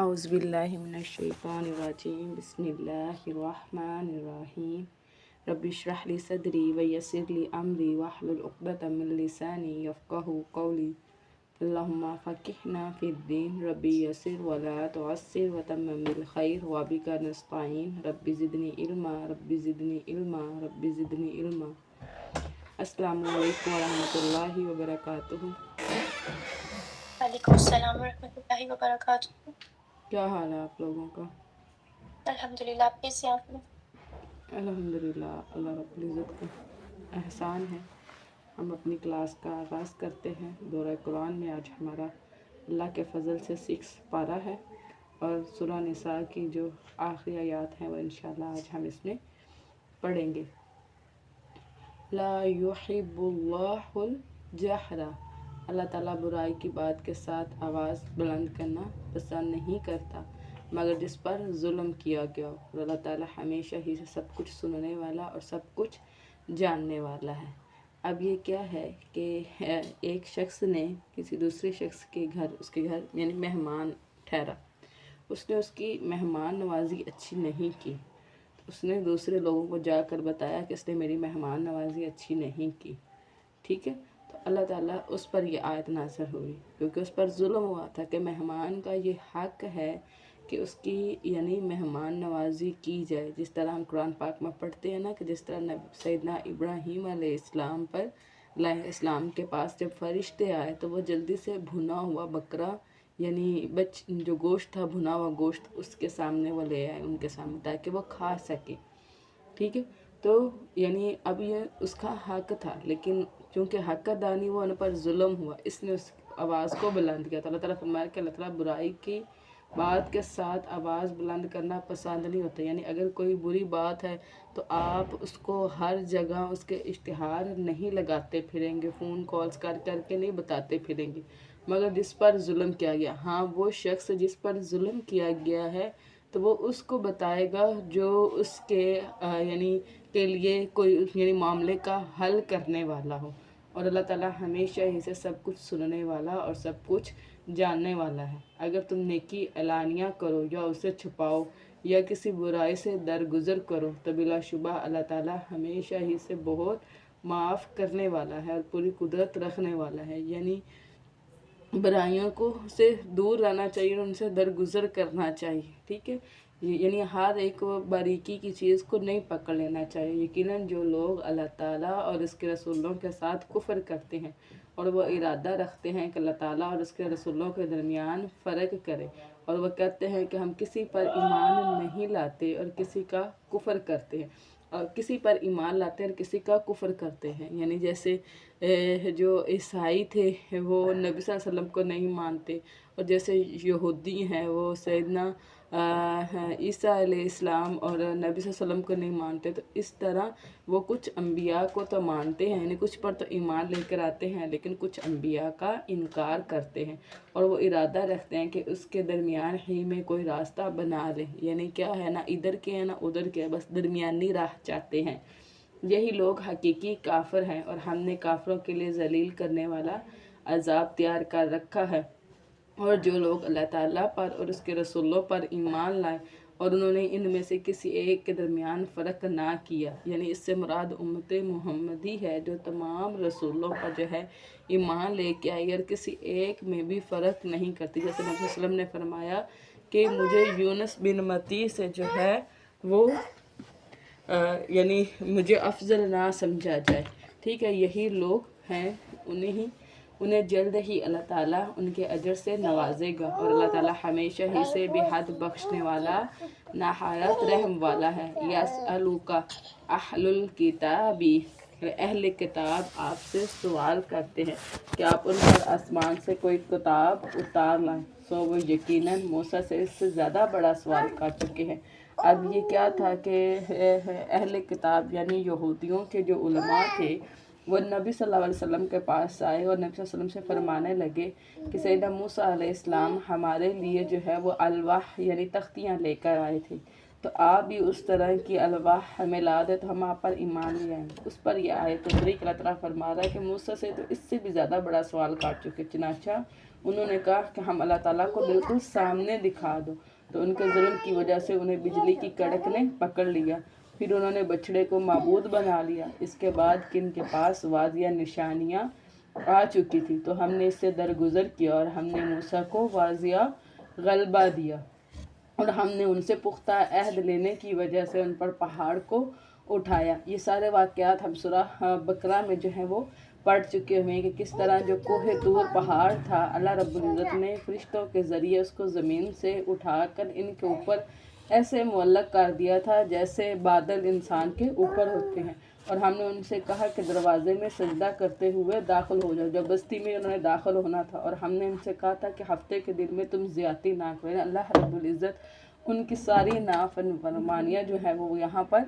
اعوذ باللہ من الشیطان الرجیم بسم اللہ الرحمن الرحیم رب اشرح لی صدری ویسر لی امری واحلل عقدۃ من لسانی یفقہوا قولی اللہم فقہنا فی الدین رب یسر ولا تعسر وتمم بالخیر وبک نستعین رب زدنی علما رب زدنی علما رب زدنی علما۔ السلام علیکم ورحمۃ اللہ وبرکاتہ۔ وعلیکم السلام ورحمۃ اللہ وبرکاتہ۔ کیا حال ہے آپ لوگوں کا؟ الحمدللہ، آپ کیسے ہیں؟ آپ لوگ؟ الحمدللہ، اللہ رب العزت کا احسان ہے۔ ہم اپنی کلاس کا آغاز کرتے ہیں۔ دورہ قرآن میں آج ہمارا اللہ کے فضل سے 6 پارہ ہے اور سورہ نساء کی جو آخری آیات ہیں وہ انشاءاللہ آج ہم اس میں پڑھیں گے۔ لا یحب اللہ الجہر، اللہ تعالیٰ برائی کی بات کے ساتھ آواز بلند کرنا پسند نہیں کرتا مگر جس پر ظلم کیا گیا ہو، اور اللہ تعالیٰ ہمیشہ ہی سے سب کچھ سننے والا اور سب کچھ جاننے والا ہے۔ اب یہ کیا ہے کہ ایک شخص نے کسی دوسرے شخص کے گھر، اس کے گھر یعنی مہمان ٹھہرا، اس نے اس کی مہمان نوازی اچھی نہیں کی، اس نے دوسرے لوگوں کو جا کر بتایا کہ اس نے میری مہمان نوازی اچھی نہیں کی، ٹھیک ہے؟ تو اللہ تعالیٰ اس پر یہ آیت نازل ہوئی کیونکہ اس پر ظلم ہوا تھا کہ مہمان کا یہ حق ہے کہ اس کی یعنی مہمان نوازی کی جائے، جس طرح ہم قرآن پاک میں پڑھتے ہیں نا کہ جس طرح سیدنا ابراہیم علیہ السلام کے پاس جب فرشتے آئے تو وہ جلدی سے بھنا ہوا بکرا یعنی جو گوشت تھا، بھنا ہوا گوشت اس کے سامنے وہ لے آئے ان کے سامنے تاکہ وہ کھا سکے، ٹھیک ہے؟ تو یعنی اب یہ اس کا حق تھا، لیکن چونکہ حق کا دانی ہوا ان پر ظلم ہوا، اس نے اس آواز کو بلند کیا۔ تو اللہ تعالیٰ فرمایا کہ اللہ تعالیٰ برائی کی بات کے ساتھ آواز بلند کرنا پسند نہیں ہوتا، یعنی اگر کوئی بری بات ہے تو آپ اس کو ہر جگہ اس کے اشتہار نہیں لگاتے پھریں گے، فون کالز کر کر کے نہیں بتاتے پھریں گے، مگر جس پر ظلم کیا گیا، ہاں وہ شخص جس پر ظلم کیا گیا ہے تو وہ اس کو بتائے گا جو اس کے یعنی کے لیے کوئی یعنی معاملے کا حل کرنے والا ہو، اور اللہ تعالیٰ ہمیشہ ہی سے سب کچھ سننے والا اور سب کچھ جاننے والا ہے۔ اگر تم نیکی اعلانیہ کرو یا اسے چھپاؤ یا کسی برائی سے درگزر کرو تو بلا شبہ اللہ تعالیٰ ہمیشہ ہی سے بہت معاف کرنے والا ہے اور پوری قدرت رکھنے والا ہے، یعنی برائیوں کو سے دور رہنا چاہیے اور ان سے درگزر کرنا چاہیے، ٹھیک ہے؟ یعنی ہر ایک باریکی کی چیز کو نہیں پکڑ لینا چاہیے۔ یقیناً جو لوگ اللہ تعالیٰ اور اس کے رسولوں کے ساتھ کفر کرتے ہیں اور وہ ارادہ رکھتے ہیں کہ اللہ تعالیٰ اور اس کے رسولوں کے درمیان فرق کرے، اور وہ کہتے ہیں کہ ہم کسی پر ایمان نہیں لاتے اور کسی کا کفر کرتے ہیں، اور کسی پر ایمان لاتے ہیں اور کسی کا کفر کرتے ہیں، یعنی جیسے جو عیسائی تھے وہ نبی صلی اللہ علیہ وسلم کو نہیں مانتے، اور جیسے یہودی ہیں وہ سیدنا عیسیٰ علیہ السلام اور نبی صلی اللہ علیہ وسلم کو نہیں مانتے، تو اس طرح وہ کچھ انبیاء کو تو مانتے ہیں، یعنی کچھ پر تو ایمان لے کر آتے ہیں لیکن کچھ انبیاء کا انکار کرتے ہیں، اور وہ ارادہ رکھتے ہیں کہ اس کے درمیان ہی میں کوئی راستہ بنا لیں، یعنی کیا ہے، نہ ادھر کے ہیں نہ ادھر کے، بس درمیانی راہ چاہتے ہیں۔ یہی لوگ حقیقی کافر ہیں، اور ہم نے کافروں کے لیے ذلیل کرنے والا عذاب تیار کر رکھا ہے۔ اور جو لوگ اللہ تعالیٰ پر اور اس کے رسولوں پر ایمان لائے اور انہوں نے ان میں سے کسی ایک کے درمیان فرق نہ کیا، یعنی اس سے مراد امت محمدی ہے جو تمام رسولوں پر جو ہے ایمان لے کے آئی اور کسی ایک میں بھی فرق نہیں کرتی، جیسے نبی صلی اللہ علیہ وسلم نے فرمایا کہ مجھے یونس بن متی سے جو ہے وہ یعنی مجھے افضل نہ سمجھا جائے، ٹھیک ہے؟ یہی لوگ ہیں، انہیں جلد ہی اللہ تعالیٰ ان کے اجر سے نوازے گا، اور اللہ تعالیٰ ہمیشہ ہی سے بے حد بخشنے والا نہایت رحم والا ہے۔ یسألوک اہل الکتاب، اہل کتاب آپ سے سوال کرتے ہیں کہ آپ ان پر آسمان سے کوئی کتاب اتار لائیں، سو وہ یقیناً موسیٰ سے اس سے زیادہ بڑا سوال کر چکے ہیں۔ اب یہ کیا تھا کہ اہل کتاب یعنی یہودیوں کے جو علماء تھے وہ نبی صلی اللہ علیہ وسلم کے پاس آئے اور نبی صلی اللہ علیہ وسلم سے فرمانے لگے کہ سیدنا موسیٰ علیہ السلام ہمارے لیے جو ہے وہ الواح یعنی تختیاں لے کر آئے تھے، تو آپ بھی اس طرح کی الواح ہمیں لا دے تو ہم آپ پر ایمان لے آئیں گے۔ اس پر یہ آیت تبریک اللہ تعالیٰ فرما رہا ہے کہ موسیٰ سے تو اس سے بھی زیادہ بڑا سوال کاٹ چکے، چنانچہ انہوں نے کہا کہ ہم اللہ تعالیٰ کو بالکل سامنے دکھا دو، تو ان کے ظلم کی وجہ سے انہیں بجلی کی کڑک نے پکڑ لیا، پھر انہوں نے بچڑے کو معبود بنا لیا۔ اس کے بعد کہ ان کے پاس واضح نشانیاں آ چکی تھی تو ہم نے اس سے درگزر کیا اور ہم نے موسیٰ کو واضح غلبہ دیا، اور ہم نے ان سے پختہ عہد لینے کی وجہ سے ان پر پہاڑ کو اٹھایا۔ یہ سارے واقعات ہم سورہ بقرہ میں جو ہیں وہ پڑھ چکے ہوئے ہیں کہ کس طرح جو کوہ طور پہاڑ تھا، اللہ رب العزت نے فرشتوں کے ذریعے اس کو زمین سے اٹھا کر ان کے اوپر ایسے معلق کر دیا تھا جیسے بادل انسان کے اوپر ہوتے ہیں، اور ہم نے ان سے کہا کہ دروازے میں سجدہ کرتے ہوئے داخل ہو جاؤ، جب بستی میں انہوں نے داخل ہونا تھا، اور ہم نے ان سے کہا تھا کہ ہفتے کے دن میں تم زیادتی نہ کریں۔ اللہ رب العزت ان کی ساری نافرمانیاں جو ہے وہ یہاں پر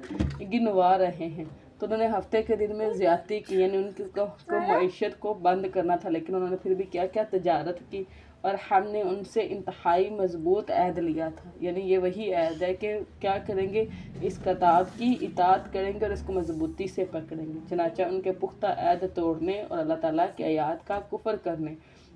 گنوا رہے ہیں۔ تو انہوں نے ہفتے کے دن میں زیادتی کی، یعنی ان کی کو معیشت کو بند کرنا تھا، لیکن انہوں نے پھر بھی کیا تجارت کی، اور ہم نے ان سے انتہائی مضبوط عہد لیا تھا۔ یعنی یہ وہی عہد ہے کہ کیا کریں گے، اس کتاب کی اطاعت کریں گے اور اس کو مضبوطی سے پکڑیں گے۔ چنانچہ ان کے پختہ عہد توڑنے اور اللہ تعالیٰ کی آیات کا کفر کرنے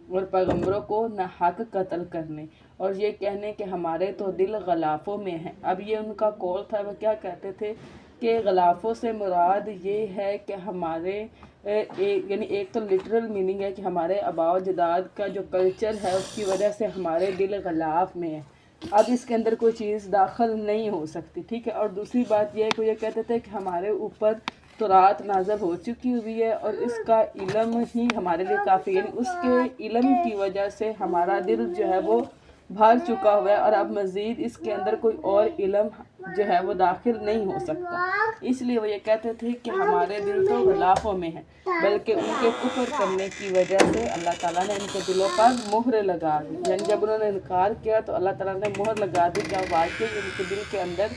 اور پیغمبروں کو ناحق قتل کرنے اور یہ کہنے کہ ہمارے تو دل غلافوں میں ہیں۔ اب یہ ان کا قول تھا، وہ کیا کہتے تھے کہ غلافوں سے مراد یہ ہے کہ ہمارے یعنی ایک تو لٹرل میننگ ہے کہ ہمارے آباء و اجداد کا جو کلچر ہے اس کی وجہ سے ہمارے دل غلاف میں ہے، اب اس کے اندر کوئی چیز داخل نہیں ہو سکتی، ٹھیک ہے۔ اور دوسری بات یہ ہے کہ یہ کہتے تھے کہ ہمارے اوپر تورات نازل ہو چکی ہوئی ہے اور اس کا علم ہی ہمارے لیے کافی، یعنی اس کے علم کی وجہ سے ہمارا دل جو ہے وہ بھر چکا ہوا ہے، اور اب مزید اس کے اندر کوئی اور علم جو ہے وہ داخل نہیں ہو سکتا۔ اس لیے وہ یہ کہتے تھے کہ ہمارے دل تو غلافوں میں ہیں، بلکہ ان کے کفر کرنے کی وجہ سے اللہ تعالیٰ نے ان کے دلوں پر مہر لگا دی، یعنی جب انہوں نے انکار کیا تو اللہ تعالیٰ نے مہر لگا دی، جب واقعی ان کے دل کے اندر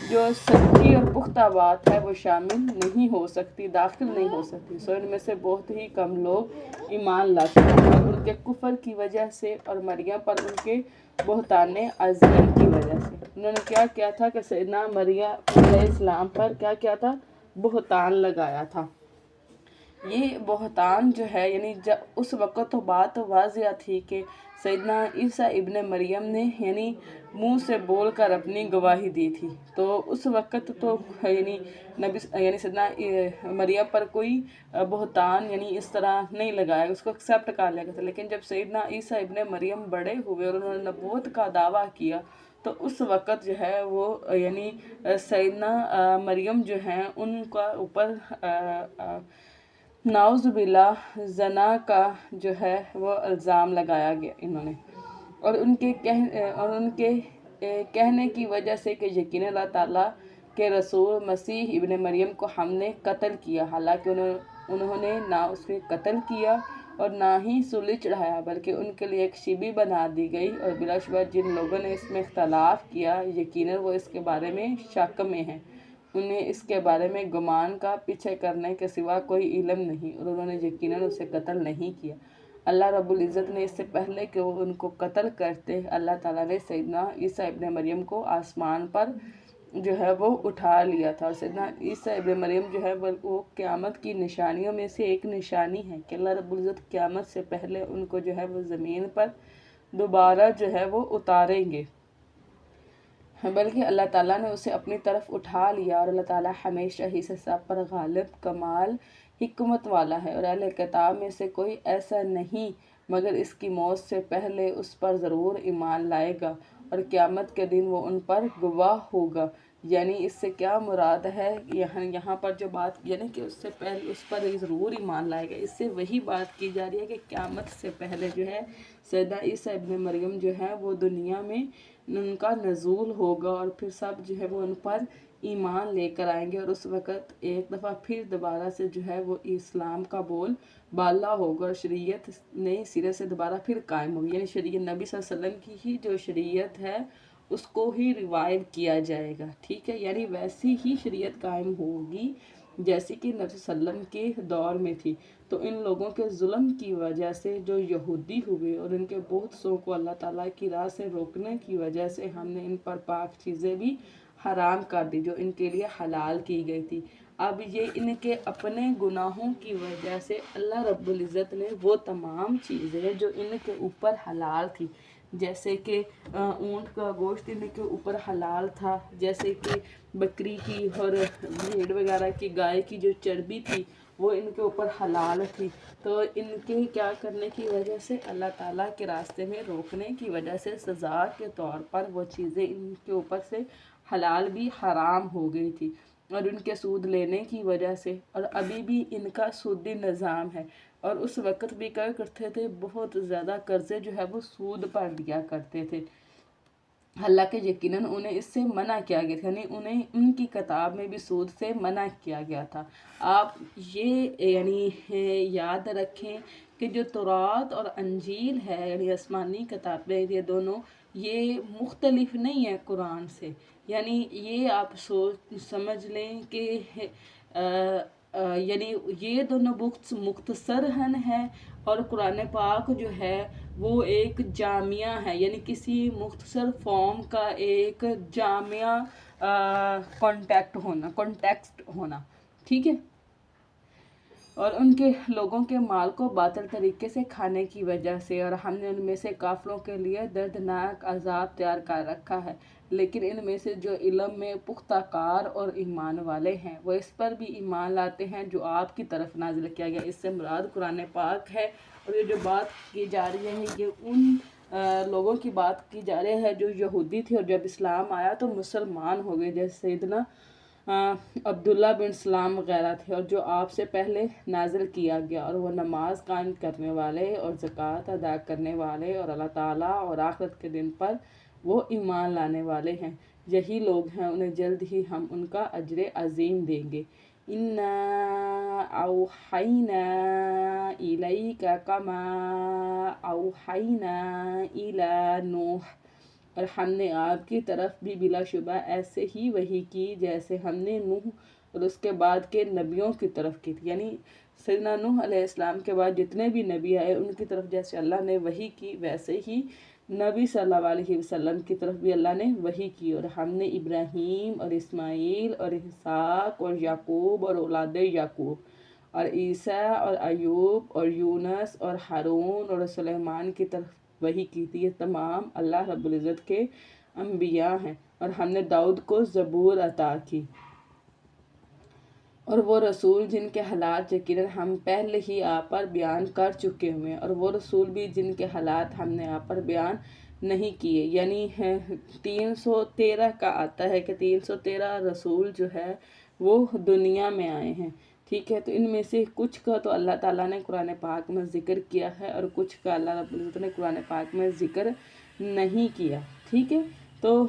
جو سچی اور پختہ بات ہے وہ شامل نہیں ہو سکتی، داخل نہیں ہو سکتی۔ سو ان میں سے بہت ہی کم لوگ ایمان لاتے ہیں، اور ان کے کفر کی وجہ سے اور مریم پر ان کے بہتان عظیم کی وجہ سے انہوں نے کیا تھا کہ سیدنا مریم علیہ السلام پر کیا تھا، بہتان لگایا تھا۔ یہ بہتان جو ہے یعنی جب اس وقت تو بات واضح تھی کہ سیدنا عیسیٰ ابن مریم نے یعنی منہ سے بول کر اپنی گواہی دی تھی، تو اس وقت تو یعنی سیدنا مریم پر کوئی بہتان یعنی اس طرح نہیں لگایا، اس کو ایکسیپٹ کر لیا گیا تھا۔ لیکن جب سیدنا عیسیٰ ابن مریم بڑے ہوئے اور انہوں نے نبوت کا دعویٰ کیا تو اس وقت جو ہے وہ یعنی سیدنا مریم جو ہیں ان کا اوپر نعوذ باللہ زنا کا جو ہے وہ الزام لگایا گیا انہوں نے، اور ان کے کہنے کی وجہ سے کہ یقیناً اللہ تعالیٰ کے رسول مسیح ابن مریم کو ہم نے قتل کیا، حالانکہ انہوں نے نہ اس کے قتل کیا اور نہ ہی سولی چڑھایا، بلکہ ان کے لیے ایک شبی بنا دی گئی، اور بلا شبہ جن لوگوں نے اس میں اختلاف کیا یقیناً وہ اس کے بارے میں شک میں ہیں، انہیں اس کے بارے میں گمان کا پیچھے کرنے کے سوا کوئی علم نہیں، اور انہوں نے یقیناً اسے قتل نہیں کیا۔ اللہ رب العزت نے اس سے پہلے کہ وہ ان کو قتل کرتے، اللہ تعالیٰ نے سیدنا عیسیٰ ابن مریم کو آسمان پر جو ہے وہ اٹھا لیا تھا، اور سیدنا عیسیٰ ابن مریم جو ہے وہ قیامت کی نشانیوں میں سے ایک نشانی ہے کہ اللہ رب العزت قیامت سے پہلے ان کو جو ہے وہ زمین پر دوبارہ جو ہے وہ اتاریں گے، بلکہ اللہ تعالیٰ نے اسے اپنی طرف اٹھا لیا، اور اللہ تعالیٰ ہمیشہ ہی سے سب پر غالب کمال حکمت والا ہے، اور اہل کتاب میں سے کوئی ایسا نہیں مگر اس کی موت سے پہلے اس پر ضرور ایمان لائے گا، اور قیامت کے دن وہ ان پر گواہ ہوگا۔ یعنی اس سے کیا مراد ہے، یہاں پر جو بات یعنی کہ اس سے پہلے اس پر ضرور ایمان لائے گا، اس سے وہی بات کی جا رہی ہے کہ قیامت سے پہلے جو ہے سیدنا عیسیٰ ابن مریم جو ہے وہ دنیا میں ان کا نزول ہوگا، اور پھر سب جو ہے وہ ان پر ایمان لے کر آئیں گے، اور اس وقت ایک دفعہ پھر دوبارہ سے جو ہے وہ اسلام کا بول بالا ہوگا، اور شریعت نئی سرے سے دوبارہ پھر قائم ہوگی، یعنی شریعت نبی صلی اللہ علیہ وسلم کی ہی جو شریعت ہے اس کو ہی ریوائیو کیا جائے گا، ٹھیک ہے، یعنی ویسی ہی شریعت قائم ہوگی جیسے کہ نبی صلی اللہ علیہ وسلم کے دور میں تھی۔ تو ان لوگوں کے ظلم کی وجہ سے جو یہودی ہوئے اور ان کے بہت سو کو اللہ تعالیٰ کی راہ سے روکنے کی وجہ سے ہم نے ان پر پاک چیزیں بھی حرام کر دی جو ان کے لیے حلال کی گئی تھی۔ اب یہ ان کے اپنے گناہوں کی وجہ سے اللہ رب العزت نے وہ تمام چیزیں جو ان کے اوپر حلال تھی، جیسے کہ اونٹ کا گوشت ان کے اوپر حلال تھا، جیسے کہ بکری کی اور بھیڑ وغیرہ کی، گائے کی جو چربی تھی وہ ان کے اوپر حلال تھی، تو ان کے کیا کرنے کی وجہ سے اللہ تعالیٰ کے راستے میں روکنے کی وجہ سے سزا کے طور پر وہ چیزیں ان کے اوپر سے حلال بھی حرام ہو گئی تھی، اور ان کے سود لینے کی وجہ سے، اور ابھی بھی ان کا سودی نظام ہے، اور اس وقت بھی کیا کرتے تھے، بہت زیادہ قرضے جو ہے وہ سود پر لیا کرتے تھے، حالانکہ یقیناً انہیں اس سے منع کیا گیا تھا، یعنی انہیں ان کی کتاب میں بھی سود سے منع کیا گیا تھا۔ آپ یہ یاد رکھیں کہ جو تورات اور انجیل ہے، یعنی آسمانی کتابیں، یہ دونوں یہ مختلف نہیں ہیں قرآن سے، یعنی یہ آپ سمجھ لیں کہ یعنی یہ دونوں بکس مختصر ہیں، اور قرآن پاک جو ہے وہ ایک جامعہ ہے، یعنی کسی مختصر فارم کا ایک جامعہ کانٹیکسٹ ہونا، ٹھیک ہے، اور ان کے لوگوں کے مال کو باطل طریقے سے کھانے کی وجہ سے، اور ہم نے ان میں سے کافروں کے لیے دردناک عذاب تیار کر رکھا ہے، لیکن ان میں سے جو علم میں پختہ کار اور ایمان والے ہیں وہ اس پر بھی ایمان لاتے ہیں جو آپ کی طرف نازل کیا گیا۔ اس سے مراد قرآن پاک ہے، اور یہ جو بات کی جا رہی ہے یہ ان لوگوں کی بات کی جا رہی ہے جو یہودی تھے، اور جب اسلام آیا تو مسلمان ہو گئے، جیسے سیدنا عبداللہ بن سلام وغیرہ تھے، اور جو آپ سے پہلے نازل کیا گیا، اور وہ نماز قائم کرنے والے اور زکوٰۃ ادا کرنے والے اور اللہ تعالیٰ اور آخرت کے دن پر وہ ایمان لانے والے ہیں، یہی لوگ ہیں، انہیں جلد ہی ہم ان کا اجر عظیم دیں گے۔ اِنَّا أَوْحَيْنَا إِلَيْكَ كَمَا أَوْحَيْنَا إِلَى نُوحٍ، اور ہم نے آپ کی طرف بھی بلا شبہ ایسے ہی وحی کی جیسے ہم نے نوح اور اس کے بعد کے نبیوں کی طرف کی تھی، یعنی سیدنا نوح علیہ السلام کے بعد جتنے بھی نبی آئے ان کی طرف جیسے اللہ نے وحی کی، ویسے ہی نبی صلی اللہ علیہ وسلم کی طرف بھی اللہ نے وحی کی، اور ہم نے ابراہیم اور اسماعیل اور اسحاق اور یعقوب اور اولاد یعقوب اور عیسیٰ اور ایوب اور یونس اور ہارون اور سلیمان کی طرف وحی کی تھی، یہ تمام اللہ رب العزت کے انبیاء ہیں، اور ہم نے داؤد کو زبور عطا کی، اور وہ رسول جن کے حالات یقیناً ہم پہلے ہی آپ پر بیان کر چکے ہوئے ہیں، اور وہ رسول بھی جن کے حالات ہم نے آپ پر بیان نہیں کیے، یعنی 313 کا آتا ہے کہ 313 رسول جو ہے وہ دنیا میں آئے ہیں، ٹھیک ہے، تو ان میں سے کچھ کا تو اللہ تعالیٰ نے قرآن پاک میں ذکر کیا ہے، اور کچھ کا اللہ رب العزت نے قرآن پاک میں ذکر نہیں کیا، ٹھیک ہے، تو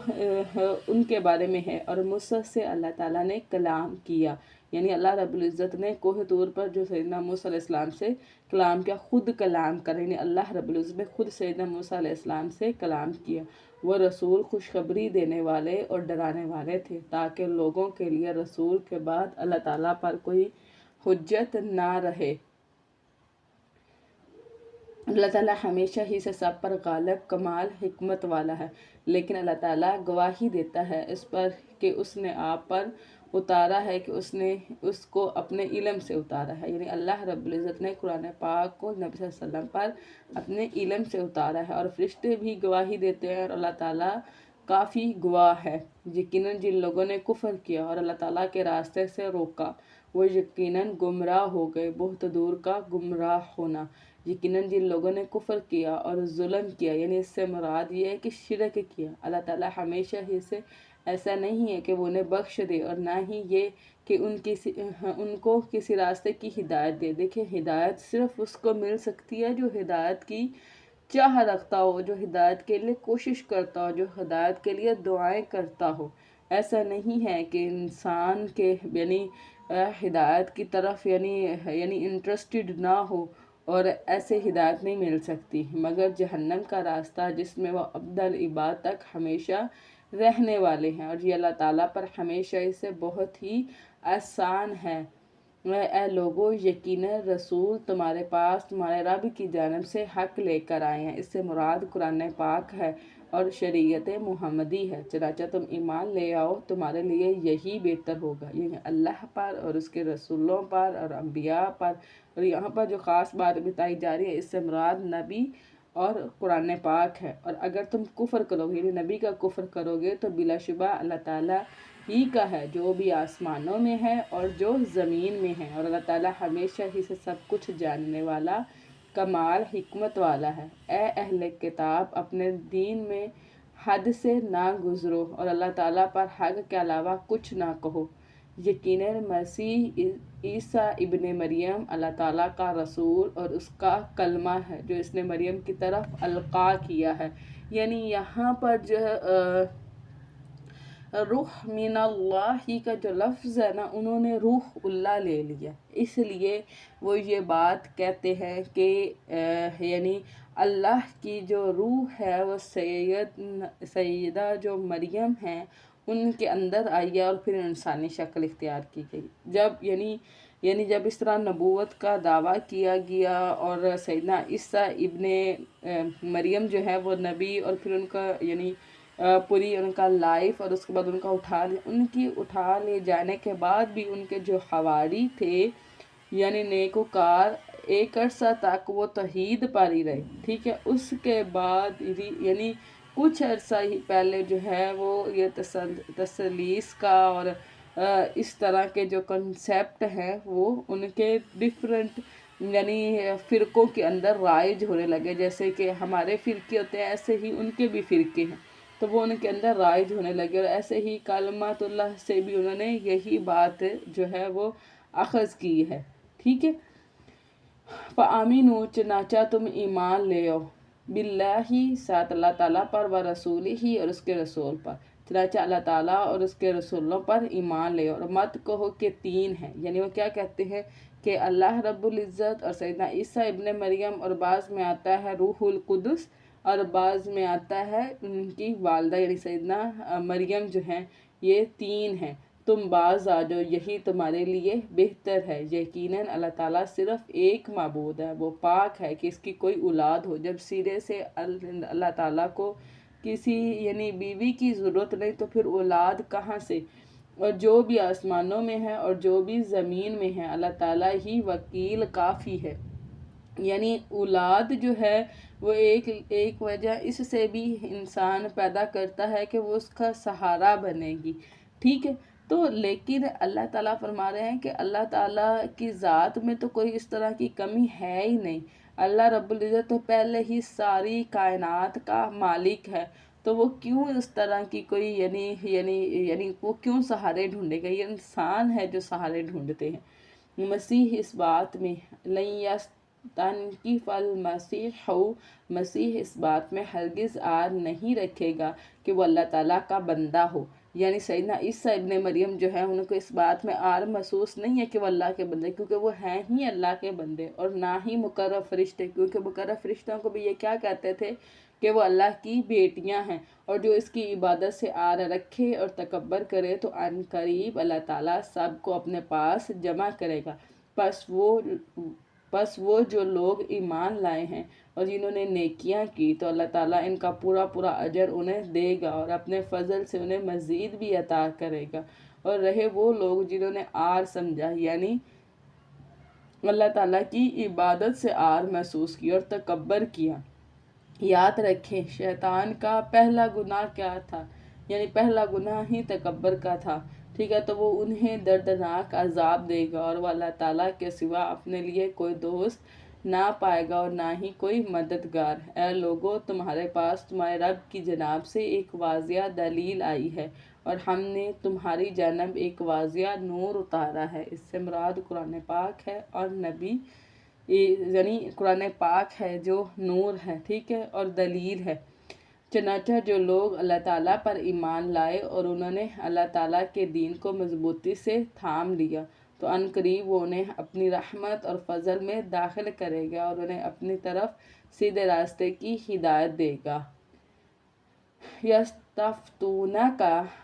ان کے بارے میں ہے۔ اور موسیٰ سے اللہ تعالیٰ نے کلام کیا، یعنی اللہ رب العزت نے کوہ طور پر جو سیدنا موسیٰ علیہ السلام سے کلام کیا، خود کلام کریں، یعنی اللہ رب العزت نے خود سیدنا موسیٰ علیہ السلام سے کلام کیا۔ وہ رسول خوشخبری دینے والے اور ڈرانے والے تھے، تاکہ لوگوں کے لیے رسول کے بعد اللہ تعالیٰ پر کوئی حجت نہ رہے۔ اللہ تعالیٰ ہمیشہ ہی سے سب پر غالب، کمال حکمت والا ہے، لیکن اللہ تعالیٰ گواہی دیتا ہے اس پر کہ اس نے آپ پر اتارا ہے، کہ اس نے اس کو اپنے علم سے اتارا ہے، یعنی اللہ رب العزت نے قرآن پاک کو نبی صلی اللہ علیہ وسلم پر اپنے علم سے اتارا ہے، اور فرشتے بھی گواہی دیتے ہیں، اور اللہ تعالیٰ کافی گواہ ہے۔ یقیناً جن لوگوں نے کفر کیا اور اللہ تعالیٰ کے راستے سے روکا وہ یقیناً گمراہ ہو گئے، بہت دور کا گمراہ ہونا۔ یقیناً جن لوگوں نے کفر کیا اور ظلم کیا، یعنی اس سے مراد یہ ہے کہ شرک کیا، اللہ تعالیٰ ہمیشہ ہی سے ایسا نہیں ہے کہ وہ انہیں بخش دے، اور نہ ہی یہ کہ ان کو کسی راستے کی ہدایت دے۔ دیکھیں، ہدایت صرف اس کو مل سکتی ہے جو ہدایت کی چاہ رکھتا ہو، جو ہدایت کے لیے کوشش کرتا ہو، جو ہدایت کے لیے دعائیں کرتا ہو۔ ایسا نہیں ہے کہ انسان کے یعنی ہدایت کی طرف یعنی انٹرسٹڈ نہ ہو، اور ایسے ہدایت نہیں مل سکتی، مگر جہنم کا راستہ جس میں وہ ابدل عباد تک ہمیشہ رہنے والے ہیں، اور یہ اللہ تعالیٰ پر ہمیشہ اسے بہت ہی آسان ہے۔ اے لوگو، یقیناً رسول تمہارے پاس تمہارے رب کی جانب سے حق لے کر آئے ہیں، اس سے مراد قرآن پاک ہے، اور شریعت محمدی ہے، چنانچہ تم ایمان لے آؤ، تمہارے لیے یہی بہتر ہوگا، یعنی اللہ پر اور اس کے رسولوں پر اور انبیاء پر۔ اور یہاں پر جو خاص بات بتائی جا رہی ہے، اس سے مراد نبی اور قرآن پاک ہے۔ اور اگر تم کفر کرو گے، یعنی نبی کا کفر کرو گے، تو بلا شبہ اللہ تعالیٰ ہی کا ہے جو بھی آسمانوں میں ہے اور جو زمین میں ہے، اور اللہ تعالیٰ ہمیشہ ہی سے سب کچھ جاننے والا، کمال حکمت والا ہے۔ اے اہل کتاب، اپنے دین میں حد سے نہ گزرو اور اللہ تعالیٰ پر حق کے علاوہ کچھ نہ کہو۔ یقیناً مسیح عیسیٰ ابن مریم اللہ تعالیٰ کا رسول اور اس کا کلمہ ہے جو اس نے مریم کی طرف القاء کیا ہے۔ یعنی یہاں پر جو روح من اللہ ہی کا جو لفظ ہے نا، انہوں نے روح اللہ لے لیا، اس لیے وہ یہ بات کہتے ہیں کہ یعنی اللہ کی جو روح ہے وہ سیدہ جو مریم ہیں ان کے اندر آئی ہے اور پھر انسانی شکل اختیار کی گئی۔ جب اس طرح نبوت کا دعویٰ کیا گیا اور سیدنا عیسیٰ ابن مریم جو ہے وہ نبی، اور پھر ان کا یعنی پوری ان کا لائف اور اس کے بعد ان کا اٹھا لے جانے کے بعد بھی ان کے جو حواری تھے یعنی نیکوکار، ایک عرصہ تک وہ توحید پر ہی رہے، ٹھیک ہے۔ اس کے بعد یعنی کچھ عرصہ ہی پہلے جو ہے وہ یہ تثلیث کا اور اس طرح کے جو کنسیپٹ ہیں وہ ان کے ڈیفرنٹ یعنی فرقوں کے اندر رائج ہونے لگے، جیسے کہ ہمارے فرقے ہوتے ہیں ایسے ہی ان کے بھی فرقے ہیں، تو وہ ان کے اندر رائج ہونے لگے، اور ایسے ہی کلمات اللہ سے بھی انہوں نے یہی بات جو ہے وہ اخذ کی ہے، ٹھیک ہے۔ فآمنوا، چنانچہ تم ایمان لے آؤ، باللہ، ساتھ اللہ تعالیٰ پر، و رسولہ، اور اس کے رسول پر، چنانچہ اللہ تعالیٰ اور اس کے رسولوں پر ایمان لے آؤ، اور مت کہو کہ تین ہیں، یعنی وہ کیا کہتے ہیں کہ اللہ رب العزت اور سیدنا عیسیٰ ابن مریم، اور بعض میں آتا ہے روح القدس، اور بعض میں آتا ہے ان کی والدہ یعنی سیدنا مریم جو ہیں، یہ تین ہیں، تم باز آ جاؤ، یہی تمہارے لیے بہتر ہے۔ یقیناً اللہ تعالیٰ صرف ایک معبود ہے، وہ پاک ہے کہ اس کی کوئی اولاد ہو۔ جب سرے سے اللہ تعالیٰ کو کسی یعنی بیوی کی ضرورت نہیں تو پھر اولاد کہاں سے؟ اور جو بھی آسمانوں میں ہے اور جو بھی زمین میں ہے، اللہ تعالیٰ ہی وکیل کافی ہے۔ یعنی اولاد جو ہے وہ ایک وجہ اس سے بھی انسان پیدا کرتا ہے کہ وہ اس کا سہارا بنے گی، ٹھیک ہے۔ تو لیکن اللہ تعالیٰ فرما رہے ہیں کہ اللہ تعالیٰ کی ذات میں تو کوئی اس طرح کی کمی ہے ہی نہیں۔ اللہ رب العزت تو پہلے ہی ساری کائنات کا مالک ہے، تو وہ کیوں اس طرح کی کوئی یعنی وہ کیوں سہارے ڈھونڈے گا؟ یہ انسان ہے جو سہارے ڈھونڈتے ہیں۔ مسیح اس بات میں تنکیف المسیح، مسیح اس بات میں ہرگز آر نہیں رکھے گا کہ وہ اللہ تعالیٰ کا بندہ ہو، یعنی سیدنا عیسیٰ ابن مریم جو ہے ان کو اس بات میں آر محسوس نہیں ہے کہ وہ اللہ کے بندے، کیونکہ وہ ہیں ہی اللہ کے بندے، اور نہ ہی مقرب فرشتے، کیونکہ مقرب فرشتوں کو بھی یہ کیا کہتے تھے کہ وہ اللہ کی بیٹیاں ہیں، اور جو اس کی عبادت سے آر رکھے اور تکبر کرے تو ان قریب اللہ تعالیٰ سب کو اپنے پاس جمع کرے گا۔ پس وہ جو لوگ ایمان لائے ہیں اور جنہوں نے نیکیاں کی تو اللہ تعالیٰ ان کا پورا اجر انہیں دے گا اور اپنے فضل سے انہیں مزید بھی عطا کرے گا۔ اور رہے وہ لوگ جنہوں نے آر سمجھا، یعنی اللہ تعالیٰ کی عبادت سے آر محسوس کی اور تکبر کیا۔ یاد رکھیں شیطان کا پہلا گناہ کیا تھا؟ یعنی پہلا گناہ ہی تکبر کا تھا، ٹھیک ہے۔ تو وہ انہیں دردناک عذاب دے گا، اور وہ اللہ تعالیٰ کے سوا اپنے لیے کوئی دوست نہ پائے گا اور نہ ہی کوئی مددگار۔ اے لوگو، تمہارے پاس تمہارے رب کی جانب سے ایک واضح دلیل آئی ہے، اور ہم نے تمہاری جانب ایک واضح نور اتارا ہے۔ اس سے مراد قرآن پاک ہے اور نبی، یعنی قرآن پاک ہے جو نور ہے، ٹھیک ہے، اور دلیل ہے۔ چنانچہ جو لوگ اللہ تعالیٰ پر ایمان لائے اور انہوں نے اللہ تعالیٰ کے دین کو مضبوطی سے تھام لیا تو ان قریب وہ انہیں اپنی رحمت اور فضل میں داخل کرے گا اور انہیں اپنی طرف سیدھے راستے کی ہدایت دے گا۔ یستفتونک،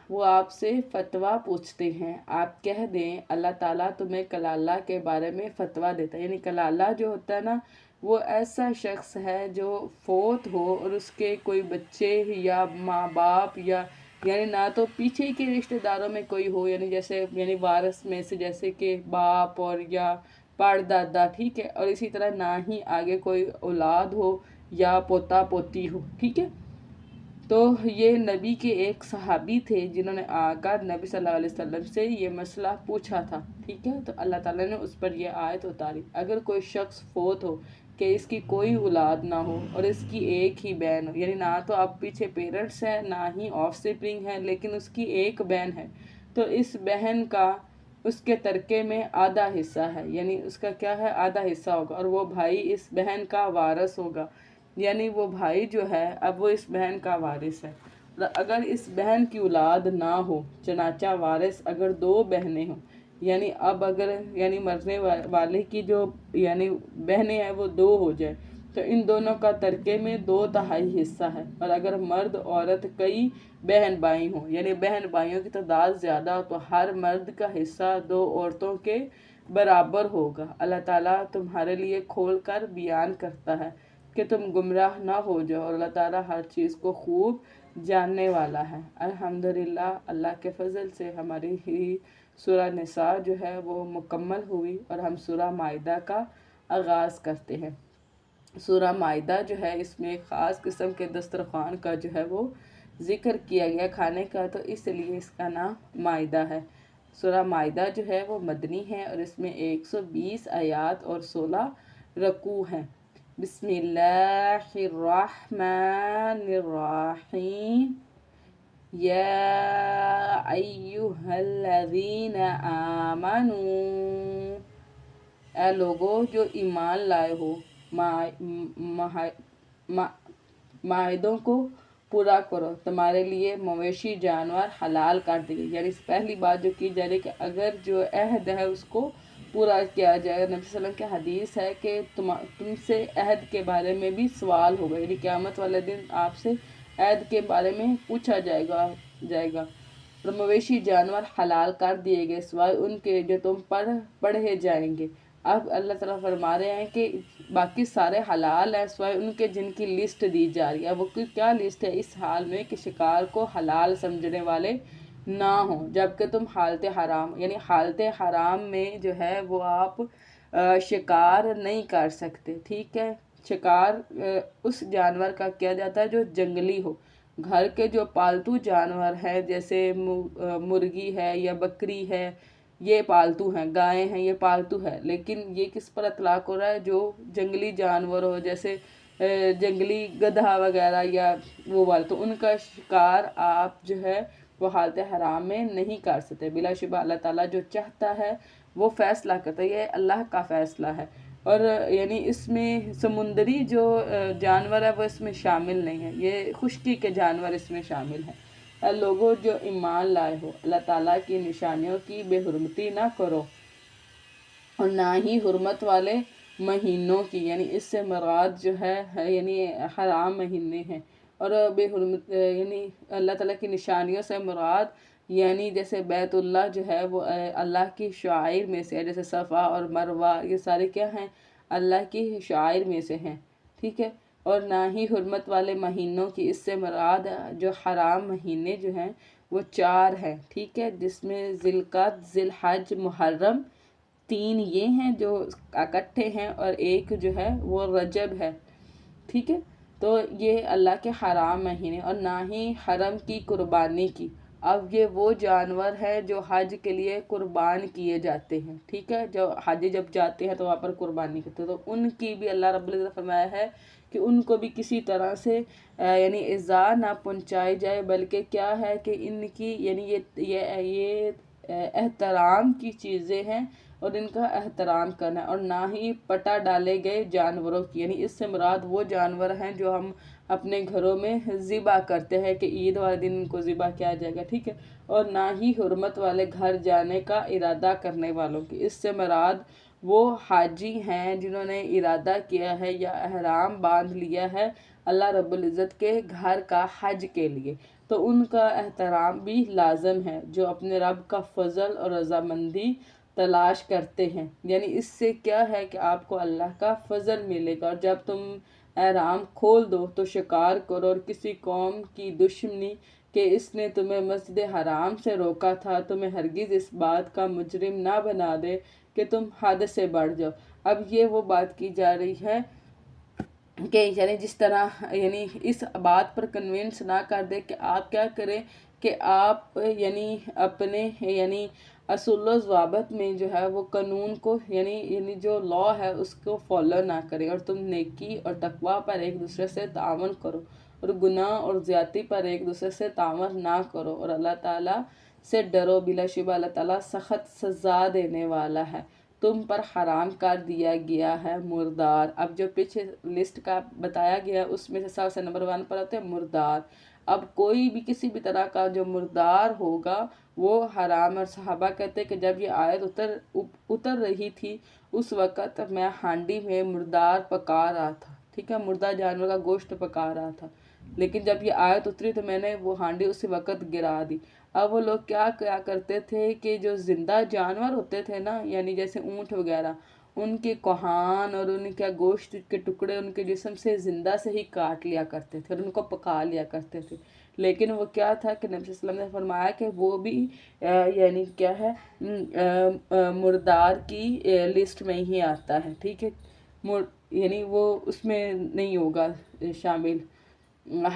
وہ آپ سے فتویٰ پوچھتے ہیں، آپ کہہ دیں اللہ تعالیٰ تمہیں کلالہ کے بارے میں فتویٰ دیتا ہے۔ یعنی کلالہ جو ہوتا ہے نا، وہ ایسا شخص ہے جو فوت ہو اور اس کے کوئی بچے یا ماں باپ یا یعنی نہ تو پیچھے کے رشتہ داروں میں کوئی ہو، یعنی جیسے یعنی وارث میں سے جیسے کہ باپ اور یا پردادا، ٹھیک ہے، اور اسی طرح نہ ہی آگے کوئی اولاد ہو یا پوتا پوتی ہو، ٹھیک ہے۔ تو یہ نبی کے ایک صحابی تھے جنہوں نے آ کر نبی صلی اللہ علیہ وسلم سے یہ مسئلہ پوچھا تھا، ٹھیک ہے۔ تو اللہ تعالیٰ نے اس پر یہ آیت اتاری، اگر کوئی شخص فوت ہو کہ اس کی کوئی اولاد نہ ہو اور اس کی ایک ہی بہن ہو، یعنی نہ تو اب پیچھے پیرنٹس ہے نہ ہی آف سپرنگ ہے، لیکن اس کی ایک بہن ہے، تو اس بہن کا اس کے ترکے میں آدھا حصہ ہے، یعنی اس کا کیا ہے، آدھا حصہ ہوگا، اور وہ بھائی اس بہن کا وارث ہوگا، یعنی وہ بھائی جو ہے اب وہ اس بہن کا وارث ہے۔ اگر اس بہن کی اولاد نہ ہو، چنانچہ وارث اگر 2 بہنیں ہوں، یعنی اب اگر یعنی مرنے والے کی جو یعنی بہنیں ہیں وہ 2 ہو جائے، تو ان دونوں کا ترکے میں 2/3 حصہ ہے، اور اگر مرد عورت کئی بہن بھائی ہوں، یعنی بہن بھائیوں کی تعداد زیادہ ہو، تو ہر مرد کا حصہ 2 عورتوں کے برابر ہوگا۔ اللہ تعالیٰ تمہارے لیے کھول کر بیان کرتا ہے کہ تم گمراہ نہ ہو جاؤ، اور اللہ تعالیٰ ہر چیز کو خوب جاننے والا ہے۔ الحمدللہ، اللہ کے فضل سے ہماری ہی سورہ نساء جو ہے وہ مکمل ہوئی، اور ہم سورہ مائدہ کا آغاز کرتے ہیں۔ سورہ مائدہ جو ہے اس میں ایک خاص قسم کے دسترخوان کا جو ہے وہ ذکر کیا گیا کھانے کا، تو اس لیے اس کا نام مائدہ ہے۔ سورہ مائدہ جو ہے وہ مدنی ہے، اور اس میں 120 آیات اور 16 رکوع ہیں۔ بسم اللہ الرحمن الرحیم، یا ایہا الذین آمنوا، اے لوگو جو ایمان لائے ہو، معاہدوں کو پورا کرو، تمہارے لیے مویشی جانور حلال کر دی گئی، یعنی پہلی بات جو کی جا رہی ہے کہ اگر جو عہد ہے اس کو پورا کیا جائے۔ نبی صلی اللہ علیہ وسلم کی حدیث ہے کہ تم سے عہد کے بارے میں بھی سوال ہوگا، یعنی قیامت والے دن آپ سے عہد کے بارے میں پوچھا جائے گا۔ اور مویشی جانور حلال کر دیے گئے سوائے ان کے جو تم پر پڑھے جائیں گے۔ اب اللہ تعالیٰ فرما رہے ہیں کہ باقی سارے حلال ہیں سوائے ان کے جن کی لسٹ دی جا رہی ہے۔ وہ کیا لسٹ ہے؟ اس حال میں کہ شکار کو حلال سمجھنے والے نہ ہوں، جبکہ تم حالت حرام، یعنی حالت حرام میں جو ہے وہ آپ شکار نہیں کر سکتے، ٹھیک ہے۔ شکار اس جانور کا کیا جاتا ہے جو جنگلی ہو۔ گھر کے جو پالتو جانور ہیں جیسے مرغی ہے یا بکری ہے، یہ پالتو ہیں، گائیں ہیں، یہ پالتو ہے، لیکن یہ کس پر اطلاق ہو رہا ہے؟ جو جنگلی جانور ہو، جیسے جنگلی گدھا وغیرہ یا وہ والے، تو ان کا شکار آپ جو ہے وہ حالت حرام میں نہیں کر سکتے۔ بلا شبہ اللہ تعالیٰ جو چاہتا ہے وہ فیصلہ کرتا ہے، یہ اللہ کا فیصلہ ہے، اور یعنی اس میں سمندری جو جانور ہے وہ اس میں شامل نہیں ہے، یہ خشکی کے جانور اس میں شامل ہیں۔ اے لوگوں جو ایمان لائے ہو، اللہ تعالیٰ کی نشانیوں کی بے حرمتی نہ کرو، اور نہ ہی حرمت والے مہینوں کی، یعنی اس سے مراد جو ہے یعنی حرام مہینے ہیں، اور بے حرمت یعنی اللہ تعالیٰ کی نشانیوں سے مراد یعنی جیسے بیت اللہ جو ہے وہ اللہ کی شعائر میں سے ہے، جیسے صفا اور مروہ، یہ سارے کیا ہیں؟ اللہ کی شعائر میں سے ہیں، ٹھیک ہے۔ اور نہ ہی حرمت والے مہینوں کی، اس سے مراد جو حرام مہینے جو ہیں وہ 4 ہیں، ٹھیک ہے، جس میں ذی القعدہ، ذی الحج، محرم، 3 یہ ہیں جو اکٹھے ہیں، اور ایک جو ہے وہ رجب ہے، ٹھیک ہے۔ تو یہ اللہ کے حرام مہینے، اور نہ ہی حرم کی قربانی کی۔ اب یہ وہ جانور ہیں جو حج کے لیے قربان کیے جاتے ہیں، ٹھیک ہے، جو حج جب جاتے ہیں تو وہاں پر قربانی کرتے ہیں، تو ان کی بھی اللہ رب العزت نے فرمایا ہے کہ ان کو بھی کسی طرح سے یعنی ایذا نہ پہنچائی جائے، بلکہ کیا ہے کہ ان کی یعنی یہ احترام کی چیزیں ہیں، اور ان کا احترام کرنا ہے، اور نہ ہی پٹا ڈالے گئے جانوروں کی، یعنی اس سے مراد وہ جانور ہیں جو ہم اپنے گھروں میں ذبح کرتے ہیں کہ عید والے دن ان کو ذبح کیا جائے گا، ٹھیک ہے۔ اور نہ ہی حرمت والے گھر جانے کا ارادہ کرنے والوں کی، اس سے مراد وہ حاجی ہیں جنہوں نے ارادہ کیا ہے یا احرام باندھ لیا ہے اللہ رب العزت کے گھر کا حج کے لیے، تو ان کا احترام بھی لازم ہے، جو اپنے رب کا فضل اور رضامندی تلاش کرتے ہیں، یعنی اس سے کیا ہے کہ آپ کو اللہ کا فضل ملے گا۔ اور جب تم احرام کھول دو تو شکار کرو، اور کسی قوم کی دشمنی کہ اس نے تمہیں مسجد حرام سے روکا تھا، تمہیں ہرگز اس بات کا مجرم نہ بنا دے کہ تم حد سے بڑھ جاؤ۔ اب یہ وہ بات کی جا رہی ہے کہ یعنی جس طرح یعنی اس بات پر کنونس نہ کر دے کہ آپ کیا کریں کہ آپ یعنی اپنے یعنی اصول و ضوابط میں جو ہے وہ قانون کو یعنی جو لا ہے اس کو فالو نہ کریں، اور تم نیکی اور تقوی پر ایک دوسرے سے تعاون کرو، اور گناہ اور زیادتی پر ایک دوسرے سے تعاون نہ کرو، اور اللہ تعالیٰ سے ڈرو، بلا شبہ اللہ تعالیٰ سخت سزا دینے والا ہے۔ تم پر حرام کر دیا گیا ہے مردار۔ اب جو پیچھے لسٹ کا بتایا گیا اس میں سے سب سے نمبر 1 پر آتے ہیں مردار۔ اب کوئی بھی کسی بھی طرح کا جو مردار ہوگا وہ حرام، اور صحابہ کہتے ہیں کہ جب یہ آیت اتر رہی تھی اس وقت میں ہانڈی میں مردار پکا رہا تھا، ٹھیک ہے، مردہ جانور کا گوشت پکا رہا تھا، لیکن جب یہ آیت اتری تو میں نے وہ ہانڈی اسی وقت گرا دی۔ اب وہ لوگ کیا کرتے تھے کہ جو زندہ جانور ہوتے تھے نا، یعنی جیسے اونٹ وغیرہ، ان کے کوہان اور ان کے گوشت کے ٹکڑے ان کے جسم سے زندہ سے ہی کاٹ لیا کرتے تھے اور ان کو پکا لیا کرتے تھے، لیکن وہ کیا تھا کہ نبی صلی اللہ علیہ وسلم نے فرمایا کہ وہ بھی یعنی کیا ہے مردار کی لسٹ میں ہی آتا ہے، ٹھیک ہے، یعنی وہ اس میں نہیں ہوگا شامل،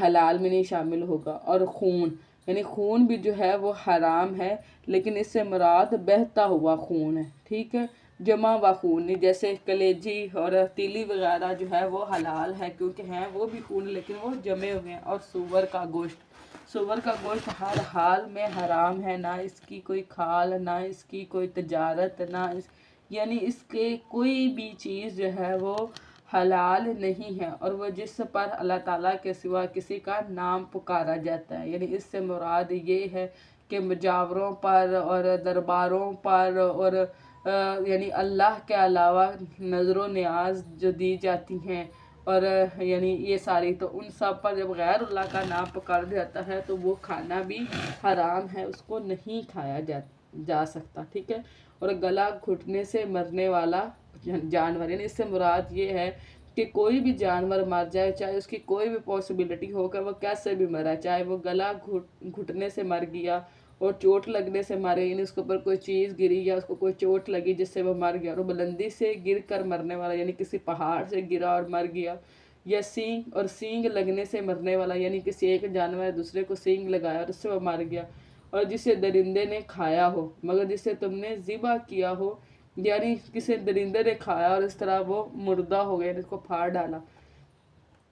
حلال میں نہیں شامل ہوگا۔ اور خون، یعنی خون بھی جو ہے وہ حرام ہے، لیکن اس سے مراد بہتا ہوا خون ہے، ٹھیک ہے، جمع و خون، جیسے کلیجی اور تیلی وغیرہ جو ہے وہ حلال ہے کیونکہ ہیں وہ بھی خون لیکن وہ جمے ہوئے ہیں۔ اور سور کا گوشت ہر حال میں حرام ہے، نہ اس کی کوئی کھال، نہ اس کی کوئی تجارت، یعنی اس کے کوئی بھی چیز جو ہے وہ حلال نہیں ہے، اور وہ جس پر اللہ تعالیٰ کے سوا کسی کا نام پکارا جاتا ہے، یعنی اس سے مراد یہ ہے کہ مجاوروں پر اور درباروں پر اور یعنی اللہ کے علاوہ نظر و نیاز جو دی جاتی ہیں، اور یعنی یہ ساری، تو ان سب پر جب غیر اللہ کا نام پکار جاتا ہے تو وہ کھانا بھی حرام ہے، اس کو نہیں کھایا جا سکتا، ٹھیک ہے۔ اور گلا گھٹنے سے مرنے والا جانور، یعنی اس سے مراد یہ ہے کہ کوئی بھی جانور مر جائے، چاہے اس کی کوئی بھی پاسبلٹی ہو کہ وہ کیسے بھی مرا، چاہے وہ گلا گھٹنے سے مر گیا اور چوٹ لگنے سے مارے، یعنی اس کے اوپر کوئی چیز گری یا اس کو کوئی چوٹ لگی جس سے وہ مر گیا، اور بلندی سے گر کر مرنے والا، یعنی کسی پہاڑ سے گرا اور مر گیا، یا سینگ لگنے سے مرنے والا، یعنی کسی ایک جانور دوسرے کو سینگ لگایا اور اس سے وہ مر گیا، اور جسے درندے نے کھایا ہو مگر جسے تم نے ذبح کیا ہو، یعنی کسی درندے نے کھایا اور اس طرح وہ مردہ ہو گیا، اس کو پھاڑ ڈالا،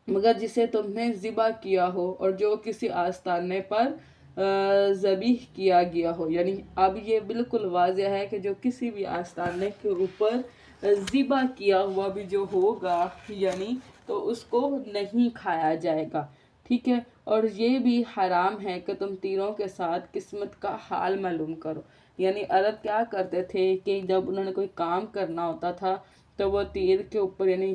مگر جسے تم نے ذبح کیا ہو، اور جو کسی آستانے پر ذبح کیا گیا ہو، یعنی اب یہ بالکل واضح ہے کہ جو کسی بھی آستانے کے اوپر ذبح کیا ہوا بھی جو ہوگا یعنی تو اس کو نہیں کھایا جائے گا، ٹھیک ہے۔ اور یہ بھی حرام ہے کہ تم تیروں کے ساتھ قسمت کا حال معلوم کرو، یعنی عرب کیا کرتے تھے کہ جب انہوں نے کوئی کام کرنا ہوتا تھا تو وہ تیر کے اوپر یعنی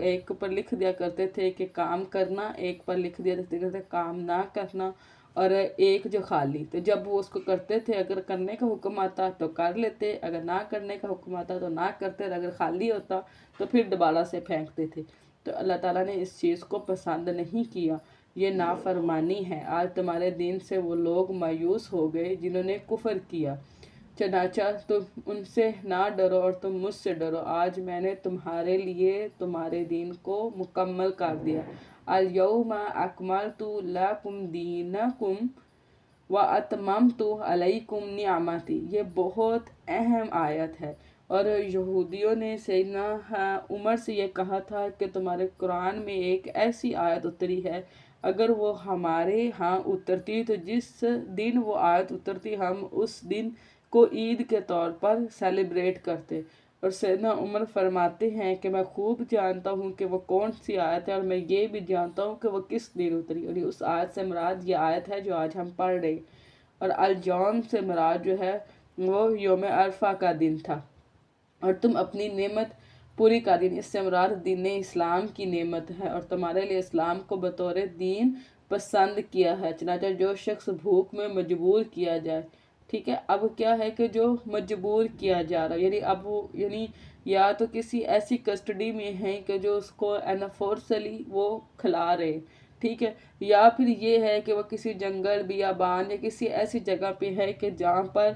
ایک پر لکھ دیا کرتے تھے کہ کام کرنا، ایک پر لکھ دیا کرتے تھے کام نہ کرنا، اور ایک جو خالی، تو جب وہ اس کو کرتے تھے اگر کرنے کا حکم آتا تو کر لیتے، اگر نہ کرنے کا حکم آتا تو نہ کرتے، اگر خالی ہوتا تو پھر دوبارہ سے پھینکتے تھے۔ تو اللہ تعالیٰ نے اس چیز کو پسند نہیں کیا، یہ نافرمانی ہے۔ آج تمہارے دین سے وہ لوگ مایوس ہو گئے جنہوں نے کفر کیا، چنانچہ تم ان سے نہ ڈرو اور تم مجھ سے ڈرو، آج میں نے تمہارے لیے تمہارے دین کو مکمل کر دیا۔ الیوم اکملت لکم دینکم واتممت علیکم نعمتی، یہ بہت اہم آیت ہے، اور یہودیوں نے سیدنا عمر سے یہ کہا تھا کہ تمہارے قرآن میں ایک ایسی آیت اتری ہے، اگر وہ ہمارے ہاں اترتی تو جس دن وہ آیت اترتی ہم اس دن کو عید کے طور پر سیلیبریٹ کرتے۔ اور سیدنا عمر فرماتے ہیں کہ میں خوب جانتا ہوں کہ وہ کون سی آیت ہے، اور میں یہ بھی جانتا ہوں کہ وہ کس دن اتری، اور اس آیت سے مراد یہ آیت ہے جو آج ہم پڑھ رہے، اور الجوم سے مراد جو ہے وہ یوم عرفہ کا دن تھا، اور تم اپنی نعمت پوری کر دین، اس سے مراد دین اسلام کی نعمت ہے، اور تمہارے لیے اسلام کو بطور دین پسند کیا ہے، چنانچہ جو شخص بھوک میں مجبور کیا جائے، ٹھیک ہے، اب کیا ہے کہ جو مجبور کیا جا رہا ہے، یعنی اب وہ یا تو کسی ایسی کسٹڈی میں ہیں کہ جو اس کو انفورسلی وہ کھلا رہے، ٹھیک ہے، یا پھر یہ ہے کہ وہ کسی جنگل بیابان یا کسی ایسی جگہ پہ ہے کہ جہاں پر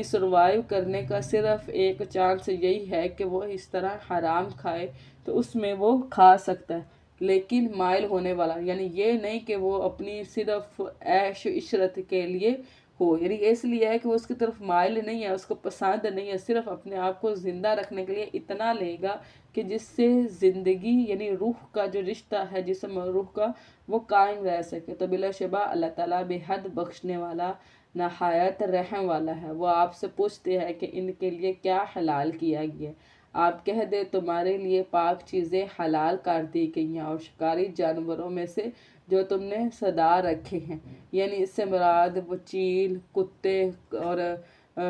سروائیو کرنے کا صرف ایک چانس یہی ہے کہ وہ اس طرح حرام کھائے، تو اس میں وہ کھا سکتا ہے، لیکن مائل ہونے والا، یہ نہیں کہ وہ اپنی صرف عیش و عشرت کے لیے ہو، اس لیے ہے کہ وہ اس کی طرف مائل نہیں ہے، اس کو پسند نہیں ہے، صرف اپنے آپ کو زندہ رکھنے کے لیے اتنا لے گا کہ جس سے زندگی روح کا جو رشتہ ہے جسم اور روح کا وہ قائم رہ سکے۔ تو بلا شبہ اللہ تعالیٰ بے حد بخشنے والا نہایت رحم والا ہے۔ وہ آپ سے پوچھتے ہیں کہ ان کے لیے کیا حلال کیا گیا ہے، آپ کہہ دے تمہارے لیے پاک چیزیں حلال کر دی گئی ہیں اور شکاری جانوروں میں سے جو تم نے صدا رکھے ہیں، اس سے مراد وہ چیل، کتے اور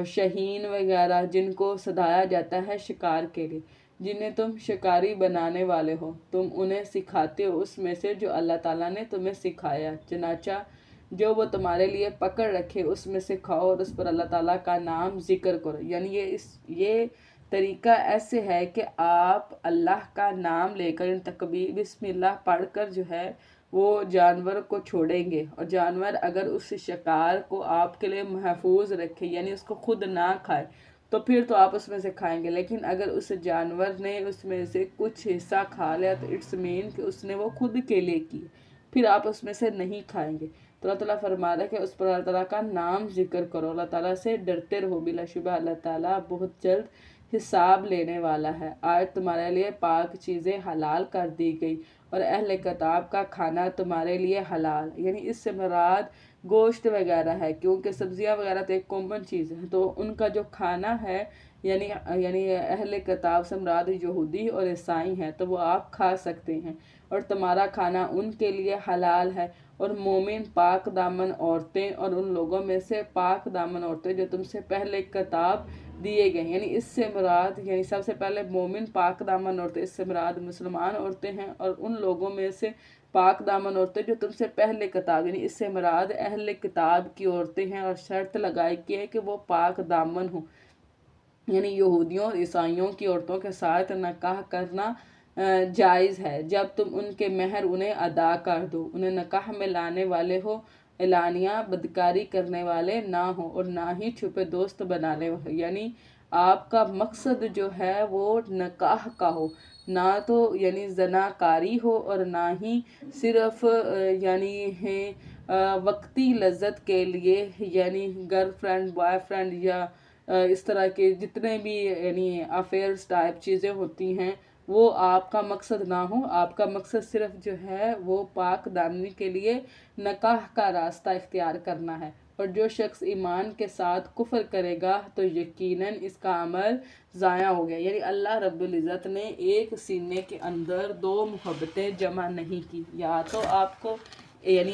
شہین وغیرہ جن کو صدایا جاتا ہے شکار کے لیے، جنہیں تم شکاری بنانے والے ہو، تم انہیں سکھاتے ہو اس میں سے جو اللہ تعالیٰ نے تمہیں سکھایا، چنانچہ جو وہ تمہارے لیے پکڑ رکھے اس میں سے کھاؤ اور اس پر اللہ تعالیٰ کا نام ذکر کرو۔ یہ طریقہ ایسے ہے کہ آپ اللہ کا نام لے کر تکبیر بسم اللہ پڑھ کر جو ہے وہ جانور کو چھوڑیں گے، اور جانور اگر اس شکار کو آپ کے لیے محفوظ رکھے، اس کو خود نہ کھائے، تو پھر تو آپ اس میں سے کھائیں گے، لیکن اگر اس جانور نے اس میں سے کچھ حصہ کھا لیا تو اٹس مین کہ اس نے وہ خود کے لیے کی، پھر آپ اس میں سے نہیں کھائیں گے۔ تو اللہ تعالیٰ فرما رہا ہے کہ اس پر اللہ تعالیٰ کا نام ذکر کرو، اللہ تعالیٰ سے ڈرتے رہو، بلا شبہ اللہ تعالیٰ بہت جلد حساب لینے والا ہے۔ آج تمہارے لیے پاک چیزیں حلال کر دی گئی اور اہل کتاب کا کھانا تمہارے لیے حلال، اس سے مراد گوشت وغیرہ ہے، کیونکہ سبزیاں وغیرہ تو ایک کامن چیز ہے، تو ان کا جو کھانا ہے اہل کتاب سے مراد یہودی اور عیسائی ہیں، تو وہ آپ کھا سکتے ہیں، اور تمہارا کھانا ان کے لیے حلال ہے، اور مومن پاک دامن عورتیں اور ان لوگوں میں سے پاک دامن عورتیں جو تم سے پہلے کتاب دیے گئے، اس سے مراد سب سے پہلے مومن پاک دامن عورتیں، اس سے مراد مسلمان عورتیں ہیں، اور ان لوگوں میں سے پاک دامن عورتیں جو تم سے پہلے کتاب، اس سے مراد اہل کتاب کی عورتیں ہیں، اور شرط لگائی کی ہے کہ وہ پاک دامن ہوں، یہودیوں اور عیسائیوں کی عورتوں کے ساتھ نکاح کرنا جائز ہے جب تم ان کے مہر انہیں ادا کر دو، انہیں نکاح میں لانے والے ہو، اعلانیہ بدکاری کرنے والے نہ ہو، اور نہ ہی چھپے دوست بنانے والے، آپ کا مقصد جو ہے وہ نکاح کا ہو، نہ تو زناکاری ہو، اور نہ ہی صرف وقتی لذت کے لیے، گرل فرینڈ بوائے فرینڈ یا اس طرح کے جتنے بھی افیئرس ٹائپ چیزیں ہوتی ہیں وہ آپ کا مقصد نہ ہو، آپ کا مقصد صرف جو ہے وہ پاک دامنی کے لیے نکاح کا راستہ اختیار کرنا ہے، اور جو شخص ایمان کے ساتھ کفر کرے گا تو یقیناً اس کا عمل ضائع ہو گیا۔ اللہ رب العزت نے ایک سینے کے اندر دو محبتیں جمع نہیں کی، یا تو آپ کو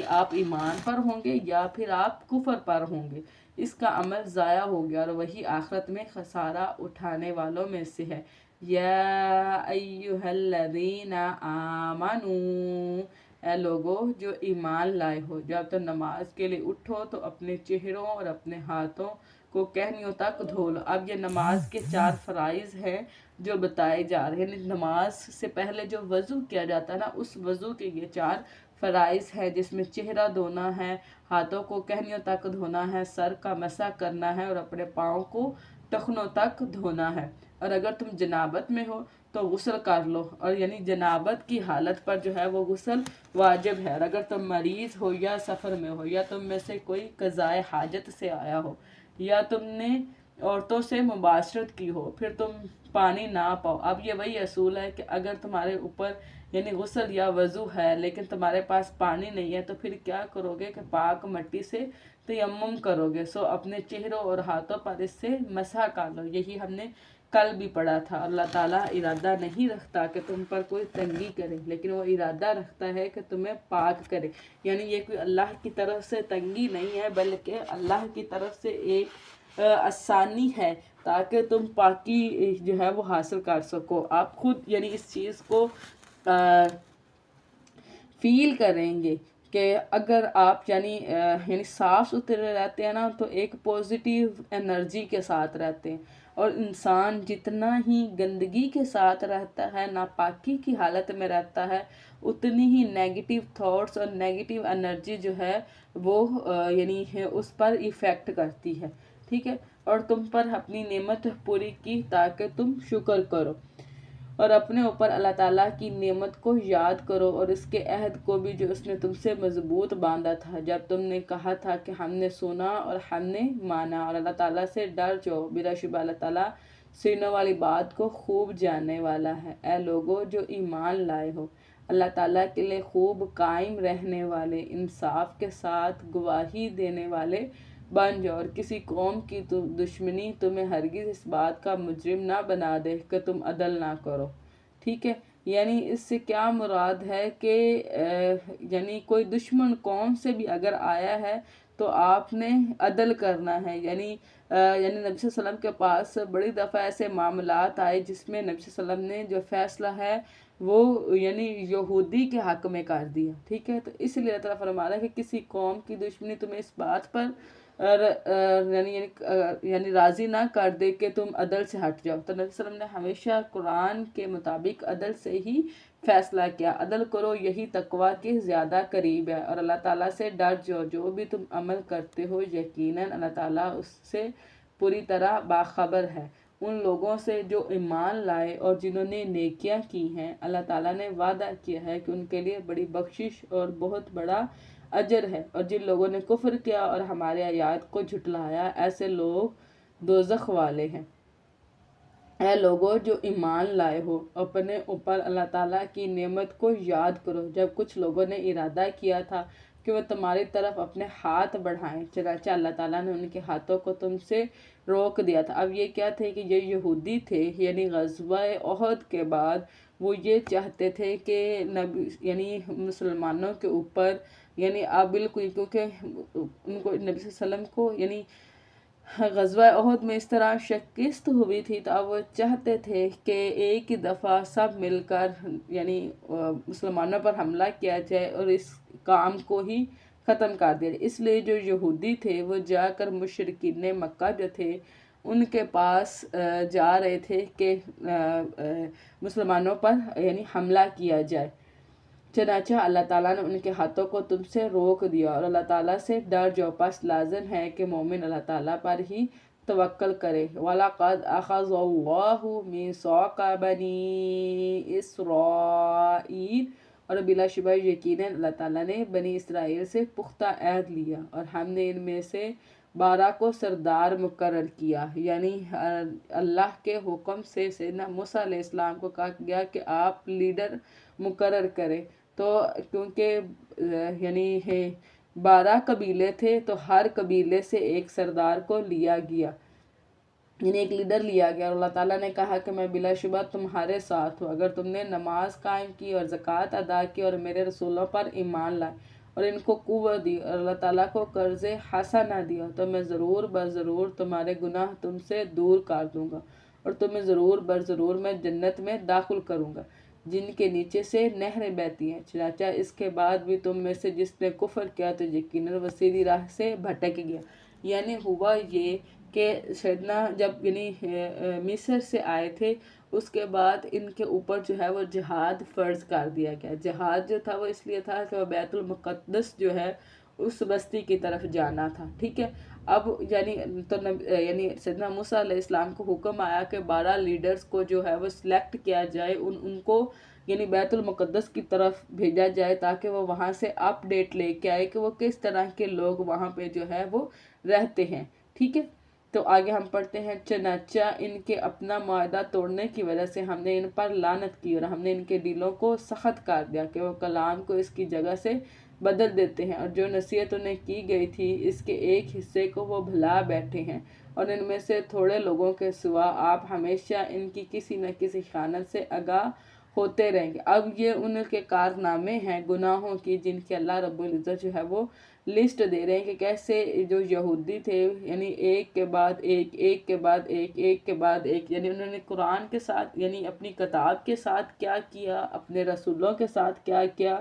آپ ایمان پر ہوں گے یا پھر آپ کفر پر ہوں گے، اس کا عمل ضائع ہو گیا، اور وہی آخرت میں خسارہ اٹھانے والوں میں سے ہے۔ یا ایہا الذین آمنوا، اے لوگو جو ایمان لائے ہو، جب تم نماز کے لیے اٹھو تو اپنے چہروں اور اپنے ہاتھوں کو کہنیوں تک دھو لو۔ اب یہ نماز کے 4 فرائض ہیں جو بتائے جا رہے ہیں، نماز سے پہلے جو وضو کیا جاتا ہے نا، اس وضو کے یہ 4 فرائض ہیں، جس میں چہرہ دھونا ہے، ہاتھوں کو کہنیوں تک دھونا ہے، سر کا مسح کرنا ہے، اور اپنے پاؤں کو ٹخنوں تک دھونا ہے، اور اگر تم جنابت میں ہو تو غسل کر لو، اور جنابت کی حالت پر جو ہے وہ غسل واجب ہے، اور اگر تم مریض ہو یا سفر میں ہو، یا تم میں سے کوئی قضائے حاجت سے آیا ہو، یا تم نے عورتوں سے مباشرت کی ہو، پھر تم پانی نہ پاؤ۔ اب یہ وہی اصول ہے کہ اگر تمہارے اوپر غسل یا وضو ہے لیکن تمہارے پاس پانی نہیں ہے تو پھر کیا کرو گے کہ پاک مٹی سے تیمم کرو گے، سو اپنے چہروں اور ہاتھوں پر اس سے مسح کر لو۔ یہی ہم نے کل بھی پڑھا تھا۔ اللہ تعالیٰ ارادہ نہیں رکھتا کہ تم پر کوئی تنگی کرے، لیکن وہ ارادہ رکھتا ہے کہ تمہیں پاک کرے، یہ کوئی اللہ کی طرف سے تنگی نہیں ہے بلکہ اللہ کی طرف سے ایک آسانی ہے تاکہ تم پاکی جو ہے وہ حاصل کر سکو۔ آپ خود اس چیز کو فیل کریں گے کہ اگر آپ یعنی صاف ستھرے رہتے ہیں نا تو ایک پازیٹیو انرجی کے ساتھ رہتے ہیں، اور انسان جتنا ہی گندگی کے ساتھ رہتا ہے، ناپاکی کی حالت میں رہتا ہے، اتنی ہی نیگیٹیو تھاٹس اور نیگیٹیو انرجی جو ہے وہ یعنی اس پر ایفیکٹ کرتی ہے، ٹھیک ہے۔ اور تم پر اپنی نعمت پوری کی تاکہ تم شکر کرو، اور اپنے اوپر اللہ تعالیٰ کی نعمت کو یاد کرو اور اس کے عہد کو بھی جو اس نے تم سے مضبوط باندھا تھا، جب تم نے کہا تھا کہ ہم نے سنا اور ہم نے مانا، اور اللہ تعالیٰ سے ڈر جاؤ، بلا شبہ اللہ تعالیٰ سینوں والی بات کو خوب جاننے والا ہے۔ اے لوگو جو ایمان لائے ہو، اللہ تعالیٰ کے لیے خوب قائم رہنے والے، انصاف کے ساتھ گواہی دینے والے بن جاؤ، اور کسی قوم کی دشمنی تمہیں ہرگز اس بات کا مجرم نہ بنا دے کہ تم عدل نہ کرو، ٹھیک ہے۔ یعنی اس سے کیا مراد ہے کہ یعنی کوئی دشمن قوم سے بھی اگر آیا ہے تو آپ نے عدل کرنا ہے، یعنی نبی صلی اللہ علیہ وسلم کے پاس بڑی دفعہ ایسے معاملات آئے جس میں نبی صلی اللہ علیہ وسلم نے جو فیصلہ ہے وہ یعنی یہودی کے حق میں کر دیا، ٹھیک ہے۔ تو اس لیے اللہ تعالیٰ فرما رہا ہے کہ کسی قوم کی دشمنی تمہیں اس بات پر یعنی راضی نہ کر دے کہ تم عدل سے ہٹ جاؤ۔ تو نبی صلی اللہ علیہ وسلم نے ہمیشہ قرآن کے مطابق عدل سے ہی فیصلہ کیا، عدل کرو یہی تقویٰ کے زیادہ قریب ہے، اور اللہ تعالیٰ سے ڈر جاؤ، جو بھی تم عمل کرتے ہو یقیناً اللہ تعالیٰ اس سے پوری طرح باخبر ہے۔ ان لوگوں سے جو ایمان لائے اور جنہوں نے نیکیاں کی ہیں، اللہ تعالیٰ نے وعدہ کیا ہے کہ ان کے لیے بڑی بخشش اور بہت بڑا اجر ہے، اور جن لوگوں نے کفر کیا اور ہمارے آیات کو جھٹلایا، ایسے لوگ دوزخ والے ہیں۔ اے لوگوں جو ایمان لائے ہو، اپنے اوپر اللہ تعالیٰ کی نعمت کو یاد کرو جب کچھ لوگوں نے ارادہ کیا تھا کہ وہ تمہاری طرف اپنے ہاتھ بڑھائیں، چنانچہ اللہ تعالیٰ نے ان کے ہاتھوں کو تم سے روک دیا تھا۔ اب یہ کیا تھے کہ یہ یہودی تھے، یعنی غزوہ احد کے بعد وہ یہ چاہتے تھے کہ یعنی مسلمانوں کے اوپر یعنی اب بالکل، کیونکہ ان کو نبی صلی اللہ علیہ وسلم کو یعنی غزوہ احد میں اس طرح شکست ہوئی تھی، تو اب وہ چاہتے تھے کہ ایک ہی دفعہ سب مل کر یعنی مسلمانوں پر حملہ کیا جائے اور اس کام کو ہی ختم کر دیا جائے۔ اس لیے جو یہودی تھے وہ جا کر مشرکین مکہ جو تھے ان کے پاس جا رہے تھے کہ مسلمانوں پر یعنی حملہ کیا جائے، چنانچہ اللہ تعالیٰ نے ان کے ہاتھوں کو تم سے روک دیا، اور اللہ تعالیٰ سے ڈر جاؤ، پس لازم ہے کہ مومن اللہ تعالیٰ پر ہی توکل کرے۔ وَلَقَدْ أَخَذَ اللَّهُ مِيثَاقَ بَنِي إِسْرَائِيلَ، اور بلا شبہ یقیناً اللہ تعالیٰ نے بنی اسرائیل سے پختہ عہد لیا، اور ہم نے ان میں سے 12 کو سردار مقرر کیا، یعنی اللہ کے حکم سے سیدنا موسیٰ علیہ السلام کو کہا گیا کہ آپ لیڈر مقرر کریں۔ تو کیونکہ یعنی 12 قبیلے تھے تو ہر قبیلے سے ایک سردار کو لیا گیا، یعنی ایک لیڈر لیا گیا، اور اللہ تعالیٰ نے کہا کہ میں بلا شبہ تمہارے ساتھ ہوں، اگر تم نے نماز قائم کی اور زکوٰۃ ادا کی اور میرے رسولوں پر ایمان لائے اور ان کو قوت دی اور اللہ تعالیٰ کو قرض حسنہ دیا، تو میں ضرور بضرور تمہارے گناہ تم سے دور کر دوں گا، اور تمہیں ضرور بضرور میں جنت میں داخل کروں گا جن کے نیچے سے نہریں بہتی ہیں۔ چنانچہ اس کے بعد بھی تم میں سے جس نے کفر کیا تو یقیناً وہ سیدھی راہ سے بھٹک گیا۔ یعنی ہوا یہ کہ سیدنا جب یعنی مصر سے آئے تھے، اس کے بعد ان کے اوپر جو ہے وہ جہاد فرض کر دیا گیا۔ جہاد جو تھا وہ اس لیے تھا کہ وہ بیت المقدس جو ہے اس بستی کی طرف جانا تھا، ٹھیک ہے۔ اب یعنی سیدنا موسیٰ علیہ السلام کو حکم آیا کہ 12 لیڈرز کو جو ہے وہ سلیکٹ کیا جائے، ان کو یعنی بیت المقدس کی طرف بھیجا جائے تاکہ وہ وہاں سے اپ ڈیٹ لے کے آئے کہ وہ کس طرح کے لوگ وہاں پہ جو ہے وہ رہتے ہیں، ٹھیک ہے۔ تو آگے ہم پڑھتے ہیں، چنانچہ ان کے اپنا معاہدہ توڑنے کی وجہ سے ہم نے ان پر لعنت کی، اور ہم نے ان کے دلوں کو سخت کر دیا کہ وہ کلام کو اس کی جگہ سے بدل دیتے ہیں، اور جو نصیحت انہیں کی گئی تھی اس کے ایک حصے کو وہ بھلا بیٹھے ہیں، اور ان میں سے تھوڑے لوگوں کے سوا آپ ہمیشہ ان کی کسی نہ کسی خیانت سے آگاہ ہوتے رہیں گے۔ اب یہ ان کے کارنامے ہیں گناہوں کی جن کے اللہ رب العزت جو ہے وہ لسٹ دے رہے ہیں کہ کیسے جو یہودی تھے یعنی ایک کے بعد ایک، ایک کے بعد ایک، ایک کے بعد ایک، یعنی انہوں نے قرآن کے ساتھ یعنی اپنی کتاب کے ساتھ کیا کیا، اپنے رسولوں کے ساتھ کیا کیا،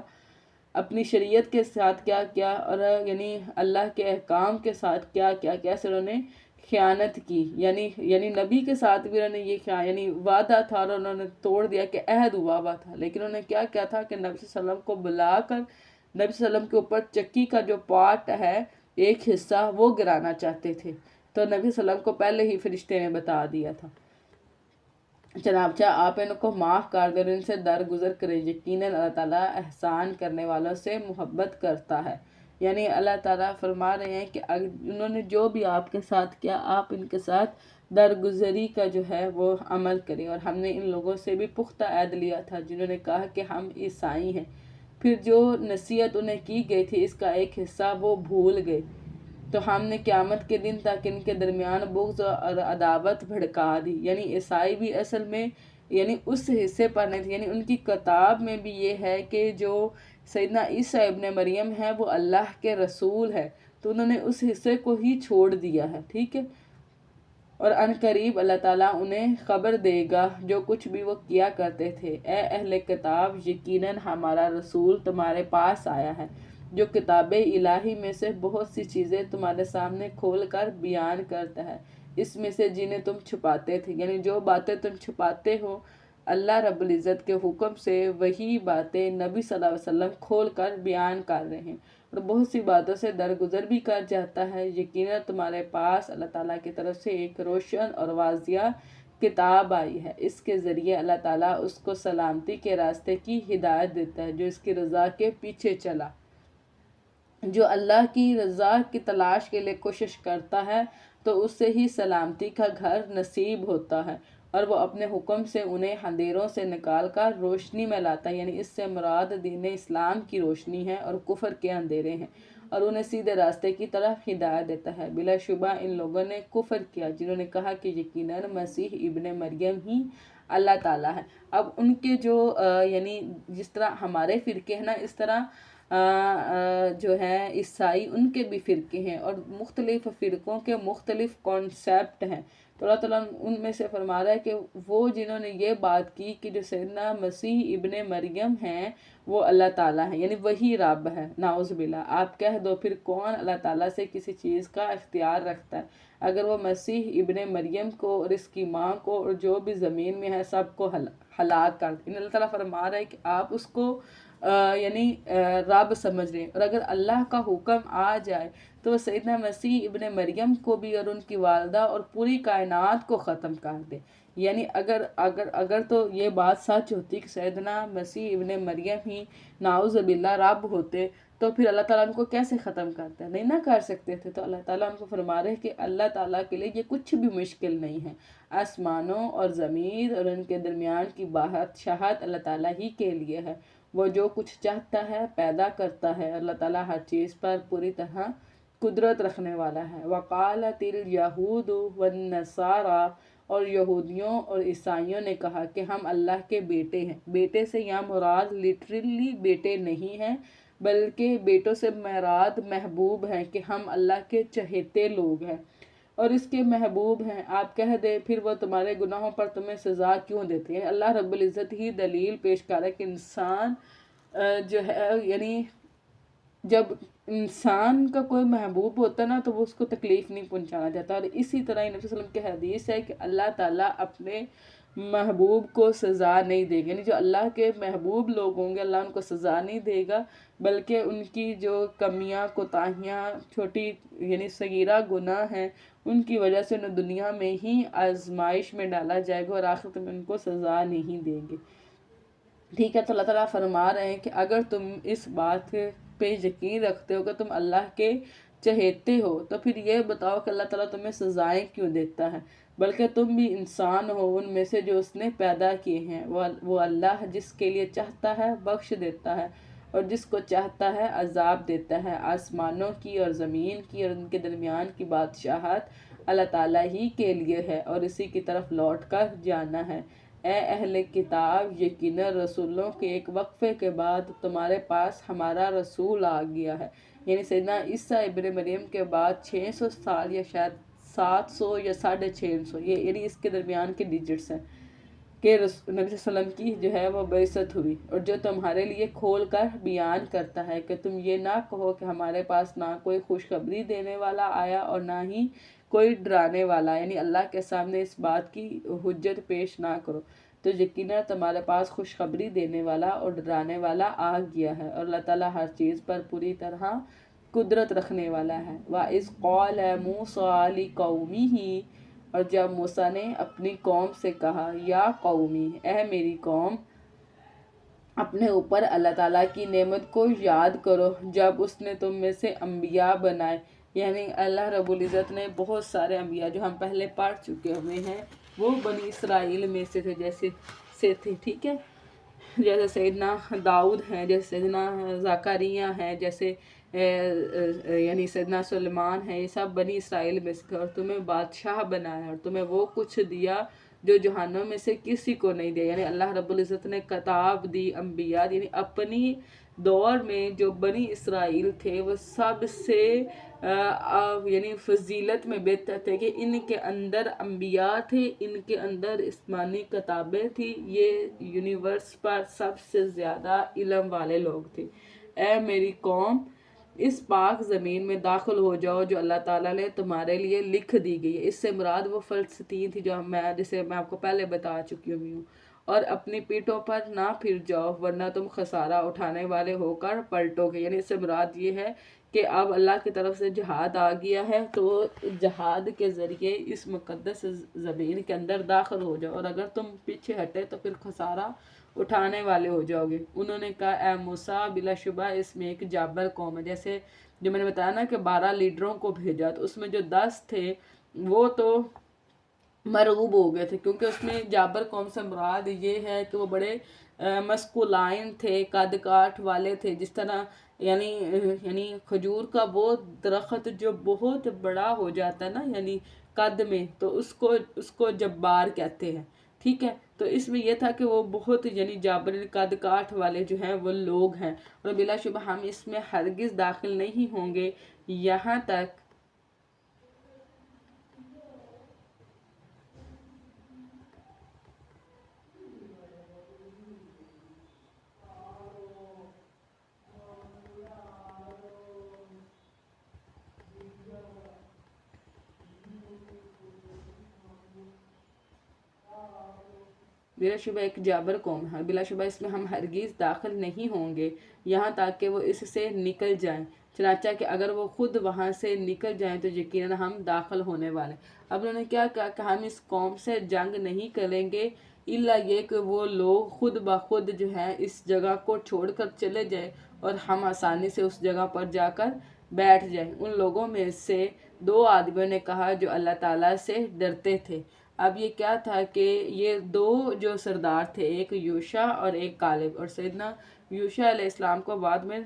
اپنی شریعت کے ساتھ کیا کیا، اور یعنی اللہ کے احکام کے ساتھ کیا کیا، کیسے انہوں نے خیانت کی، یعنی نبی کے ساتھ بھی انہوں نے یہ یعنی وعدہ تھا اور انہوں نے توڑ دیا کہ عہد ہوا ہوا تھا، لیکن انہوں نے کیا کیا تھا کہ نبی صلی اللہ علیہ وسلم کو بلا کر نبی صلی اللہ علیہ وسلم کے اوپر چکی کا جو پارٹ ہے ایک حصہ وہ گرانا چاہتے تھے، تو نبی صلی اللہ علیہ وسلم کو پہلے ہی فرشتے نے بتا دیا تھا، چنانچہ آپ ان کو معاف کر دیں اور ان سے درگزر کریں، یقیناً اللہ تعالیٰ احسان کرنے والوں سے محبت کرتا ہے۔ یعنی اللہ تعالیٰ فرما رہے ہیں کہ انہوں نے جو بھی آپ کے ساتھ کیا، آپ ان کے ساتھ درگزری کا جو ہے وہ عمل کریں، اور ہم نے ان لوگوں سے بھی پختہ عہد لیا تھا جنہوں نے کہا کہ ہم عیسائی ہیں، پھر جو نصیحت انہیں کی گئی تھی اس کا ایک حصہ وہ بھول گئے، تو ہم نے قیامت کے دن تک ان کے درمیان بغض اور عداوت بھڑکا دی۔ یعنی عیسائی بھی اصل میں یعنی اس حصے پر نہیں تھے، یعنی ان کی کتاب میں بھی یہ ہے کہ جو سیدنا عیسیٰ ابن مریم ہے وہ اللہ کے رسول ہے، تو انہوں نے اس حصے کو ہی چھوڑ دیا ہے، ٹھیک ہے۔ اور ان قریب اللہ تعالیٰ انہیں خبر دے گا جو کچھ بھی وہ کیا کرتے تھے۔ اے اہل کتاب، یقیناً ہمارا رسول تمہارے پاس آیا ہے جو کتاب الہی میں سے بہت سی چیزیں تمہارے سامنے کھول کر بیان کرتا ہے، اس میں سے جنہیں تم چھپاتے تھے، یعنی جو باتیں تم چھپاتے ہو اللہ رب العزت کے حکم سے وہی باتیں نبی صلی اللہ علیہ وسلم کھول کر بیان کر رہے ہیں، اور بہت سی باتوں سے درگزر بھی کر جاتا ہے۔ یقیناً تمہارے پاس اللہ تعالیٰ کی طرف سے ایک روشن اور واضح کتاب آئی ہے، اس کے ذریعے اللہ تعالیٰ اس کو سلامتی کے راستے کی ہدایت دیتا ہے جو اس کی رضا کے پیچھے چلا۔ جو اللہ کی رضا کی تلاش کے لیے کوشش کرتا ہے تو اس سے ہی سلامتی کا گھر نصیب ہوتا ہے، اور وہ اپنے حکم سے انہیں اندھیروں سے نکال کر روشنی میں لاتا ہے، یعنی اس سے مراد دین اسلام کی روشنی ہے اور کفر کے اندھیرے ہیں، اور انہیں سیدھے راستے کی طرف ہدایت دیتا ہے۔ بلا شبہ ان لوگوں نے کفر کیا جنہوں نے کہا کہ یقیناً مسیح ابن مریم ہی اللہ تعالیٰ ہے۔ اب ان کے جو یعنی جس طرح ہمارے فرقے ہیں نا، اس طرح جو ہے عیسائی ان کے بھی فرقے ہیں، اور مختلف فرقوں کے مختلف کانسیپٹ ہیں، تو اللہ تعالیٰ ان میں سے فرما رہا ہے کہ وہ جنہوں نے یہ بات کی کہ جو سیدنا مسیح ابن مریم ہیں وہ اللہ تعالیٰ ہیں، یعنی وہی رب ہے، نعوذ باللہ۔ آپ کہہ دو پھر کون اللہ تعالیٰ سے کسی چیز کا اختیار رکھتا ہے؟ اگر وہ مسیح ابن مریم کو اور اس کی ماں کو اور جو بھی زمین میں ہے سب کو ہلاک کر دیں، اللہ تعالیٰ فرما رہا ہے کہ آپ اس کو یعنی رب سمجھ رہے ہیں، اور اگر اللہ کا حکم آ جائے تو سیدنا مسیح ابن مریم کو بھی اور ان کی والدہ اور پوری کائنات کو ختم کر دے۔ یعنی اگر تو یہ بات سچ ہوتی کہ سیدنا مسیح ابن مریم ہی نعوذ باللہ رب ہوتے تو پھر اللہ تعالیٰ ان کو کیسے ختم کرتا ہے؟ نہیں نہ کر سکتے تھے۔ تو اللہ تعالیٰ ان کو فرما رہے کہ اللہ تعالیٰ کے لیے یہ کچھ بھی مشکل نہیں ہے، آسمانوں اور زمین اور ان کے درمیان کی بادشاہت اللہ تعالیٰ ہی کے لیے ہے، وہ جو کچھ چاہتا ہے پیدا کرتا ہے، اللہ تعالیٰ ہر چیز پر پوری طرح قدرت رکھنے والا ہے۔ وقالت الیہود والنصارى، اور یہودیوں اور عیسائیوں نے کہا کہ ہم اللہ کے بیٹے ہیں۔ بیٹے سے یہاں مراد لٹرلی بیٹے نہیں ہیں، بلکہ بیٹوں سے مراد محبوب ہیں، کہ ہم اللہ کے چہیتے لوگ ہیں اور اس کے محبوب ہیں۔ آپ کہہ دے پھر وہ تمہارے گناہوں پر تمہیں سزا کیوں دیتے ہیں؟ اللہ رب العزت ہی دلیل پیش کر رہا ہے کہ انسان جو ہے یعنی جب انسان کا کوئی محبوب ہوتا ہے نا تو وہ اس کو تکلیف نہیں پہنچانا چاہتا، اور اسی طرح نبی صلی اللہ علیہ وسلم کی حدیث ہے کہ اللہ تعالیٰ اپنے محبوب کو سزا نہیں دے گا، یعنی جو اللہ کے محبوب لوگ ہوں گے اللہ ان کو سزا نہیں دے گا، بلکہ ان کی جو کمیاں کوتاہیاں چھوٹی یعنی صغیرہ گناہ ہیں ان کی وجہ سے انہیں دنیا میں ہی آزمائش میں ڈالا جائے گا اور آخرت میں ان کو سزا نہیں دیں گے، ٹھیک ہے۔ تو اللہ تعالیٰ فرما رہے ہیں کہ اگر تم اس بات پہ یقین رکھتے ہو کہ تم اللہ کے چہیتے ہو تو پھر یہ بتاؤ کہ اللہ تعالیٰ تمہیں سزائیں کیوں دیتا ہے؟ بلکہ تم بھی انسان ہو ان میں سے جو اس نے پیدا کیے ہیں، وہ اللہ جس کے لیے چاہتا ہے بخش دیتا ہے اور جس کو چاہتا ہے عذاب دیتا ہے۔ آسمانوں کی اور زمین کی اور ان کے درمیان کی بادشاہت اللہ تعالیٰ ہی کے لیے ہے اور اسی کی طرف لوٹ کر جانا ہے۔ اے اہل کتاب، یقیناً رسولوں کے ایک وقفے کے بعد تمہارے پاس ہمارا رسول آ گیا ہے، یعنی سیدنا عیسیٰ ابن مریم کے بعد 600 سال یا شاید 700 یا 650، یہ یعنی اس کے درمیان کے ڈیجٹس ہیں، کہ نبی صلی اللہ علیہ وسلم کی جو ہے وہ بعثت ہوئی، اور جو تمہارے لیے کھول کر بیان کرتا ہے کہ تم یہ نہ کہو کہ ہمارے پاس نہ کوئی خوشخبری دینے والا آیا اور نہ ہی کوئی ڈرانے والا، یعنی اللہ کے سامنے اس بات کی حجت پیش نہ کرو، تو یقیناً تمہارے پاس خوشخبری دینے والا اور ڈرانے والا آ گیا ہے، اور اللہ تعالیٰ ہر چیز پر پوری طرح قدرت رکھنے والا ہے۔ وَإِذْ قَالَ مُوسَىٰ لِقَوْمِهِ، اور جب موسیٰ نے اپنی قوم سے کہا، یا قومی، اے میری قوم، اپنے اوپر اللہ تعالیٰ کی نعمت کو یاد کرو جب اس نے تم میں سے انبیاء بنائے، یعنی اللہ رب العزت نے بہت سارے انبیاء جو ہم پہلے پڑھ چکے ہوئے ہیں وہ بنی اسرائیل میں سے تھے، ٹھیک ہے، جیسے سیدنا داؤد ہیں، جیسے سیدنا زکریا ہیں، جیسے یعنی سیدنا سلیمان ہے، یہ سب بنی اسرائیل میں سے، اور تمہیں بادشاہ بنایا اور تمہیں وہ کچھ دیا جو جہانوں میں سے کسی کو نہیں دیا، یعنی اللہ رب العزت نے کتاب دی، انبیاء، یعنی اپنی دور میں جو بنی اسرائیل تھے وہ سب سے یعنی فضیلت میں بہتر تھے کہ ان کے اندر انبیاء تھے، ان کے اندر آسمانی کتابیں تھیں، یہ یونیورس پر سب سے زیادہ علم والے لوگ تھے۔ اے میری قوم، اس پاک زمین میں داخل ہو جاؤ جو اللہ تعالیٰ نے تمہارے لیے لکھ دی گئی ہے۔ اس سے مراد وہ فلسطین تھی جسے میں آپ کو پہلے بتا چکی ہوں، اور اپنی پیٹھوں پر نہ پھر جاؤ ورنہ تم خسارہ اٹھانے والے ہو کر پلٹو گے، یعنی اس سے مراد یہ ہے کہ اب اللہ کی طرف سے جہاد آ گیا ہے تو جہاد کے ذریعے اس مقدس زمین کے اندر داخل ہو جاؤ، اور اگر تم پیچھے ہٹے تو پھر خسارہ اٹھانے والے ہو جاؤ گے۔ انہوں نے کہا، اے موسیٰ، بلا شبہ اس میں ایک جابر قوم ہے، جیسے جو میں نے بتایا نا کہ 12 لیڈروں کو بھیجا، تو اس میں جو 10 تھے وہ تو مرغوب ہو گئے تھے، کیونکہ اس میں جابر قوم سے مراد یہ ہے کہ وہ بڑے مسکولائن تھے، قد کاٹ والے تھے، جس طرح یعنی کھجور کا وہ درخت جو بہت بڑا ہو جاتا ہے نا یعنی قد میں، تو اس کو جبار کہتے ہیں، ٹھیک ہے۔ تو اس میں یہ تھا کہ وہ بہت یعنی جابر قد کاٹ والے جو ہیں وہ لوگ ہیں، اور بلا شبہ ہم اس میں ہرگز داخل نہیں ہوں گے یہاں تک بلا شبہ ایک جابر قوم ہے، بلا شبہ اس میں ہم ہرگز داخل نہیں ہوں گے یہاں تک کہ وہ اس سے نکل جائیں، چنانچہ کہ اگر وہ خود وہاں سے نکل جائیں تو یقیناً ہم داخل ہونے والے۔ اب انہوں نے کیا کہا کہ ہم اس قوم سے جنگ نہیں کریں گے الا یہ کہ وہ لوگ خود بخود جو ہے اس جگہ کو چھوڑ کر چلے جائیں اور ہم آسانی سے اس جگہ پر جا کر بیٹھ جائیں۔ ان لوگوں میں سے 2 آدمیوں نے کہا جو اللہ تعالیٰ سے ڈرتے تھے۔ اب یہ کیا تھا کہ یہ 2 جو سردار تھے، ایک یوشع اور ایک کالب، اور سیدنا یوشع علیہ السلام کو بعد میں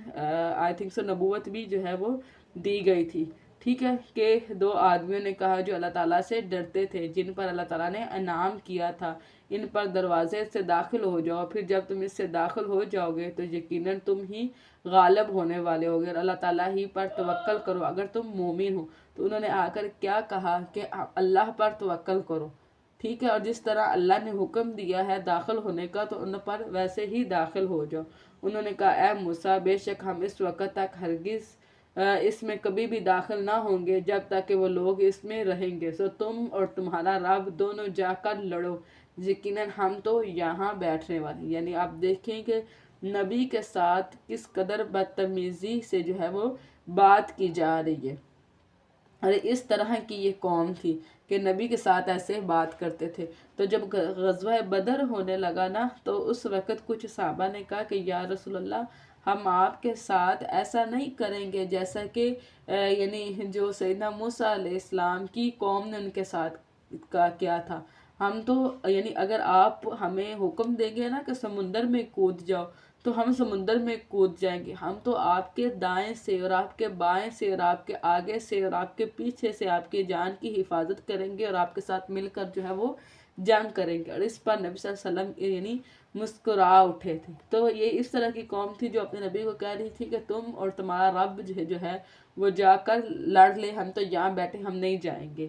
آئی تھنک سو نبوت بھی جو ہے وہ دی گئی تھی، ٹھیک ہے، کہ 2 آدمیوں نے کہا جو اللہ تعالیٰ سے ڈرتے تھے، جن پر اللہ تعالیٰ نے انعام کیا تھا، ان پر دروازے سے داخل ہو جاؤ، پھر جب تم اس سے داخل ہو جاؤ گے تو یقیناً تم ہی غالب ہونے والے ہوگے، اور اللہ تعالیٰ ہی پر توکل کرو اگر تم مومن ہو۔ تو انہوں نے آ کر کیا کہا کہ اللہ پر توکل کرو، ٹھیک ہے، اور جس طرح اللہ نے حکم دیا ہے داخل ہونے کا تو ان پر ویسے ہی داخل ہو جاؤ۔ انہوں نے کہا، اے موسیٰ، بے شک ہم اس وقت تک ہرگز اس میں کبھی بھی داخل نہ ہوں گے جب تک کہ وہ لوگ اس میں رہیں گے، سو تم اور تمہارا رب دونوں جا کر لڑو، یقیناً ہم تو یہاں بیٹھنے والے۔ یعنی آپ دیکھیں کہ نبی کے ساتھ کس قدر بدتمیزی سے جو ہے وہ بات کی جا رہی ہے، اور اس طرح کی یہ قوم تھی کہ نبی کے ساتھ ایسے بات کرتے تھے۔ تو جب غزوہ بدر ہونے لگا نا تو اس وقت کچھ صحابہ نے کہا کہ یا رسول اللہ، ہم آپ کے ساتھ ایسا نہیں کریں گے جیسا کہ یعنی جو سیدنا موسیٰ علیہ السلام کی قوم نے ان کے ساتھ کیا تھا۔ ہم تو یعنی اگر آپ ہمیں حکم دیں گے نا کہ سمندر میں کود جاؤ تو ہم سمندر میں کود جائیں گے، ہم تو آپ کے دائیں سے اور آپ کے بائیں سے اور آپ کے آگے سے اور آپ کے پیچھے سے آپ کی جان کی حفاظت کریں گے اور آپ کے ساتھ مل کر جو ہے وہ جنگ کریں گے۔ اور اس پر نبی صلی اللہ علیہ وسلم یعنی مسکرا اٹھے تھے۔ تو یہ اس طرح کی قوم تھی جو اپنے نبی کو کہہ رہی تھی کہ تم اور تمہارا رب جو ہے وہ جا کر لڑ لے، ہم تو یہاں بیٹھے، ہم نہیں جائیں گے۔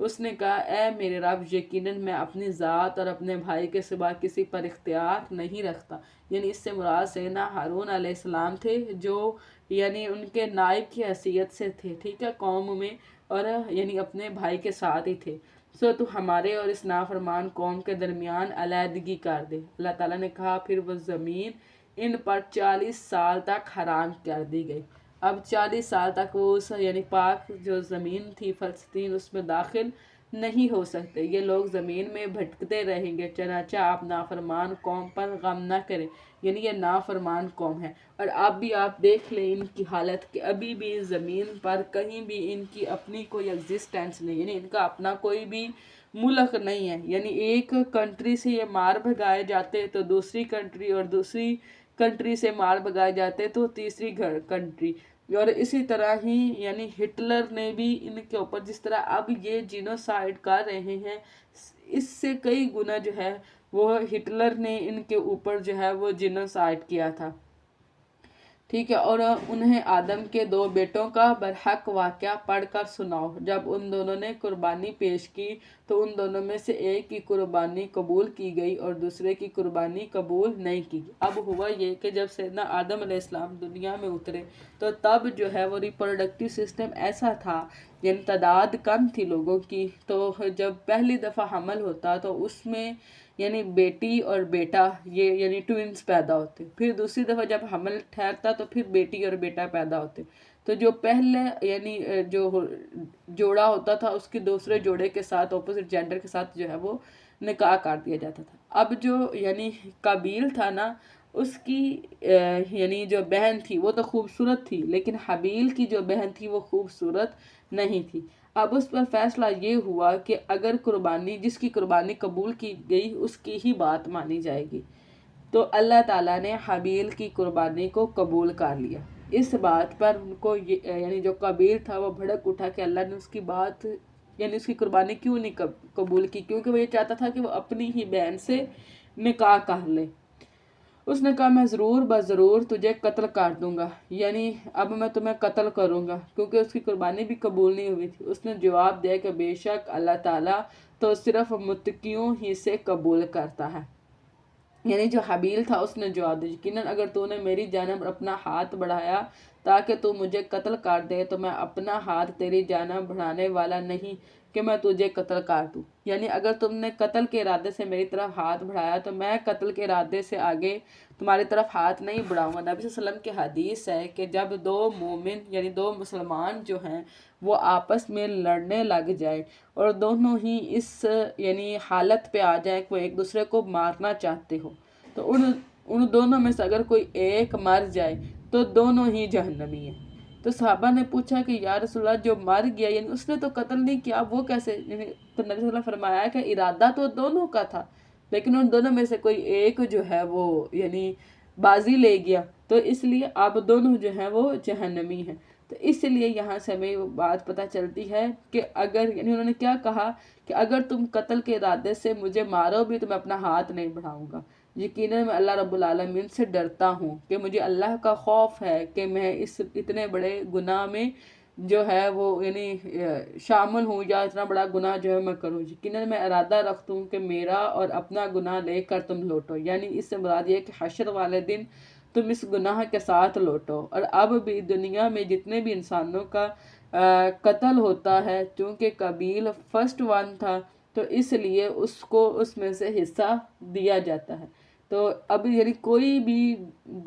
اس نے کہا اے میرے رب یقیناً میں اپنی ذات اور اپنے بھائی کے سوا کسی پر اختیار نہیں رکھتا. یعنی اس سے مراد سیدنا ہارون علیہ السلام تھے جو یعنی ان کے نائب کی حیثیت سے تھے، ٹھیک ہے، قوم میں، اور یعنی اپنے بھائی کے ساتھ ہی تھے. تو ہمارے اور اس نافرمان قوم کے درمیان علیحدگی کر دے. اللہ تعالیٰ نے کہا پھر وہ زمین ان پر 40 سال تک حرام کر دی گئی. اب 40 سال تک وہ اس یعنی پاک جو زمین تھی فلسطین اس میں داخل نہیں ہو سکتے. یہ لوگ زمین میں بھٹکتے رہیں گے. چنانچہ آپ نافرمان قوم پر غم نہ کریں. یعنی یہ نافرمان قوم ہے. اور اب بھی آپ دیکھ لیں ان کی حالت کہ ابھی بھی زمین پر کہیں بھی ان کی اپنی کوئی ایگزسٹنس نہیں، یعنی ان کا اپنا کوئی بھی ملک نہیں ہے. یعنی ایک کنٹری سے یہ مار بھگائے جاتے تو دوسری کنٹری، اور دوسری کنٹری سے مار بھگائے جاتے تو تیسری کنٹری. اور اسی طرح ہی یعنی ہٹلر نے بھی ان کے اوپر جس طرح اب یہ جینوسائیڈ کر رہے ہیں، اس سے کئی گنا جو ہے وہ ہٹلر نے ان کے اوپر جو ہے وہ جینوسائیڈ کیا تھا، ٹھیک ہے. اور انہیں آدم کے 2 بیٹوں کا برحق واقعہ پڑھ کر سناؤ. جب ان دونوں نے قربانی پیش کی تو ان دونوں میں سے ایک کی قربانی قبول کی گئی اور دوسرے کی قربانی قبول نہیں کی. اب ہوا یہ کہ جب سیدنا آدم علیہ السلام دنیا میں اترے تو تب جو ہے وہ ریپروڈکٹیو سسٹم ایسا تھا، یعنی تعداد کم تھی لوگوں کی. تو جب پہلی دفعہ حمل ہوتا تو اس میں یعنی بیٹی اور بیٹا یہ یعنی ٹوئنز پیدا ہوتے. پھر دوسری دفعہ جب حمل ٹھہرتا تو پھر بیٹی اور بیٹا پیدا ہوتے. تو جو پہلے یعنی جو جوڑا ہوتا تھا اس کی دوسرے جوڑے کے ساتھ اپوزٹ جینڈر کے ساتھ جو ہے وہ نکاح کر دیا جاتا تھا. اب جو یعنی قابیل تھا نا، اس کی یعنی جو بہن تھی وہ تو خوبصورت تھی، لیکن حابیل کی جو بہن تھی وہ خوبصورت نہیں تھی. اب اس پر فیصلہ یہ ہوا کہ اگر قربانی جس کی قربانی قبول کی گئی اس کی ہی بات مانی جائے گی. تو اللہ تعالیٰ نے حابیل کی قربانی کو قبول کر لیا. اس بات پر ان کو یعنی جو قابیل تھا وہ بھڑک اٹھا کہ اللہ نے اس کی بات یعنی اس کی قربانی کیوں نہیں قبول کی، کیونکہ وہ یہ چاہتا تھا کہ وہ اپنی ہی بہن سے نکاح کر لے. اس نے کہا میں ضرور تجھے قتل کر دوں گا، یعنی اب میں تمہیں قتل کروں گا، کیونکہ اس کی قربانی بھی قبول نہیں ہوئی تھی. اس نے جواب دیا کہ بے شک اللہ تعالیٰ تو صرف متقیوں ہی سے قبول کرتا ہے. یعنی جو حابیل تھا اس نے جواب دیا یقیناً اگر تو نے میری جانب اپنا ہاتھ بڑھایا تاکہ تو مجھے قتل کر دے تو میں اپنا ہاتھ تیری جانب بڑھانے والا نہیں کہ میں تجھے قتل کر دوں. یعنی اگر تم نے قتل کے ارادے سے میری طرف ہاتھ بڑھایا تو میں قتل کے ارادے سے آگے تمہاری طرف ہاتھ نہیں بڑھاؤں گا. نبی صلی اللہ علیہ وسلم کی حدیث ہے کہ جب 2 مومن یعنی 2 مسلمان جو ہیں وہ آپس میں لڑنے لگ جائیں اور دونوں ہی اس یعنی حالت پہ آ جائیں کہ وہ ایک دوسرے کو مارنا چاہتے ہو، تو ان دونوں میں سے اگر کوئی ایک مر جائے تو دونوں ہی جہنمی ہیں. تو صحابہ نے پوچھا کہ یا رسول اللہ جو مر گیا یعنی اس نے تو قتل نہیں کیا، وہ کیسے؟ یعنی تو نبی صلی اللہ علیہ وسلم فرمایا کہ ارادہ تو دونوں کا تھا، لیکن ان دونوں میں سے کوئی ایک جو ہے وہ یعنی بازی لے گیا، تو اس لیے اب دونوں جو ہیں وہ جہنمی ہیں. تو اس لیے یہاں سے ہمیں وہ بات پتہ چلتی ہے کہ اگر یعنی انہوں نے کیا کہا کہ اگر تم قتل کے ارادے سے مجھے مارو بھی تو میں اپنا ہاتھ نہیں بڑھاؤں گا. یقیناً میں اللہ رب العالمین سے ڈرتا ہوں کہ مجھے اللہ کا خوف ہے کہ میں اس اتنے بڑے گناہ میں جو ہے وہ یعنی شامل ہوں یا اتنا بڑا گناہ جو ہے میں کروں. یقیناً میں ارادہ رکھتا ہوں کہ میرا اور اپنا گناہ لے کر تم لوٹو. یعنی اس سے مراد یہ کہ حشر والے دن تم اس گناہ کے ساتھ لوٹو. اور اب بھی دنیا میں جتنے بھی انسانوں کا قتل ہوتا ہے، چونکہ قابیل فرسٹ ون تھا تو اس لیے اس کو اس میں سے حصہ دیا جاتا ہے. تو اب یعنی کوئی بھی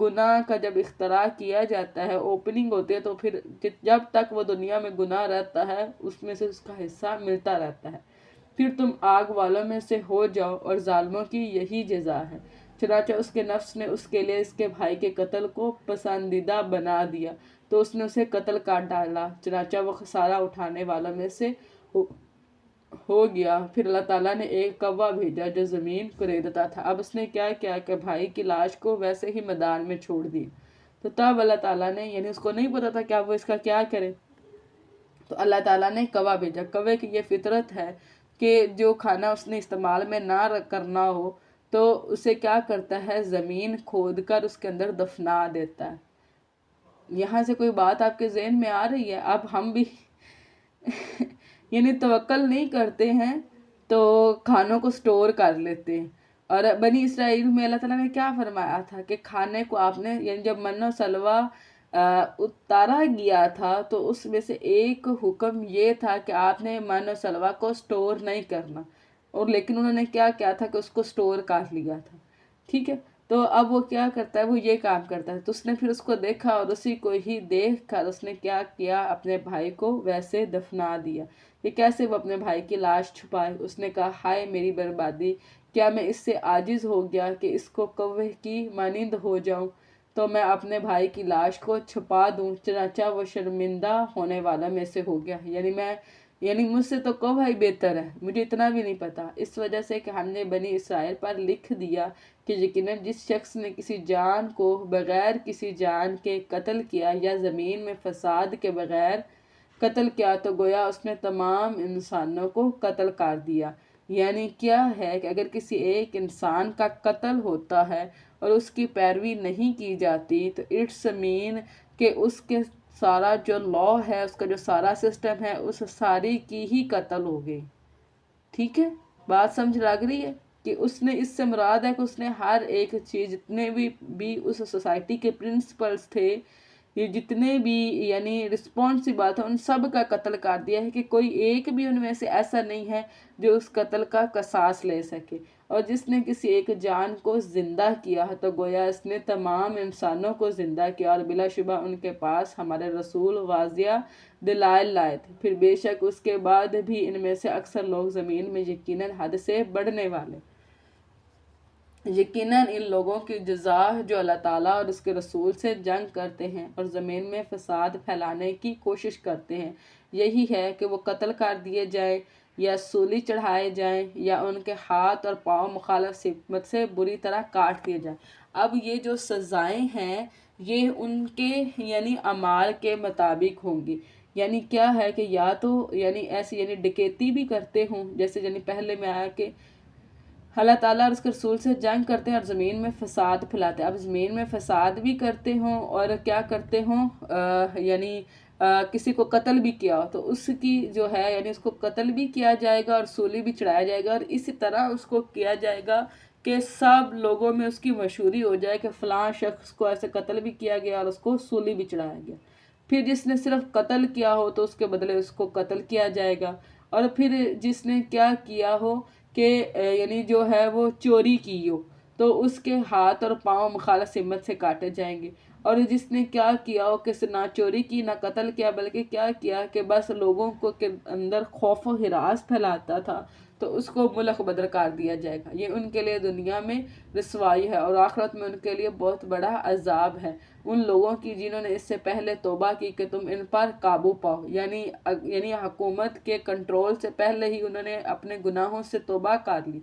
گناہ کا جب اختراع کیا جاتا ہے، اوپننگ ہوتی ہے، تو پھر جب تک وہ دنیا میں گناہ رہتا ہے اس میں سے اس کا حصہ ملتا رہتا ہے. پھر تم آگ والوں میں سے ہو جاؤ اور ظالموں کی یہی جزا ہے. چنانچہ اس کے نفس نے اس کے لیے اس کے بھائی کے قتل کو پسندیدہ بنا دیا تو اس نے اسے قتل کر ڈالا. چنانچہ وہ خسارہ اٹھانے والوں میں سے ہو گیا. پھر اللہ تعالیٰ نے ایک کوا بھیجا جو زمین کریدتا تھا. اب اس نے کیا کیا کہ بھائی کی لاش کو ویسے ہی میدان میں چھوڑ دی. تو تب اللہ تعالیٰ نے یعنی اس کو نہیں پتا تھا کہ اب وہ اس کا کیا کرے، تو اللہ تعالیٰ نے کوا بھیجا. کوے کی یہ فطرت ہے کہ جو کھانا اس نے استعمال میں نہ کرنا ہو تو اسے کیا کرتا ہے، زمین کھود کر اس کے اندر دفنا دیتا ہے. یہاں سے کوئی بات آپ کے ذہن میں آ رہی ہے؟ اب ہم بھی یعنی توکل نہیں کرتے ہیں تو کھانوں کو سٹور کر لیتے ہیں۔ اور بنی اسرائیل میں اللہ تعالیٰ نے کیا فرمایا تھا کہ کھانے کو آپ نے، یعنی جب من و سلوہ اتارا گیا تھا تو اس میں سے ایک حکم یہ تھا کہ آپ نے من و سلوہ کو سٹور نہیں کرنا، اور لیکن انہوں نے کیا کیا تھا کہ اس کو سٹور کر لیا تھا، ٹھیک ہے۔ تو اب وہ کیا کرتا ہے، وہ یہ کام کرتا ہے، تو اس نے پھر اس کو دیکھا اور اسی کو ہی دیکھ کر اس نے کیا کیا، اپنے بھائی کو ویسے دفنا دیا۔ کہ کیسے وہ اپنے بھائی کی لاش چھپائے؟ اس نے کہا ہائے میری بربادی، کیا میں اس سے عاجز ہو گیا کہ اس کو کوے کی مانند ہو جاؤں تو میں اپنے بھائی کی لاش کو چھپا دوں، چنانچہ وہ شرمندہ ہونے والا میں سے ہو گیا۔ یعنی مجھ سے تو کوہ ہی بہتر ہے، مجھے اتنا بھی نہیں پتا، اس وجہ سے کہ ہم نے بنی اسرائیل پر لکھ دیا کہ یقیناً جس شخص نے کسی جان کو بغیر کسی جان کے قتل کیا یا زمین میں فساد کے بغیر قتل کیا تو گویا اس نے تمام انسانوں کو قتل کر دیا۔ یعنی کیا ہے کہ اگر کسی ایک انسان کا قتل ہوتا ہے اور اس کی پیروی نہیں کی جاتی تو اٹس مین کہ اس کے سارا جو لا ہے، اس کا جو سارا سسٹم ہے، اس ساری کی ہی قتل ہو گئی، ٹھیک ہے۔ بات سمجھ لگ رہی ہے کہ اس نے، اس سے مراد ہے کہ اس نے ہر ایک چیز، جتنے بھی اس سوسائٹی کے پرنسپلز تھے، یہ جتنے بھی یعنی رسپانسبل تھے، ان سب کا قتل کر دیا ہے کہ کوئی ایک بھی ان میں سے ایسا نہیں ہے جو اس قتل کا قصاص لے سکے۔ اور جس نے کسی ایک جان کو زندہ کیا ہے تو گویا اس نے تمام انسانوں کو زندہ کیا، اور بلا شبہ ان کے پاس ہمارے رسول واضح دلائل لائے تھے، پھر بے شک اس کے بعد بھی ان میں سے اکثر لوگ زمین میں یقیناً حد سے بڑھنے والے۔ یقیناً ان لوگوں کی جزا جو اللہ تعالیٰ اور اس کے رسول سے جنگ کرتے ہیں اور زمین میں فساد پھیلانے کی کوشش کرتے ہیں، یہی ہے کہ وہ قتل کر دیے جائیں یا سولی چڑھائے جائیں یا ان کے ہاتھ اور پاؤں مخالف سمت سے بری طرح کاٹ دیے جائیں۔ اب یہ جو سزائیں ہیں یہ ان کے یعنی اعمال کے مطابق ہوں گی۔ یعنی کیا ہے کہ یا تو یعنی ایسی یعنی ڈکیتی بھی کرتے ہوں، جیسے یعنی پہلے میں آیا کہ اللہ تعالیٰ اور اس کے رسول سے جنگ کرتے ہیں اور زمین میں فساد پھیلاتے ہیں۔ اب زمین میں فساد بھی کرتے ہوں اور کیا کرتے ہوں، یعنی کسی کو قتل بھی کیا ہو تو اس کی جو ہے یعنی اس کو قتل بھی کیا جائے گا اور سولی بھی چڑھایا جائے گا، اور اسی طرح اس کو کیا جائے گا کہ سب لوگوں میں اس کی مشہوری ہو جائے کہ فلاں شخص کو ایسے قتل بھی کیا گیا اور اس کو سولی بھی چڑھایا گیا۔ پھر جس نے صرف قتل کیا ہو تو اس کے بدلے اس کو قتل کیا جائے گا، اور پھر جس نے کیا کیا ہو کہ یعنی جو ہے وہ چوری کی ہو تو اس کے ہاتھ اور پاؤں مخالف سمت سے کاٹے جائیں گے، اور جس نے کیا کیا ہو کہ نہ چوری کی نہ قتل کیا بلکہ کیا کیا کہ بس لوگوں کو کے اندر خوف و ہراس پھیلاتا تھا تو اس کو ملک بدر کر دیا جائے گا۔ یہ ان کے لیے دنیا میں رسوائی ہے اور آخرت میں ان کے لیے بہت بڑا عذاب ہے ان لوگوں کی جنہوں نے اس سے پہلے توبہ کی کہ تم ان پر قابو پاؤ، یعنی حکومت کے کنٹرول سے پہلے ہی انہوں نے اپنے گناہوں سے توبہ کر لی۔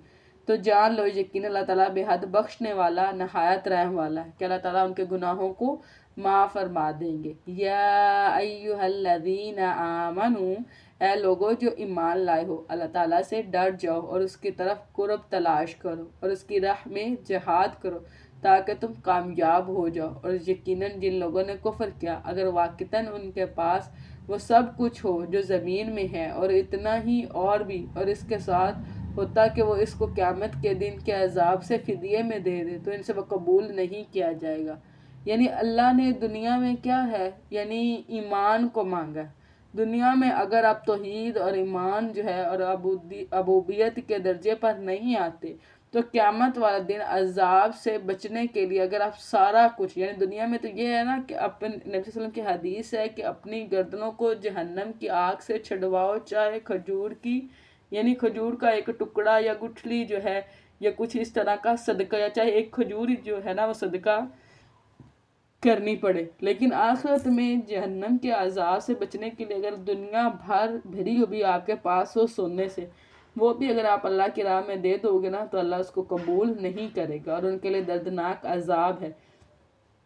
تو جان لو یقین اللہ تعالیٰ بے حد بخشنے والا نہایت رحم والا ہے کہ اللہ تعالیٰ ان کے گناہوں کو معاف فرما دیں گے۔ یا ایہا الذین آمنو، اے لوگو جو ایمان لائے ہو، اللہ تعالیٰ سے ڈر جاؤ اور اس کی طرف قرب تلاش کرو اور اس کی راہ میں جہاد کرو تاکہ تم کامیاب ہو جاؤ۔ اور یقیناً جن لوگوں نے کفر کیا اگر واقعتاً ان کے پاس وہ سب کچھ ہو جو زمین میں ہے اور اتنا ہی اور بھی، اور اس کے ساتھ ہوتا کہ وہ اس کو قیامت کے دن کے عذاب سے فدیے میں دے دے تو ان سے وہ قبول نہیں کیا جائے گا۔ یعنی اللہ نے دنیا میں کیا ہے یعنی ایمان کو مانگا۔ دنیا میں اگر آپ توحید اور ایمان جو ہے اور عبودیت کے درجے پر نہیں آتے تو قیامت والا دن عذاب سے بچنے کے لیے اگر آپ سارا کچھ، یعنی دنیا میں تو یہ ہے نا کہ نبی صلی اللہ علیہ وسلم کی حدیث ہے کہ اپنی گردنوں کو جہنم کی آگ سے چھڑواؤ، چاہے کھجور کی یعنی کھجور کا ایک ٹکڑا یا گٹھلی جو ہے یا کچھ اس طرح کا صدقہ، یا چاہے ایک کھجور جو ہے نا وہ صدقہ کرنی پڑے، لیکن آخرت میں جہنم کے عذاب سے بچنے کے لیے اگر دنیا بھری ہو بھی آپ کے پاس ہو سونے سے، وہ بھی اگر آپ اللہ کی راہ میں دے دو گے نا تو اللہ اس کو قبول نہیں کرے گا اور ان کے لیے دردناک عذاب ہے۔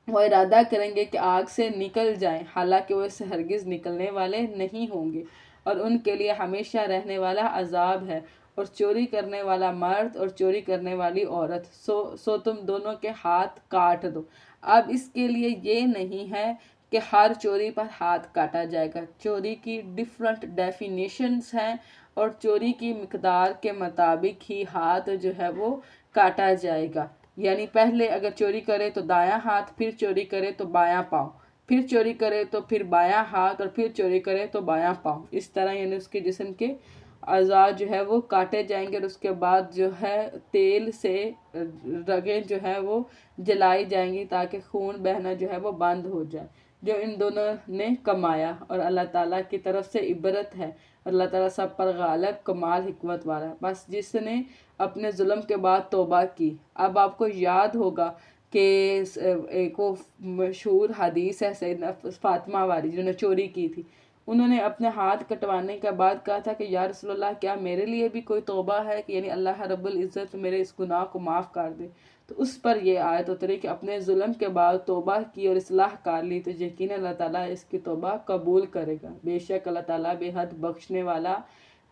وہ ارادہ کریں گے کہ آگ سے نکل جائیں حالانکہ وہ اس سے ہرگز نکلنے والے نہیں ہوں گے، اور ان کے لیے ہمیشہ رہنے والا عذاب ہے۔ اور چوری کرنے والا مرد اور چوری کرنے والی عورت سو تم دونوں کے ہاتھ کاٹ دو۔ اب اس کے لیے یہ نہیں ہے کہ ہر چوری پر ہاتھ کاٹا جائے گا۔ چوری کی ڈیفرنٹ ڈیفینیشنز ہیں اور چوری کی مقدار کے مطابق ہی ہاتھ جو ہے وہ کاٹا جائے گا۔ یعنی پہلے اگر چوری کرے تو دایاں ہاتھ، پھر چوری کرے تو بایاں پاؤں، پھر چوری کرے تو پھر بایاں ہاتھ، اور پھر چوری کرے تو بایاں پاؤں۔ اس طرح یعنی اس کے جسم کے اعضاء جو ہے وہ کاٹے جائیں گے، اور اس کے بعد جو ہے تیل سے رگیں جو ہے وہ جلائی جائیں گی تاکہ خون بہنا جو ہے وہ بند ہو جائے، جو ان دونوں نے کمایا۔ اور اللہ تعالیٰ کی طرف سے عبرت ہے، اللہ تعالیٰ سب پر غالب، کمال حکمت والا ہے۔ بس جس نے اپنے ظلم کے بعد توبہ کی، اب آپ کو یاد ہوگا کہ ایک وہ مشہور حدیث ہے سیدنا فاطمہ والی جنہوں نے چوری کی تھی، انہوں نے اپنے ہاتھ کٹوانے کے بعد کہا تھا کہ یا رسول اللہ کیا میرے لیے بھی کوئی توبہ ہے، کہ یعنی اللہ رب العزت میرے اس گناہ کو معاف کر دے۔ تو اس پر یہ آیت اتری کہ اپنے ظلم کے بعد توبہ کی اور اصلاح کر لی تو یقیناً اللہ تعالیٰ اس کی توبہ قبول کرے گا۔ بے شک اللہ تعالیٰ بے حد بخشنے والا،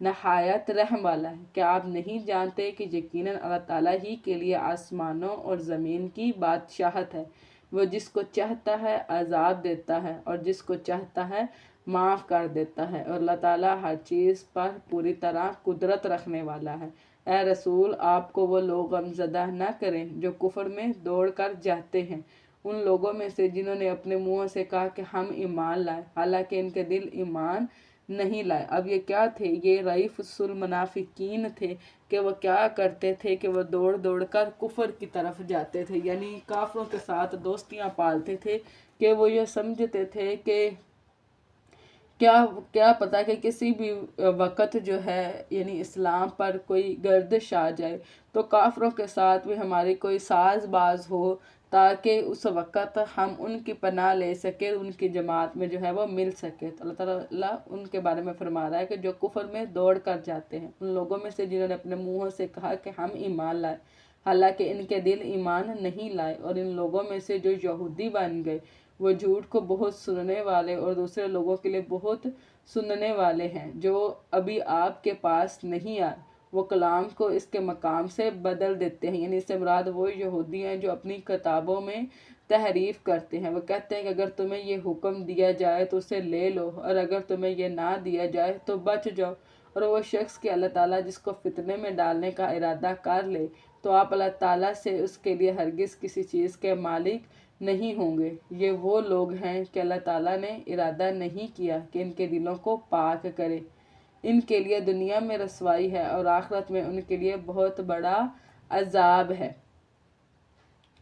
نہایت رحم والا ہے۔ کیا آپ نہیں جانتے کہ یقیناً اللہ تعالیٰ ہی کے لیے آسمانوں اور زمین کی بادشاہت ہے؟ وہ جس کو چاہتا ہے عذاب دیتا ہے اور جس کو چاہتا ہے معاف کر دیتا ہے، اور اللہ تعالیٰ ہر چیز پر پوری طرح قدرت رکھنے والا ہے۔ اے رسول، آپ کو وہ لوگ غمزدہ نہ کریں جو کفر میں دوڑ کر جاتے ہیں، ان لوگوں میں سے جنہوں نے اپنے منہوں سے کہا کہ ہم ایمان لائے، حالانکہ ان کے دل ایمان نہیں لائے۔ اب یہ کیا تھے؟ یہ رئیس المنافقین تھے کہ وہ کیا کرتے تھے کہ وہ دوڑ دوڑ کر کفر کی طرف جاتے تھے، یعنی کافروں کے ساتھ دوستیاں پالتے تھے کہ وہ یہ سمجھتے تھے کہ کیا پتہ کہ کسی بھی وقت جو ہے یعنی اسلام پر کوئی گردش آ جائے تو کافروں کے ساتھ بھی ہماری کوئی ساز باز ہو تاکہ اس وقت ہم ان کی پناہ لے سکے، ان کی جماعت میں جو ہے وہ مل سکے۔ تو اللہ تعالیٰ ان کے بارے میں فرما رہا ہے کہ جو کفر میں دوڑ کر جاتے ہیں، ان لوگوں میں سے جنہوں نے اپنے منہوں سے کہا کہ ہم ایمان لائے، حالانکہ ان کے دل ایمان نہیں لائے، اور ان لوگوں میں سے جو یہودی بن گئے، وہ جھوٹ کو بہت سننے والے اور دوسرے لوگوں کے لیے بہت سننے والے ہیں، جو ابھی آپ کے پاس نہیں آئے، وہ کلام کو اس کے مقام سے بدل دیتے ہیں۔ یعنی اس سے مراد وہ یہودی ہیں جو اپنی کتابوں میں تحریف کرتے ہیں۔ وہ کہتے ہیں کہ اگر تمہیں یہ حکم دیا جائے تو اسے لے لو، اور اگر تمہیں یہ نہ دیا جائے تو بچ جاؤ۔ اور وہ شخص کہ اللہ تعالیٰ جس کو فتنے میں ڈالنے کا ارادہ کر لے تو آپ اللہ تعالیٰ سے اس کے لیے ہرگز کسی چیز کے مالک نہیں ہوں گے۔ یہ وہ لوگ ہیں کہ اللہ تعالیٰ نے ارادہ نہیں کیا کہ ان کے دلوں کو پاک کرے، ان کے لیے دنیا میں رسوائی ہے اور آخرت میں ان کے لیے بہت بڑا عذاب ہے۔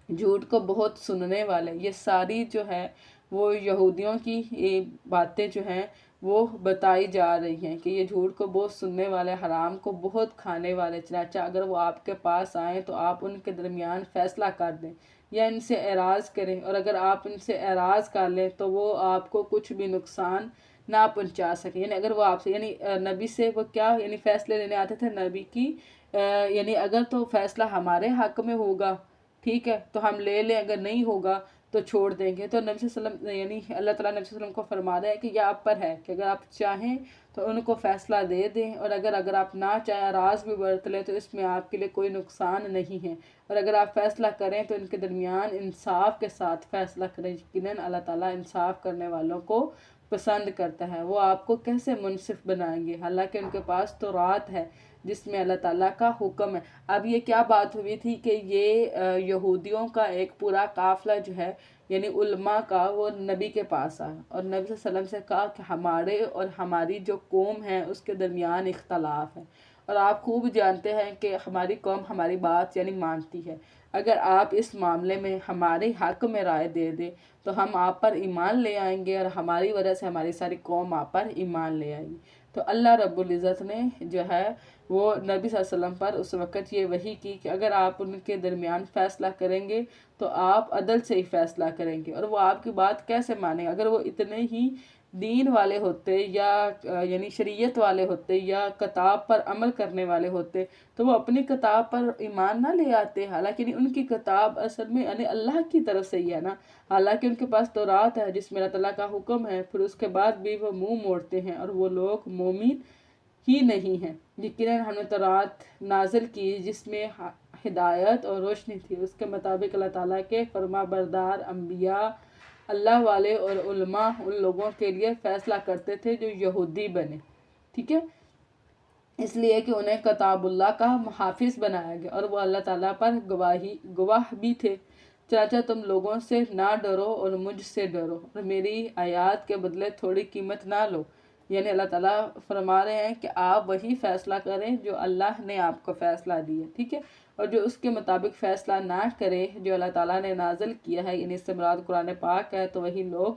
جھوٹ کو بہت سننے والے، یہ ساری جو ہے وہ یہودیوں کی باتیں جو ہیں وہ بتائی جا رہی ہیں کہ یہ جھوٹ کو بہت سننے والے، حرام کو بہت کھانے والے، چنانچہ اگر وہ آپ کے پاس آئیں تو آپ ان کے درمیان فیصلہ کر دیں یا ان سے اعراض کریں، اور اگر آپ ان سے اعراض کر لیں تو وہ آپ کو کچھ بھی نقصان نہ پہنچا سکیں۔ یعنی اگر وہ آپ سے یعنی نبی سے وہ کیا یعنی فیصلے لینے آتے تھے نبی کی یعنی اگر تو فیصلہ ہمارے حق میں ہوگا ٹھیک ہے تو ہم لے لیں، اگر نہیں ہوگا تو چھوڑ دیں گے۔ تو نبی صلی اللہ علیہ وسلم یعنی اللہ تعالیٰ نبی صلی اللہ علیہ وسلم کو فرما رہا ہے کہ یہ آپ پر ہے کہ اگر آپ چاہیں تو ان کو فیصلہ دے دیں، اور اگر آپ نہ چاہیں راز بھی برت لیں تو اس میں آپ کے لیے کوئی نقصان نہیں ہے، اور اگر آپ فیصلہ کریں تو ان کے درمیان انصاف کے ساتھ فیصلہ کریں، یقیناً اللہ تعالیٰ انصاف کرنے والوں کو پسند کرتا ہے۔ وہ آپ کو کیسے منصف بنائیں گے حالانکہ ان کے پاس تورات ہے جس میں اللہ تعالیٰ کا حکم ہے۔ اب یہ کیا بات ہوئی تھی کہ یہ یہودیوں کا ایک پورا قافلہ جو ہے یعنی علماء کا وہ نبی کے پاس آیا اور نبی صلی اللہ علیہ وسلم سے کہا کہ ہمارے اور ہماری جو قوم ہے اس کے درمیان اختلاف ہے، اور آپ خوب جانتے ہیں کہ ہماری قوم ہماری بات یعنی مانتی ہے، اگر آپ اس معاملے میں ہمارے حق میں رائے دے دیں تو ہم آپ پر ایمان لے آئیں گے، اور ہماری وجہ سے ہماری ساری قوم آپ پر ایمان لے آئے گی۔ تو اللہ رب العزت نے جو ہے وہ نبی صلی اللہ علیہ وسلم پر اس وقت یہ وحی کی کہ اگر آپ ان کے درمیان فیصلہ کریں گے تو آپ عدل سے ہی فیصلہ کریں گے، اور وہ آپ کی بات کیسے مانیں گے؟ اگر وہ اتنے ہی دین والے ہوتے یا یعنی شریعت والے ہوتے یا کتاب پر عمل کرنے والے ہوتے تو وہ اپنی کتاب پر ایمان نہ لے آتے، حالانکہ ان کی کتاب اصل میں یعنی اللہ کی طرف سے ہی ہے نا، حالانکہ ان کے پاس تورات ہے جس میں اللہ تعالیٰ کا حکم ہے، پھر اس کے بعد بھی وہ منہ موڑتے ہیں اور وہ لوگ مومن ہی نہیں ہیں۔ یقیناً ہم نے تورات نازل کی جس میں ہدایت اور روشنی تھی، اس کے مطابق اللہ تعالیٰ کے فرما بردار انبیاء اللہ والے اور علماء ان لوگوں کے لیے فیصلہ کرتے تھے جو یہودی بنے، ٹھیک ہے، اس لیے کہ انہیں کتاب اللہ کا محافظ بنایا گیا اور وہ اللہ تعالیٰ پر گواہ بھی تھے۔ چنانچہ تم لوگوں سے نہ ڈرو اور مجھ سے ڈرو اور میری آیات کے بدلے تھوڑی قیمت نہ لو۔ یعنی اللہ تعالیٰ فرما رہے ہیں کہ آپ وہی فیصلہ کریں جو اللہ نے آپ کو فیصلہ دیا، ٹھیک ہے، اور جو اس کے مطابق فیصلہ نہ کرے جو اللہ تعالیٰ نے نازل کیا ہے، یعنی اس سے مراد قرآن پاک ہے، تو وہی لوگ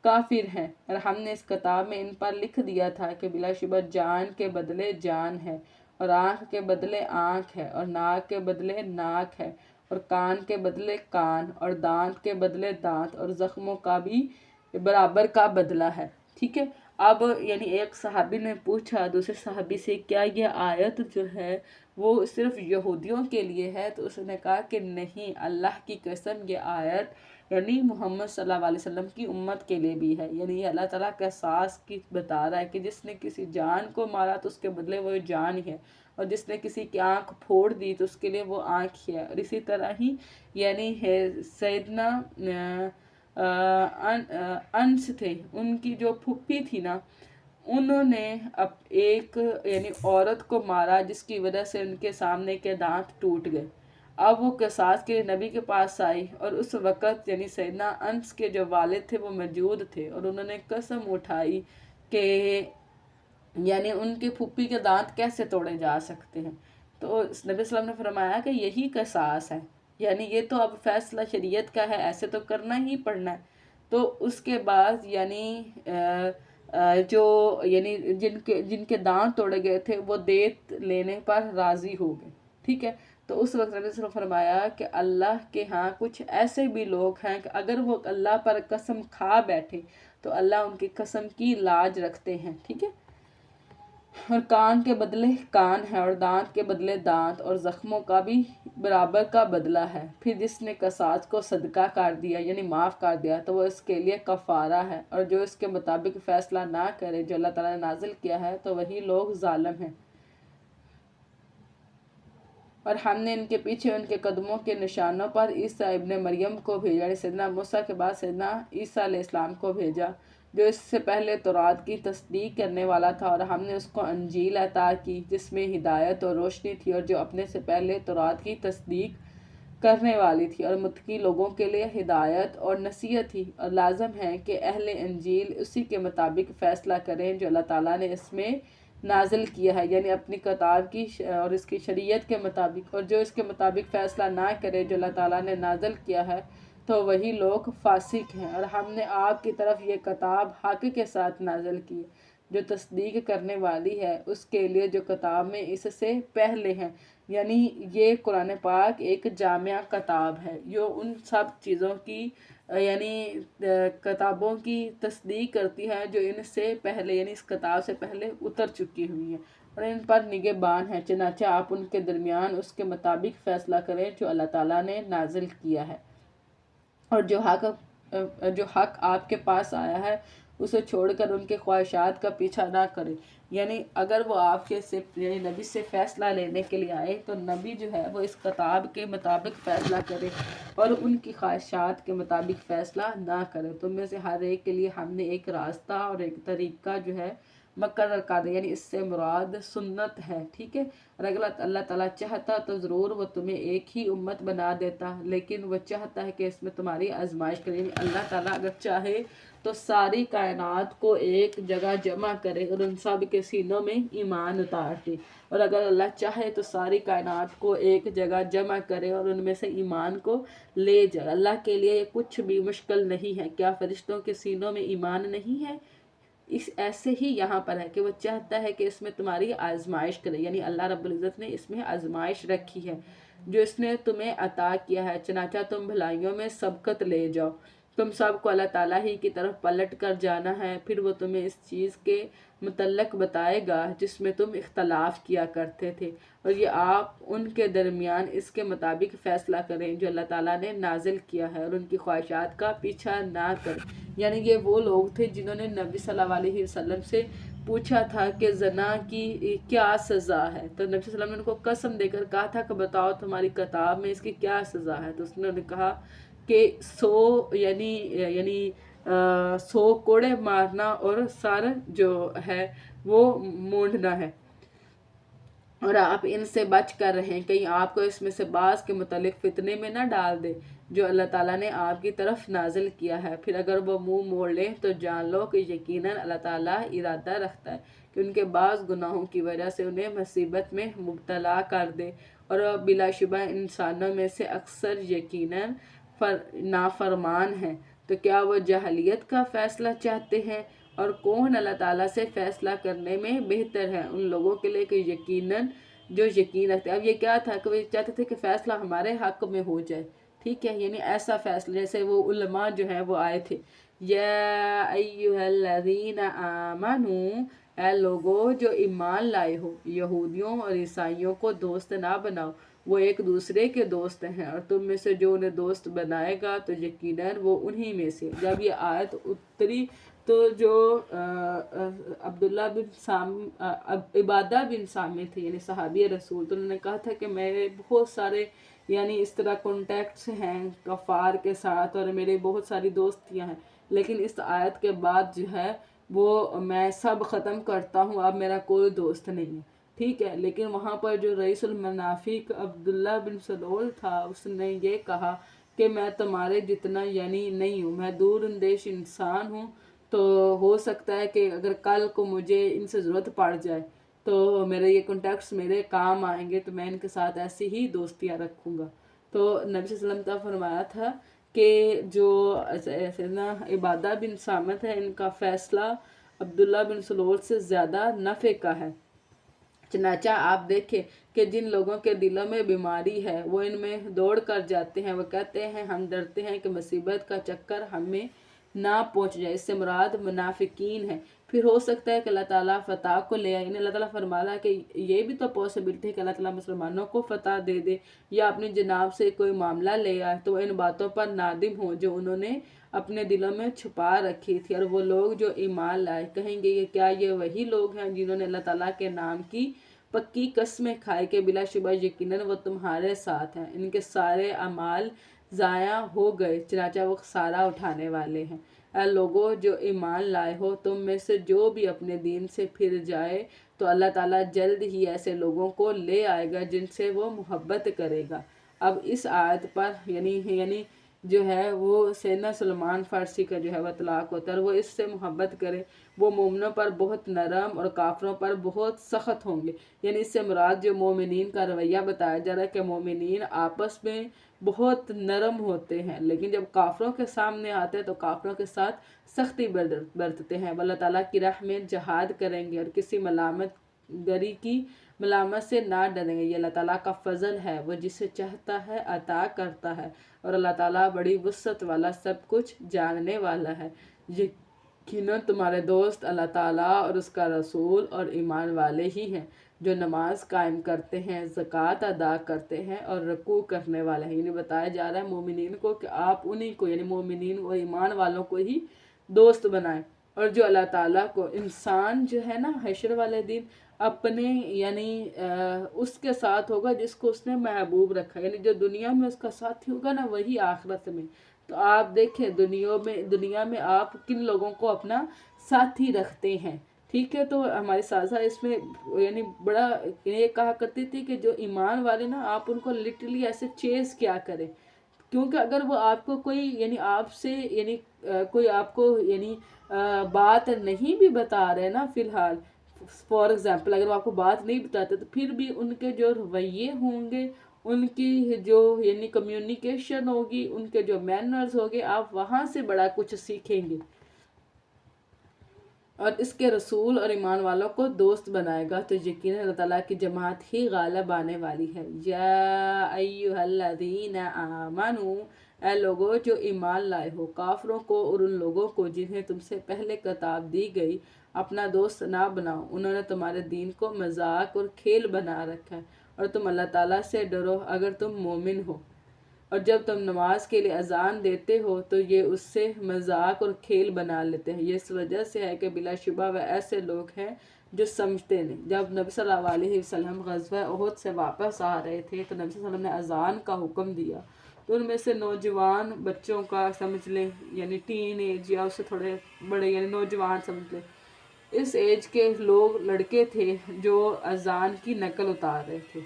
کافر ہیں۔ اور ہم نے اس کتاب میں ان پر لکھ دیا تھا کہ بلا شبہ جان کے بدلے جان ہے، اور آنکھ کے بدلے آنکھ ہے، اور ناک کے بدلے ناک ہے، اور کان کے بدلے کان، اور دانت کے بدلے دانت، اور زخموں کا بھی برابر کا بدلہ ہے، ٹھیک ہے۔ اب یعنی ایک صحابی نے پوچھا دوسرے صحابی سے کیا یہ آیت جو ہے وہ صرف یہودیوں کے لیے ہے؟ تو اس نے کہا کہ نہیں، اللہ کی قسم یہ آیت یعنی محمد صلی اللہ علیہ وسلم کی امت کے لیے بھی ہے۔ یعنی یہ اللہ تعالیٰ کا احساس کی بتا رہا ہے کہ جس نے کسی جان کو مارا تو اس کے بدلے وہ جان ہی ہے، اور جس نے کسی کی آنکھ پھوڑ دی تو اس کے لیے وہ آنکھ ہی ہے۔ اور اسی طرح ہی یعنی سیدنا انس تھے، ان کی جو پھپھی تھی نا، انہوں نے ایک یعنی عورت کو مارا جس کی وجہ سے ان کے سامنے کے دانت ٹوٹ گئے۔ اب وہ قصاص کے نبی کے پاس آئی، اور اس وقت یعنی سیدنا انس کے جو والد تھے وہ موجود تھے، اور انہوں نے قسم اٹھائی کہ یعنی ان کی پھپھی کے دانت کیسے توڑے جا سکتے ہیں۔ تو نبی صلی اللہ علیہ وسلم نے فرمایا کہ یہی قصاص ہے، یعنی یہ تو اب فیصلہ شریعت کا ہے، ایسے تو کرنا ہی پڑنا ہے۔ تو اس کے بعد یعنی جو یعنی جن کے دانت توڑے گئے تھے وہ دیت لینے پر راضی ہو گئے، ٹھیک ہے۔ تو اس وقت نبی صلی اللہ علیہ وسلم فرمایا کہ اللہ کے ہاں کچھ ایسے بھی لوگ ہیں کہ اگر وہ اللہ پر قسم کھا بیٹھے تو اللہ ان کی قسم کی لاج رکھتے ہیں، ٹھیک ہے۔ اور کان کے بدلے کان ہے، اور دانت کے بدلے دانت، اور زخموں کا بھی برابر کا بدلہ ہے۔ پھر جس نے قصاص کو صدقہ کر دیا یعنی معاف کر دیا تو وہ اس کے لیے کفارہ ہے، اور جو اس کے مطابق فیصلہ نہ کرے جو اللہ تعالیٰ نے نازل کیا ہے تو وہی لوگ ظالم ہیں۔ اور ہم نے ان کے پیچھے ان کے قدموں کے نشانوں پر عیسیٰ ابن مریم کو بھیجا، یعنی سیدنا موسیٰ کے بعد سیدنا عیسیٰ علیہ السلام کو بھیجا، جو اس سے پہلے تورات کی تصدیق کرنے والا تھا، اور ہم نے اس کو انجیل عطا کی جس میں ہدایت اور روشنی تھی، اور جو اپنے سے پہلے تورات کی تصدیق کرنے والی تھی، اور متقی لوگوں کے لیے ہدایت اور نصیحت تھی۔ اور لازم ہے کہ اہل انجیل اسی کے مطابق فیصلہ کریں جو اللہ تعالیٰ نے اس میں نازل کیا ہے، یعنی اپنی کتاب کی اور اس کی شریعت کے مطابق، اور جو اس کے مطابق فیصلہ نہ کرے جو اللہ تعالیٰ نے نازل کیا ہے تو وہی لوگ فاسق ہیں۔ اور ہم نے آپ کی طرف یہ کتاب حق کے ساتھ نازل کی جو تصدیق کرنے والی ہے اس کے لیے جو کتاب میں اس سے پہلے ہیں، یعنی یہ قرآن پاک ایک جامع کتاب ہے جو ان سب چیزوں کی یعنی کتابوں کی تصدیق کرتی ہے جو ان سے پہلے یعنی اس کتاب سے پہلے اتر چکی ہوئی ہیں، اور ان پر نگہبان ہے، چنانچہ آپ ان کے درمیان اس کے مطابق فیصلہ کریں جو اللہ تعالیٰ نے نازل کیا ہے، اور جو حق آپ کے پاس آیا ہے اسے چھوڑ کر ان کے خواہشات کا پیچھا نہ کریں۔ یعنی اگر وہ آپ کے یعنی نبی سے فیصلہ لینے کے لیے آئے تو نبی جو ہے وہ اس کتاب کے مطابق فیصلہ کرے اور ان کی خواہشات کے مطابق فیصلہ نہ کرے۔ تم میں سے ہر ایک کے لیے ہم نے ایک راستہ اور ایک طریقہ جو ہے مقرر کر دیا، یعنی اس سے مراد سنت ہے، ٹھیک ہے۔ اور اگر اللہ تعالیٰ چاہتا تو ضرور وہ تمہیں ایک ہی امت بنا دیتا، لیکن وہ چاہتا ہے کہ اس میں تمہاری آزمائش کرے، یعنی اللہ تعالیٰ اگر چاہے تو ساری کائنات کو ایک جگہ جمع کرے اور ان سب کے سینوں میں ایمان اتار دے، اور اگر اللہ چاہے تو ساری کائنات کو ایک جگہ جمع کرے اور ان میں سے ایمان کو لے جائے۔ اللہ کے لیے کچھ بھی مشکل نہیں ہے۔ کیا فرشتوں کے سینوں میں ایمان نہیں ہے؟ اس ایسے ہی یہاں پر ہے کہ وہ چاہتا ہے کہ اس میں تمہاری آزمائش کرے، یعنی اللہ رب العزت نے اس میں آزمائش رکھی ہے جو اس نے تمہیں عطا کیا ہے، چنانچہ تم بھلائیوں میں سبقت لے جاؤ۔ تم سب کو اللہ تعالیٰ ہی کی طرف پلٹ کر جانا ہے، پھر وہ تمہیں اس چیز کے متعلق بتائے گا جس میں تم اختلاف کیا کرتے تھے، اور یہ آپ ان کے درمیان اس کے مطابق فیصلہ کریں جو اللہ تعالیٰ نے نازل کیا ہے، اور ان کی خواہشات کا پیچھا نہ کریں۔ یعنی یہ وہ لوگ تھے جنہوں نے نبی صلی اللہ علیہ وسلم سے پوچھا تھا کہ زنا کی کیا سزا ہے، تو نبی صلی اللہ علیہ وسلم نے ان کو قسم دے کر کہا تھا کہ بتاؤ تمہاری کتاب میں اس کی کیا سزا ہے، تو اس نے کہا کہ 100 کوڑے مارنا اور سر جو ہے وہ مونڈنا ہے، اور آپ ان سے بچ کر رہیں، کہیں آپ کو اس میں سے بعض کے متعلق فتنے میں نہ ڈال دے جو اللہ تعالیٰ نے آپ کی طرف نازل کیا ہے۔ پھر اگر وہ منہ موڑ لیں تو جان لو کہ یقیناً اللہ تعالیٰ ارادہ رکھتا ہے کہ ان کے بعض گناہوں کی وجہ سے انہیں مصیبت میں مبتلا کر دے، اور بلا شبہ انسانوں میں سے اکثر یقیناً نافرمان ہیں۔ تو کیا وہ جاہلیت کا فیصلہ چاہتے ہیں؟ اور کون اللہ تعالیٰ سے فیصلہ کرنے میں بہتر ہے ان لوگوں کے لیے کہ یقیناً جو یقین رکھتے ہیں۔ اب یہ کیا تھا کہ وہ چاہتے تھے کہ فیصلہ ہمارے حق میں ہو جائے، ٹھیک ہے، یعنی ایسا فیصلہ جیسے وہ علماء جو ہیں وہ آئے تھے، یا ایھا الذین آمنوا، اے لوگوں جو ایمان لائے ہو، یہودیوں اور عیسائیوں کو دوست نہ بناؤ، وہ ایک دوسرے کے دوست ہیں، اور تم میں سے جو انہیں دوست بنائے گا تو یقیناً وہ انہی میں سے۔ جب یہ آیت اتری تو جو عبادہ بن صامت تھے، یعنی صحابی رسول، تو انہوں نے کہا تھا کہ میرے بہت سارے یعنی اس طرح کانٹیکٹس ہیں کفار کے ساتھ، اور میرے بہت ساری دوستیاں ہیں، لیکن اس آیت کے بعد جو ہے وہ میں سب ختم کرتا ہوں، اب میرا کوئی دوست نہیں ہے، ٹھیک ہے۔ لیکن وہاں پر جو رئیس المنافق عبداللہ بن سلول تھا، اس نے یہ کہا کہ میں تمہارے جتنا یعنی نہیں ہوں، میں دور اندیش انسان ہوں، تو ہو سکتا ہے کہ اگر کل کو مجھے ان سے ضرورت پڑ جائے تو میرے یہ کانٹیکٹس میرے کام آئیں گے، تو میں ان کے ساتھ ایسی ہی دوستیاں رکھوں گا۔ تو نبی صلی اللہ علیہ وسلم نے فرمایا تھا کہ جو سیدنا عبادہ بن صامت ہے، ان کا فیصلہ عبداللہ بن سلول سے زیادہ نفع کا ہے۔ چنانچہ آپ دیکھیں کہ جن لوگوں کے دلوں میں بیماری ہے وہ ان میں دوڑ کر جاتے ہیں، وہ کہتے ہیں ہم ڈرتے ہیں کہ مصیبت کا چکر ہمیں نہ پہنچ جائے، اس سے مراد منافقین ہے۔ پھر ہو سکتا ہے کہ اللہ تعالیٰ فتح کو لے آئے، اللہ تعالیٰ فرماتا ہے کہ یہ بھی تو پاسبلٹی ہے کہ اللہ تعالیٰ مسلمانوں کو فتح دے دے، یا اپنی جناب سے کوئی معاملہ لے آئے، تو وہ ان باتوں پر نادم ہوں جو انہوں نے اپنے دلوں میں چھپا رکھی تھی۔ اور وہ لوگ جو ایمان لائے کہیں گے کہ کیا یہ وہی لوگ ہیں جنہوں نے اللہ تعالیٰ کے نام کی پکی قسمیں کھائے کہ بلا شبہ یقیناً وہ تمہارے ساتھ ہیں، ان کے سارے اعمال ضائع ہو گئے، چنانچہ وہ خسارہ اٹھانے والے ہیں۔ اے لوگو جو ایمان لائے ہو، تم میں سے جو بھی اپنے دین سے پھر جائے تو اللہ تعالیٰ جلد ہی ایسے لوگوں کو لے آئے گا جن سے وہ محبت کرے گا۔ اب اس آیت پر یعنی جو ہے وہ سیدنا سلمان فارسی کا جو ہے وہ اطلاق ہوتا ہے، اور وہ اس سے محبت کرے، وہ مومنوں پر بہت نرم اور کافروں پر بہت سخت ہوں گے۔ یعنی اس سے مراد جو مومنین کا رویہ بتایا جا رہا ہے کہ مومنین آپس میں بہت نرم ہوتے ہیں، لیکن جب کافروں کے سامنے آتے ہیں تو کافروں کے ساتھ سختی برتتے ہیں، وہ اللہ تعالیٰ کی راہ میں جہاد کریں گے اور کسی ملامت گری کی ملامت سے نہ ڈریں گے۔ یہ اللہ تعالیٰ کا فضل ہے، وہ جسے چاہتا ہے عطا کرتا ہے، اور اللہ تعالیٰ بڑی وسعت والا سب کچھ جاننے والا ہے۔ یقیناً تمہارے دوست اللہ تعالیٰ اور اس کا رسول اور ایمان والے ہی ہیں جو نماز قائم کرتے ہیں، زکوٰۃ ادا کرتے ہیں اور رکوع کرنے والے ہیں۔ یعنی بتایا جا رہا ہے مومنین کو کہ آپ انہی کو یعنی مومنین اور ایمان والوں کو ہی دوست بنائیں، اور جو اللہ تعالیٰ کو انسان جو ہے نا حشر والے دن اپنے یعنی اس کے ساتھ ہوگا جس کو اس نے محبوب رکھا، یعنی جو دنیا میں اس کا ساتھی ہوگا نا وہی آخرت میں۔ تو آپ دیکھیں دنیا میں آپ کن لوگوں کو اپنا ساتھی رکھتے ہیں، ٹھیک ہے۔ تو ہماری سازا اس میں یعنی بڑا یہ کہا کرتی تھی کہ جو ایمان والے نا آپ ان کو لٹرلی ایسے چیز کیا کریں، کیونکہ اگر وہ آپ کو کوئی یعنی آپ سے یعنی کوئی آپ کو یعنی بات نہیں بھی بتا رہے نا فی الحال، فار ایگزامپل اگر وہ آپ کو بات نہیں بتاتے تو پھر بھی ان کے جو رویے ہوں گے، ان کی جو یعنی کمیونیکیشن ہوگی، ان کے جو مینرز ہوگے، آپ وہاں سے بڑا کچھ سیکھیں گے۔ اور اس کے رسول اور ایمان والوں کو دوست بنائے گا تو یقیناً اللہ تعالیٰ کی جماعت ہی غالب آنے والی ہے۔ یا ایھا الذین آمنوا، اے لوگو جو ایمان لائے ہو، کافروں کو اور ان لوگوں کو جنہیں تم سے پہلے کتاب دی گئی اپنا دوست نہ بناؤ، انہوں نے تمہارے دین کو مذاق اور کھیل بنا رکھا ہے، اور تم اللہ تعالیٰ سے ڈرو اگر تم مومن ہو۔ اور جب تم نماز کے لیے اذان دیتے ہو تو یہ اس سے مذاق اور کھیل بنا لیتے ہیں، یہ اس وجہ سے ہے کہ بلا شبہ وہ ایسے لوگ ہیں جو سمجھتے نہیں۔ جب نبی صلی اللہ علیہ وسلم غزوہ احد سے واپس آ رہے تھے تو نبی صلی اللہ علیہ وسلم نے اذان کا حکم دیا، تو تو ان میں سے نوجوان بچوں کا سمجھ لیں یعنی ٹین ایج یا اس سے تھوڑے بڑے یعنی نوجوان سمجھ لیں، اس ایج کے لوگ لڑکے تھے جو اذان کی نقل اتار رہے تھے۔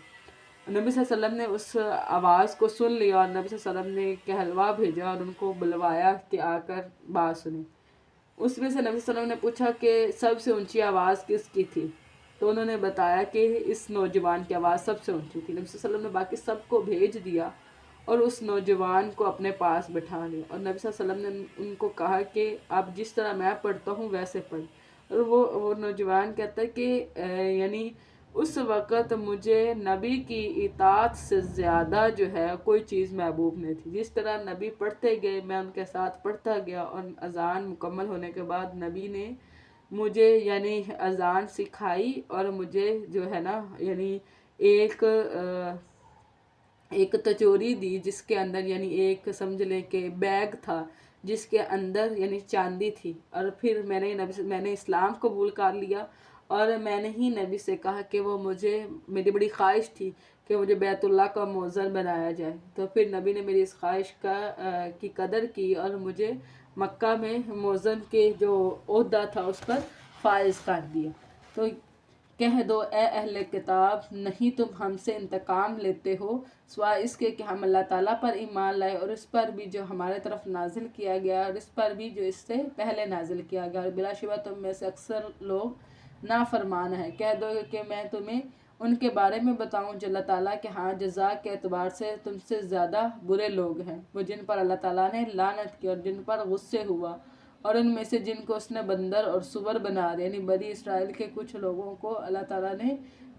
نبی صلی اللہ علیہ وسلم نے اس آواز کو سن لیا اور نبی صلی اللہ علیہ وسلم نے کہلوا بھیجا اور ان کو بلوایا کہ آ کر بات سنیں۔ اس میں سے نبی صلی اللہ علیہ وسلم نے پوچھا کہ سب سے اونچی آواز کس کی تھی؟ تو انہوں نے بتایا کہ اس نوجوان کی آواز سب سے اونچی تھی۔ نبی صلی اللہ علیہ وسلم نے باقی سب کو بھیج دیا اور اس نوجوان کو اپنے پاس بٹھا لیا، اور نبی صلی اللہ علیہ وسلم نے ان کو کہا کہ آپ جس طرح میں پڑھتا ہوں ویسے پڑھ۔ اور وہ نوجوان کہتا ہے کہ یعنی اس وقت مجھے نبی کی اطاعت سے زیادہ جو ہے کوئی چیز محبوب نہیں تھی۔ جس طرح نبی پڑھتے گئے میں ان کے ساتھ پڑھتا گیا، اور اذان مکمل ہونے کے بعد نبی نے مجھے یعنی اذان سکھائی اور مجھے جو ہے نا یعنی ایک تچوری دی جس کے اندر یعنی ایک سمجھ لیں کہ بیگ تھا جس کے اندر یعنی چاندی تھی، اور پھر میں نے اسلام قبول کر لیا، اور میں نے ہی نبی سے کہا کہ وہ میری بڑی خواہش تھی کہ مجھے بیت اللہ کا مؤذن بنایا جائے، تو پھر نبی نے میری اس خواہش کی قدر کی اور مجھے مکہ میں مؤذن کے جو عہدہ تھا اس پر فائز کر دیا۔ تو کہہ دو اے اہل کتاب، نہیں تم ہم سے انتقام لیتے ہو سوائے اس کے کہ ہم اللہ تعالیٰ پر ایمان لائے اور اس پر بھی جو ہمارے طرف نازل کیا گیا اور اس پر بھی جو اس سے پہلے نازل کیا گیا، اور بلا شبہ تم میں سے اکثر لوگ نافرمان ہیں۔ کہہ دو کہ میں تمہیں ان کے بارے میں بتاؤں جو اللہ تعالیٰ کے ہاں جزا کے اعتبار سے تم سے زیادہ برے لوگ ہیں، وہ جن پر اللہ تعالیٰ نے لعنت کی اور جن پر غصے ہوا، اور ان میں سے جن کو اس نے بندر اور سور بنا دیا، یعنی بنی اسرائیل کے کچھ لوگوں کو اللہ تعالیٰ نے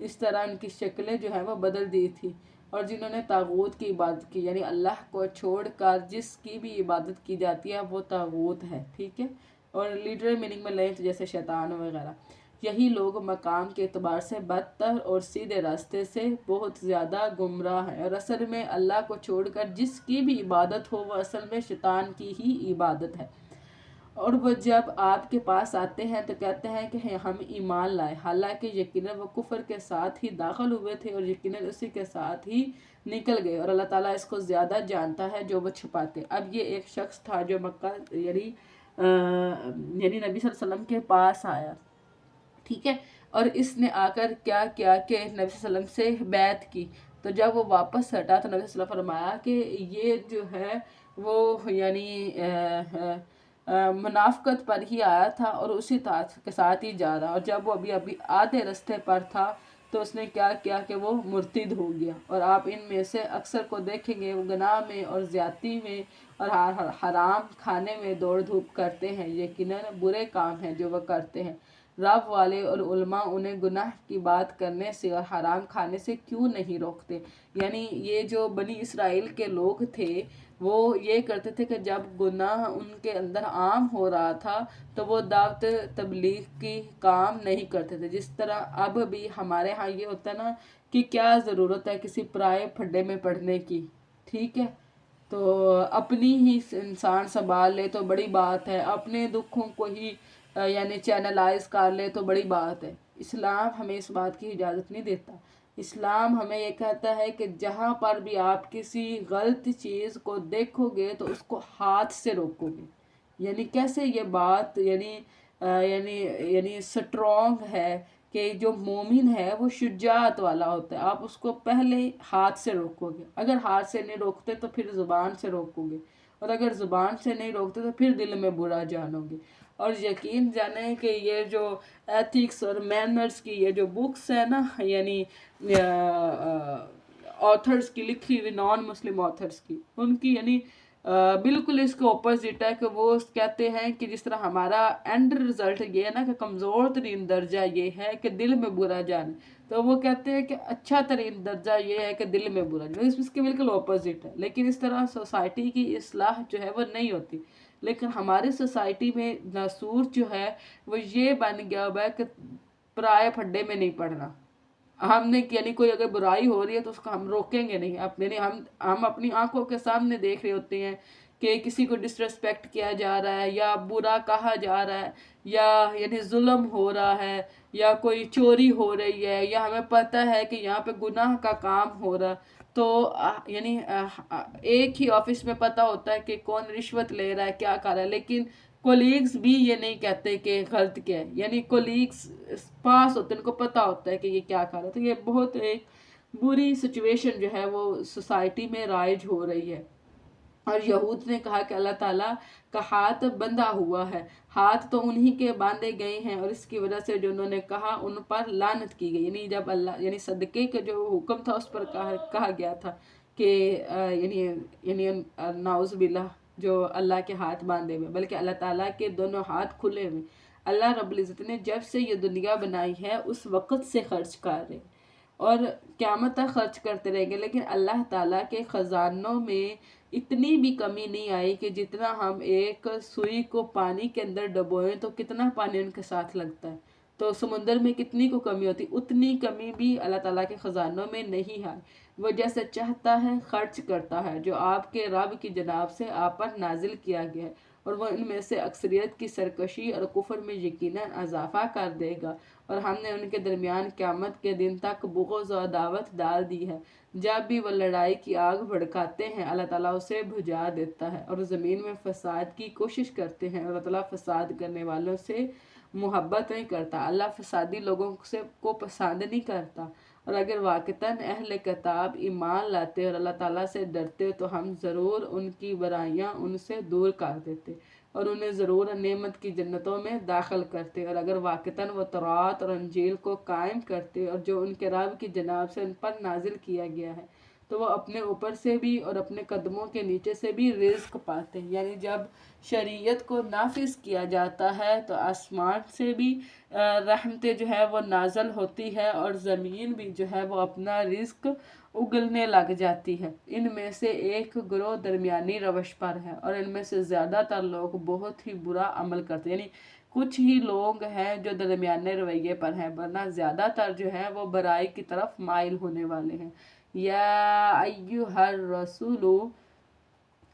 اس طرح ان کی شکلیں جو ہیں وہ بدل دی تھی، اور جنہوں نے طاغوت کی عبادت کی، یعنی اللہ کو چھوڑ کر جس کی بھی عبادت کی جاتی ہے وہ طاغوت ہے، ٹھیک ہے، اور لیڈر میننگ میں لیں تو جیسے شیطان وغیرہ۔ یہی لوگ مقام کے اعتبار سے بدتر اور سیدھے راستے سے بہت زیادہ گمراہ ہیں، اور اصل میں اللہ کو چھوڑ کر جس کی بھی عبادت ہو وہ اصل میں شیطان کی ہی عبادت ہے۔ اور وہ جب آپ کے پاس آتے ہیں تو کہتے ہیں کہ ہم ایمان لائے، حالانکہ یقیناً وہ کفر کے ساتھ ہی داخل ہوئے تھے اور یقیناً اسی کے ساتھ ہی نکل گئے، اور اللہ تعالیٰ اس کو زیادہ جانتا ہے جو وہ چھپاتے۔ اب یہ ایک شخص تھا جو مکہ یعنی نبی صلی اللہ علیہ وسلم کے پاس آیا، ٹھیک ہے، اور اس نے آ کر کیا کیا کہ نبی صلی اللہ علیہ وسلم سے بیعت کی۔ تو جب وہ واپس ہٹا تو نبی صلی اللہ علیہ وسلم فرمایا کہ یہ جو ہے وہ یعنی منافقت پر ہی آیا تھا اور اسی کے ساتھ ہی جا رہا، اور جب وہ ابھی آدھے رستے پر تھا تو اس نے کیا کیا کہ وہ مرتد ہو گیا۔ اور آپ ان میں سے اکثر کو دیکھیں گے وہ گناہ میں اور زیادتی میں اور حرام کھانے میں دوڑ دھوپ کرتے ہیں، یقیناً برے کام ہیں جو وہ کرتے ہیں۔ رب والے اور علماء انہیں گناہ کی بات کرنے سے اور حرام کھانے سے کیوں نہیں روکتے؟ یعنی یہ جو بنی اسرائیل کے لوگ تھے وہ یہ کرتے تھے کہ جب گناہ ان کے اندر عام ہو رہا تھا تو وہ دعوت تبلیغ کی کام نہیں کرتے تھے، جس طرح اب بھی ہمارے ہاں یہ ہوتا ہے نا کہ کیا ضرورت ہے کسی پرائے پھڈے میں پڑھنے کی، ٹھیک ہے، تو اپنی ہی انسان سنبھال لے تو بڑی بات ہے، اپنے دکھوں کو ہی یعنی چینلائز کر لے تو بڑی بات ہے۔ اسلام ہمیں اس بات کی اجازت نہیں دیتا۔ اسلام ہمیں یہ کہتا ہے کہ جہاں پر بھی آپ کسی غلط چیز کو دیکھو گے تو اس کو ہاتھ سے روکو گے، یعنی کیسے یہ بات یعنی سٹرونگ ہے کہ جو مومن ہے وہ شجاعت والا ہوتا ہے، آپ اس کو پہلے ہاتھ سے روکو گے، اگر ہاتھ سے نہیں روکتے تو پھر زبان سے روکو گے، اور اگر زبان سے نہیں روکتے تو پھر دل میں برا جانو گے۔ اور یقین جانیں کہ یہ جو ایتھکس اور مینرز کی یہ جو بکس ہے نا یعنی آتھرز کی لکھی ہوئی نان مسلم آتھرز کی، ان کی یعنی بالکل اس کے اپوزٹ ہے کہ وہ کہتے ہیں کہ جس طرح ہمارا اینڈ رزلٹ یہ ہے نا کہ کمزور ترین درجہ یہ ہے کہ دل میں برا جانے، تو وہ کہتے ہیں کہ اچھا ترین درجہ یہ ہے کہ دل میں برا جانے، اس کے بالکل اپوزٹ ہے۔ لیکن اس طرح سوسائٹی کی اصلاح جو ہے وہ نہیں ہوتی، لیکن ہماری سوسائٹی میں ناسور جو ہے وہ یہ بن گیا ہوا ہے کہ پرائے پھڈے میں نہیں پڑھنا، ہم نے یعنی کوئی اگر برائی ہو رہی ہے تو اس کو ہم روکیں گے نہیں، ہم اپنی آنکھوں کے سامنے دیکھ رہے ہوتے ہیں کہ کسی کو ڈسریسپیکٹ کیا جا رہا ہے یا برا کہا جا رہا ہے یا یعنی ظلم ہو رہا ہے یا کوئی چوری ہو رہی ہے یا ہمیں پتہ ہے کہ یہاں پہ گناہ کا کام ہو رہا، تو یعنی ایک ہی آفس میں پتہ ہوتا ہے کہ کون رشوت لے رہا ہے کیا کر رہا ہے، لیکن کولیگز بھی یہ نہیں کہتے کہ غلط کیا ہے، یعنی کولیگز پاس ہوتے ہیں، ان کو پتہ ہوتا ہے کہ یہ کیا کر رہا ہے. تو یہ بہت ایک بری سچویشن جو ہے وہ سوسائٹی میں رائج ہو رہی ہے. اور یہود نے کہا کہ اللہ تعالیٰ کا ہاتھ بندھا ہوا ہے، ہاتھ تو انہی کے باندھے گئے ہیں، اور اس کی وجہ سے جو انہوں نے کہا ان پر لعنت کی گئی. یعنی جب اللہ یعنی صدقے کا جو حکم تھا اس پر کہا گیا تھا کہ یعنی نعوذ باللہ جو اللہ کے ہاتھ باندھے ہوئے، بلکہ اللہ تعالیٰ کے دونوں ہاتھ کھلے ہوئے. اللہ رب العزت نے جب سے یہ دنیا بنائی ہے اس وقت سے خرچ کر رہے اور قیامت تک خرچ کرتے رہیں گے، لیکن اللہ تعالیٰ کے خزانوں میں اتنی بھی کمی نہیں آئی کہ جتنا ہم ایک سوئی کو پانی کے اندر ڈبوئیں تو کتنا پانی ان کے ساتھ لگتا ہے، تو سمندر میں کتنی کو کمی ہوتی، اتنی کمی بھی اللہ تعالیٰ کے خزانوں میں نہیں ہے. وہ جیسے چاہتا ہے خرچ کرتا ہے، جو آپ کے رب کی جناب سے آپ پر نازل کیا گیا ہے، اور وہ ان میں سے اکثریت کی سرکشی اور کفر میں یقیناً اضافہ کر دے گا. اور ہم نے ان کے درمیان قیامت کے دن تک بغض و عداوت ڈال دی ہے. جب بھی وہ لڑائی کی آگ بھڑکاتے ہیں اللہ تعالیٰ اسے بجھا دیتا ہے، اور زمین میں فساد کی کوشش کرتے ہیں اور اللہ تعالیٰ فساد کرنے والوں سے محبت نہیں کرتا. اللہ فسادی لوگوں کو پسند نہیں کرتا. اور اگر واقعتاً اہل کتاب ایمان لاتے اور اللہ تعالیٰ سے ڈرتے تو ہم ضرور ان کی برائیاں ان سے دور کر دیتے اور انہیں ضرور نعمت کی جنتوں میں داخل کرتے. اور اگر واقعتاً وہ تورات اور انجیل کو قائم کرتے اور جو ان کے رب کی جناب سے ان پر نازل کیا گیا ہے، تو وہ اپنے اوپر سے بھی اور اپنے قدموں کے نیچے سے بھی رزق پاتے ہیں. یعنی جب شریعت کو نافذ کیا جاتا ہے تو آسمان سے بھی رحمتیں جو ہے وہ نازل ہوتی ہے اور زمین بھی جو ہے وہ اپنا رزق اگلنے لگ جاتی ہے. ان میں سے ایک گروہ درمیانی روش پر ہے اور ان میں سے زیادہ تر لوگ بہت ہی برا عمل کرتے ہیں. یعنی کچھ ہی لوگ ہیں جو درمیانے رویے پر ہیں، ورنہ زیادہ تر جو ہے وہ برائی کی طرف مائل ہونے والے ہیں. یا ایھا الرسول،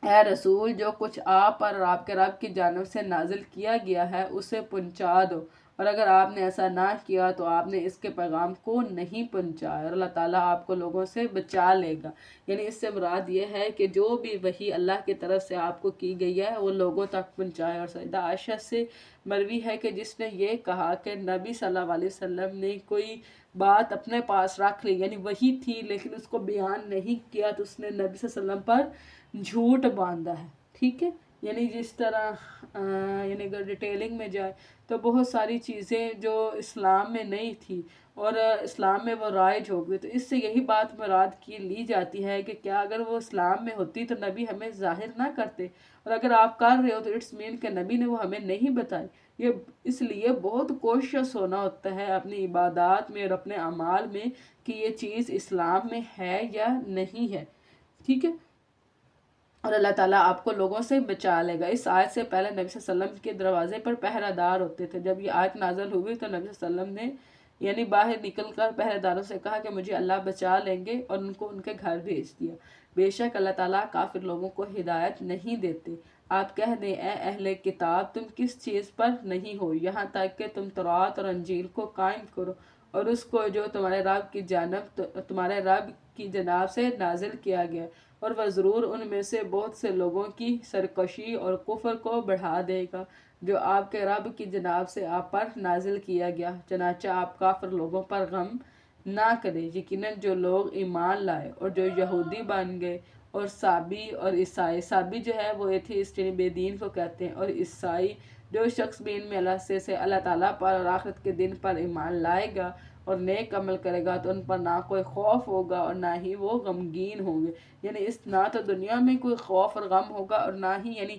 اے رسول، جو کچھ آپ پر اور آپ کے رب کی جانب سے نازل کیا گیا ہے اسے پہنچا دو، اور اگر آپ نے ایسا نہ کیا تو آپ نے اس کے پیغام کو نہیں پہنچایا، اور اللہ تعالیٰ آپ کو لوگوں سے بچا لے گا. یعنی اس سے مراد یہ ہے کہ جو بھی وحی اللہ کی طرف سے آپ کو کی گئی ہے وہ لوگوں تک پہنچائے. اور سیدہ عائشہ سے مروی ہے کہ جس نے یہ کہا کہ نبی صلی اللہ علیہ وسلم نے کوئی بات اپنے پاس رکھ لی، یعنی وہی تھی لیکن اس کو بیان نہیں کیا، تو اس نے نبی صلی اللہ علیہ وسلم پر جھوٹ باندھا ہے. ٹھیک ہے، یعنی جس طرح یعنی اگر ڈیٹیلنگ میں جائے تو بہت ساری چیزیں جو اسلام میں نہیں تھی اور اسلام میں وہ رائج ہو گئی، تو اس سے یہی بات مراد کی لی جاتی ہے کہ کیا اگر وہ اسلام میں ہوتی تو نبی ہمیں ظاہر نہ کرتے، اور اگر آپ کر رہے ہو تو اٹس مین کہ نبی نے وہ ہمیں نہیں بتائی. یہ اس لیے بہت کوشش ہونا ہوتا ہے اپنی عبادات میں اور اپنے اعمال میں کہ یہ چیز اسلام میں ہے یا نہیں ہے. ٹھیک ہے، اور اللہ تعالیٰ آپ کو لوگوں سے بچا لے گا. اس آیت سے پہلے نبی صلی اللہ علیہ وسلم کے دروازے پر پہرہ دار ہوتے تھے. جب یہ آیت نازل ہوئی تو نبی صلی اللہ علیہ وسلم نے یعنی باہر نکل کر پہرہ داروں سے کہا کہ مجھے اللہ بچا لیں گے، اور ان کو ان کے گھر بھیج دیا. بے شک اللہ تعالیٰ کافر لوگوں کو ہدایت نہیں دیتے. آپ کہہ دیں اے اہل کتاب، تم کس چیز پر نہیں ہو یہاں تک کہ تم تورات اور انجیل کو قائم کرو اور اس کو جو تمہارے رب کی جناب سے نازل کیا گیا، اور وہ ضرور ان میں سے بہت سے لوگوں کی سرکشی اور کفر کو بڑھا دے گا جو آپ کے رب کی جناب سے آپ پر نازل کیا گیا. چنانچہ آپ کافر لوگوں پر غم نہ کریں. یقیناً جو لوگ ایمان لائے اور جو یہودی بن گئے اور سابی اور عیسائی، سابی جو ہے وہ ایتھیسٹ یعنی بے دین کو کہتے ہیں، اور عیسائی جو شخص بھی ان میں اللہ تعالیٰ پر اور آخرت کے دن پر ایمان لائے گا اور نیک عمل کرے گا تو ان پر نہ کوئی خوف ہوگا اور نہ ہی وہ غمگین ہوں گے. یعنی نہ تو دنیا میں کوئی خوف اور غم ہوگا اور نہ ہی یعنی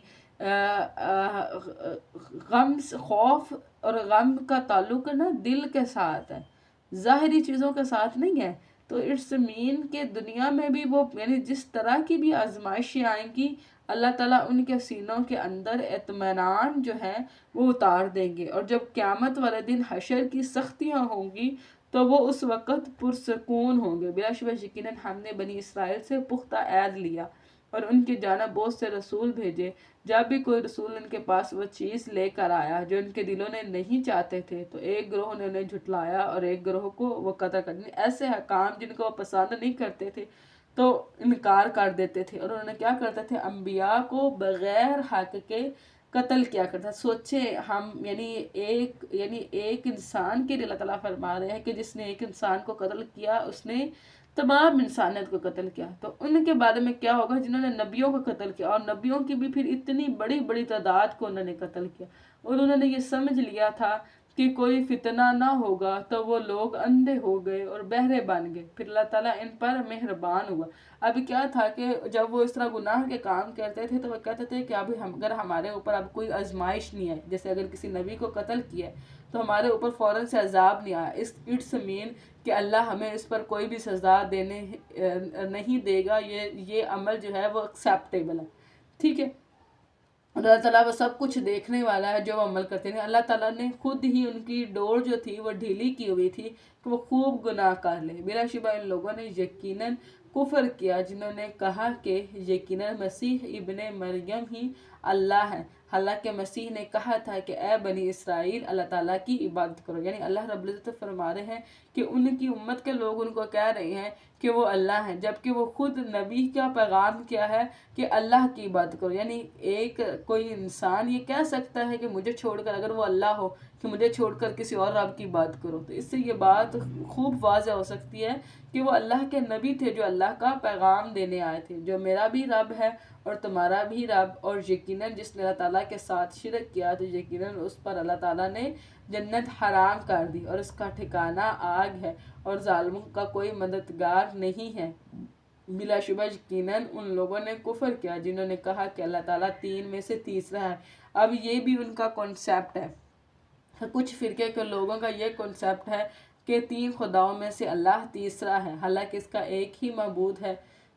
خوف اور غم کا تعلق نا دل کے ساتھ ہے، ظاہری چیزوں کے ساتھ نہیں ہے. تو اٹس مین کہ دنیا میں بھی وہ یعنی جس طرح کی بھی آزمائشیں آئیں گی اللہ تعالیٰ ان کے سینوں کے اندر اطمینان جو ہے وہ اتار دیں گے. اور جب قیامت والے دن حشر کی سختیاں ہوں گی تو وہ اس وقت پرسکون ہوں گے. بلا شبہ یقیناً ہم نے بنی اسرائیل سے پختہ عہد لیا اور ان کی جانب بہت سے رسول بھیجے۔ جب بھی کوئی رسول ان کے پاس وہ چیز لے کر آیا جو ان کے دلوں نے نہیں چاہتے تھے تو ایک گروہ نے انہیں جھٹلایا اور ایک گروہ کو وہ قتل کر دیا۔ ایسے حکام جن کو وہ پسند نہیں کرتے تھے تو انکار کر دیتے تھے، اور انہوں نے کیا کرتے تھے، انبیاء کو بغیر حق کے قتل کیا کرتا۔ سوچیں ہم یعنی ایک انسان کے لیے اللہ تعالیٰ فرما رہے ہیں کہ جس نے ایک انسان کو قتل کیا اس نے تمام انسانیت کو قتل کیا، تو ان کے بارے میں کیا ہوگا جنہوں نے نبیوں کو قتل کیا، اور نبیوں کی بھی پھر اتنی بڑی بڑی تعداد کو انہوں نے قتل کیا، اور انہوں نے یہ سمجھ لیا تھا کہ کوئی فتنہ نہ ہوگا تو وہ لوگ اندھے ہو گئے اور بہرے بن گئے۔ پھر اللہ تعالیٰ ان پر مہربان ہوا۔ اب کیا تھا کہ جب وہ اس طرح گناہ کے کام کرتے تھے تو وہ کہتے تھے کہ اگر ہمارے اوپر اب کوئی آزمائش نہیں ہے، جیسے اگر کسی نبی کو قتل کیا ہے تو ہمارے اوپر فوراً سے عذاب نہیں آیا، اٹس مین کہ اللہ ہمیں اس پر کوئی بھی سزا دینے نہیں دے گا، یہ عمل جو ہے وہ ایکسیپٹیبل ہے، ٹھیک ہے۔ اللہ تعالیٰ وہ سب کچھ دیکھنے والا ہے جو وہ عمل کرتے ہیں۔ اللہ تعالیٰ نے خود ہی ان کی ڈور جو تھی وہ ڈھیلی کی ہوئی تھی کہ وہ خوب گناہ کر لیں۔ بلا شبہ ان لوگوں نے یقیناً کفر کیا جنہوں نے کہا کہ یقیناً مسیح ابن مریم ہی اللہ ہے، حالانکہ مسیح نے کہا تھا کہ اے بنی اسرائیل اللہ تعالیٰ کی عبادت کرو۔ یعنی اللہ رب العزت فرما رہے ہیں کہ ان کی امت کے لوگ ان کو کہہ رہے ہیں کہ وہ اللہ ہیں، جبکہ وہ خود نبی کا پیغام کیا ہے کہ اللہ کی عبادت کرو۔ یعنی کوئی انسان یہ کہہ سکتا ہے کہ مجھے چھوڑ کر، اگر وہ اللہ ہو، کہ مجھے چھوڑ کر کسی اور رب کی بات کرو، تو اس سے یہ بات خوب واضح ہو سکتی ہے کہ وہ اللہ کے نبی تھے جو اللہ کا پیغام دینے آئے تھے، جو میرا بھی رب ہے اور تمہارا بھی رب، اور یقیناً جس نے اللہ تعالیٰ کے ساتھ شرک کیا تو یقیناً اس پر اللہ تعالیٰ نے جنت حرام کر دی اور اس کا ٹھکانہ آگ ہے، اور ظالموں کا کوئی مددگار نہیں ہے۔ بلا شبہ یقیناً ان لوگوں نے کفر کیا جنہوں نے کہا کہ اللہ تعالیٰ تین میں سے تیسرا ہے۔ اب یہ بھی ان کا کنسیپٹ ہے، کچھ فرقے کے لوگوں کا یہ کنسیپٹ ہے کہ تین خداؤں میں سے اللہ تیسرا ہے، حالانکہ اس کا ایک ہی معبود ہے،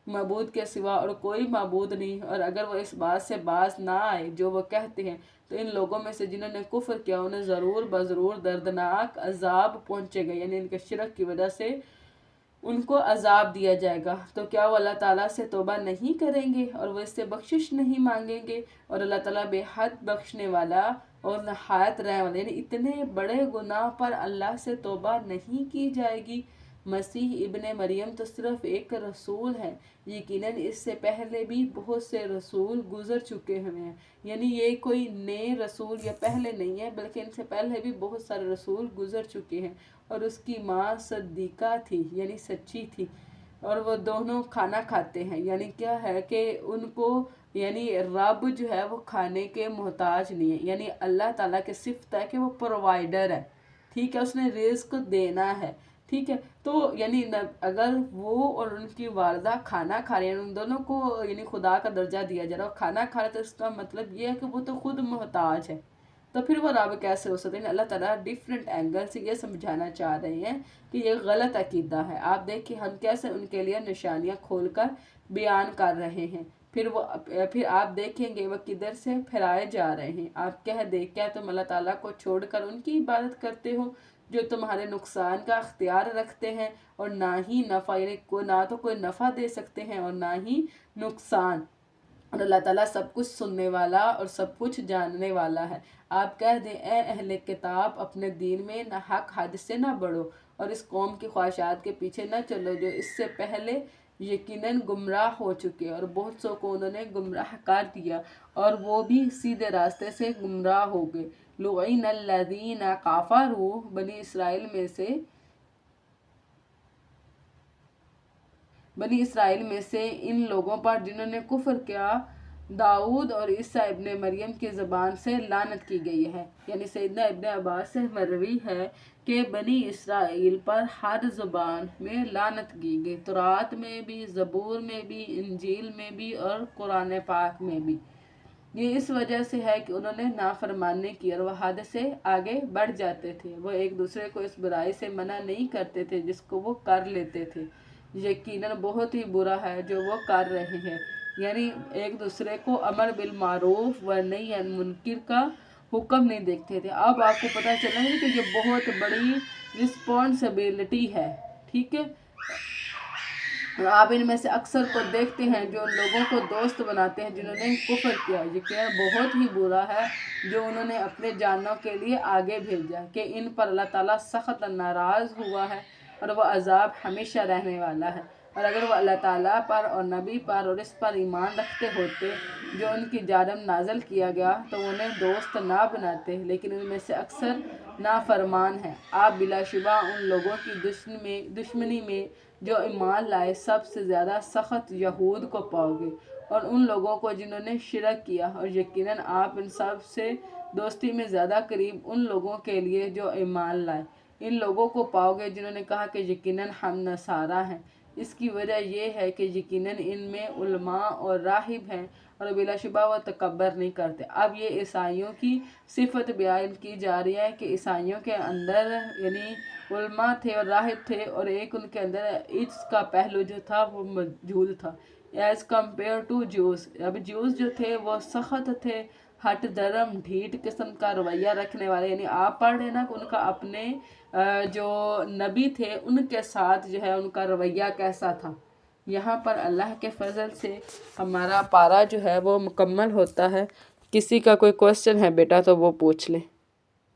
معبود کے سوا اور کوئی معبود نہیں۔ اور اگر وہ اس بات سے باز نہ آئے جو وہ کہتے ہیں تو ان لوگوں میں سے جنہوں نے کفر کیا انہیں ضرور بضرور دردناک عذاب پہنچے گا، یعنی ان کے شرک کی وجہ سے ان کو عذاب دیا جائے گا۔ تو کیا وہ اللہ تعالیٰ سے توبہ نہیں کریں گے اور وہ اس سے بخشش نہیں مانگیں گے؟ اور اللہ تعالیٰ بے حد بخشنے والا اور نہایت رحم والا، یعنی اتنے بڑے گناہ پر اللہ سے توبہ نہیں کی جائے گی۔ مسیح ابن مریم تو صرف ایک رسول ہے، یقیناً اس سے پہلے بھی بہت سے رسول گزر چکے ہوئے ہیں، یعنی یہ کوئی نئے رسول یا پہلے نہیں ہے بلکہ ان سے پہلے بھی بہت سارے رسول گزر چکے ہیں۔ اور اس کی ماں صدیقہ تھی، یعنی سچی تھی، اور وہ دونوں کھانا کھاتے ہیں، یعنی کیا ہے کہ ان کو یعنی رب جو ہے وہ کھانے کے محتاج نہیں ہے، یعنی اللہ تعالیٰ کے صفت ہے کہ وہ پرووائڈر ہے، ٹھیک ہے، اس نے رزق دینا ہے، ٹھیک ہے۔ تو یعنی اگر وہ اور ان کی والدہ کھانا کھا رہے ہیں، ان دونوں کو یعنی خدا کا درجہ دیا جا رہا ہے، اور کھانا کھا رہے تو اس کا مطلب یہ ہے کہ وہ تو خود محتاج ہے، تو پھر وہ رب کیسے ہو سکتے ہیں؟ اللہ تعالیٰ ڈیفرنٹ اینگل سے یہ سمجھانا چاہ رہے ہیں کہ یہ غلط عقیدہ ہے۔ آپ دیکھیں ہم کیسے ان کے لیے نشانیاں کھول کر بیان کر رہے ہیں، پھر آپ دیکھیں گے وہ کدھر سے پھرائے جا رہے ہیں۔ آپ کہہ دیں کیا تم اللہ تعالیٰ کو چھوڑ کر ان کی عبادت کرتے ہو جو تمہارے نقصان کا اختیار رکھتے ہیں اور نہ ہی نفع، یعنی نہ تو کوئی نفع دے سکتے ہیں اور نہ ہی نقصان، اور اللہ تعالیٰ سب کچھ سننے والا اور سب کچھ جاننے والا ہے۔ آپ کہہ دیں اے اہل کتاب اپنے دین میں نہ حق حد سے نہ بڑھو اور اس قوم کی خواہشات کے پیچھے نہ چلو جو اس سے پہلے یقیناً گمراہ ہو چکے، اور بہت سو کو انہوں نے گمراہ کر دیا اور وہ بھی سیدھے راستے سے گمراہ ہو گئے۔ لعن الذین کفروا بنی اسرائیل میں سے ان لوگوں پر جنہوں نے کفر کیا داؤد اور عیسیٰ ابن مریم کی زبان سے لعنت کی گئی ہے۔ یعنی سیدنا ابن عباس سے مروی ہے کہ بنی اسرائیل پر ہر زبان میں لعنت کی گئی، تورات میں بھی، زبور میں بھی، انجیل میں بھی اور قرآن پاک میں بھی۔ یہ اس وجہ سے ہے کہ انہوں نے نافرمانی کی اور وہ حد سے آگے بڑھ جاتے تھے، وہ ایک دوسرے کو اس برائی سے منع نہیں کرتے تھے جس کو وہ کر لیتے تھے۔ یقیناً بہت ہی برا ہے جو وہ کر رہے ہیں، یعنی ایک دوسرے کو امر بالمعروف و نہی عن منکر کا حکم نہیں دیکھتے تھے۔ اب آپ کو پتہ چلا ہے کہ یہ بہت بڑی رسپانسبلٹی ہے، ٹھیک ہے۔ اور آپ ان میں سے اکثر کو دیکھتے ہیں جو ان لوگوں کو دوست بناتے ہیں جنہوں نے کفر کیا، یقیناً بہت ہی برا ہے جو انہوں نے اپنے جانوں کے لیے آگے بھیجا کہ ان پر اللہ تعالیٰ سخت ناراض ہوا ہے اور وہ عذاب ہمیشہ رہنے والا ہے۔ اور اگر وہ اللہ تعالیٰ پر اور نبی پر اور اس پر ایمان رکھتے ہوتے جو ان کی جانب نازل کیا گیا تو انہیں دوست نہ بناتے، لیکن ان میں سے اکثر نافرمان ہیں۔ آپ بلا شبہ ان لوگوں کی دشمنی میں جو ایمان لائے سب سے زیادہ سخت یہود کو پاؤ گے اور ان لوگوں کو جنہوں نے شرک کیا، اور یقیناً آپ ان سب سے دوستی میں زیادہ قریب ان لوگوں کے لیے جو ایمان لائے۔ ان لوگوں کو پاؤ گے جنہوں نے کہا کہ یقیناً ہم نصارہ ہیں۔ اس کی وجہ یہ ہے کہ یقیناً ان میں علماء اور راہب ہیں اور بلا شبہ وہ تکبر نہیں کرتے۔ اب یہ عیسائیوں کی صفت بیان کی جا رہی ہے کہ عیسائیوں کے اندر یعنی علماء تھے اور راہب تھے، اور ایک ان کے اندر عجز کا پہلو جو تھا وہ موجود تھا ایز کمپیئر ٹو جیوز۔ اب جیوز جو تھے وہ سخت تھے، ہٹ درم ڈھیٹ قسم کا رویہ رکھنے والے، یعنی آپ پڑھ رہے نا کہ ان کا اپنے جو نبی تھے ان کے ساتھ جو ہے ان کا رویہ کیسا تھا۔ یہاں پر اللہ کے فضل سے ہمارا پارہ جو ہے وہ مکمل ہوتا ہے۔ کسی کا کوئی کوسچن ہے بیٹا تو وہ پوچھ لیں۔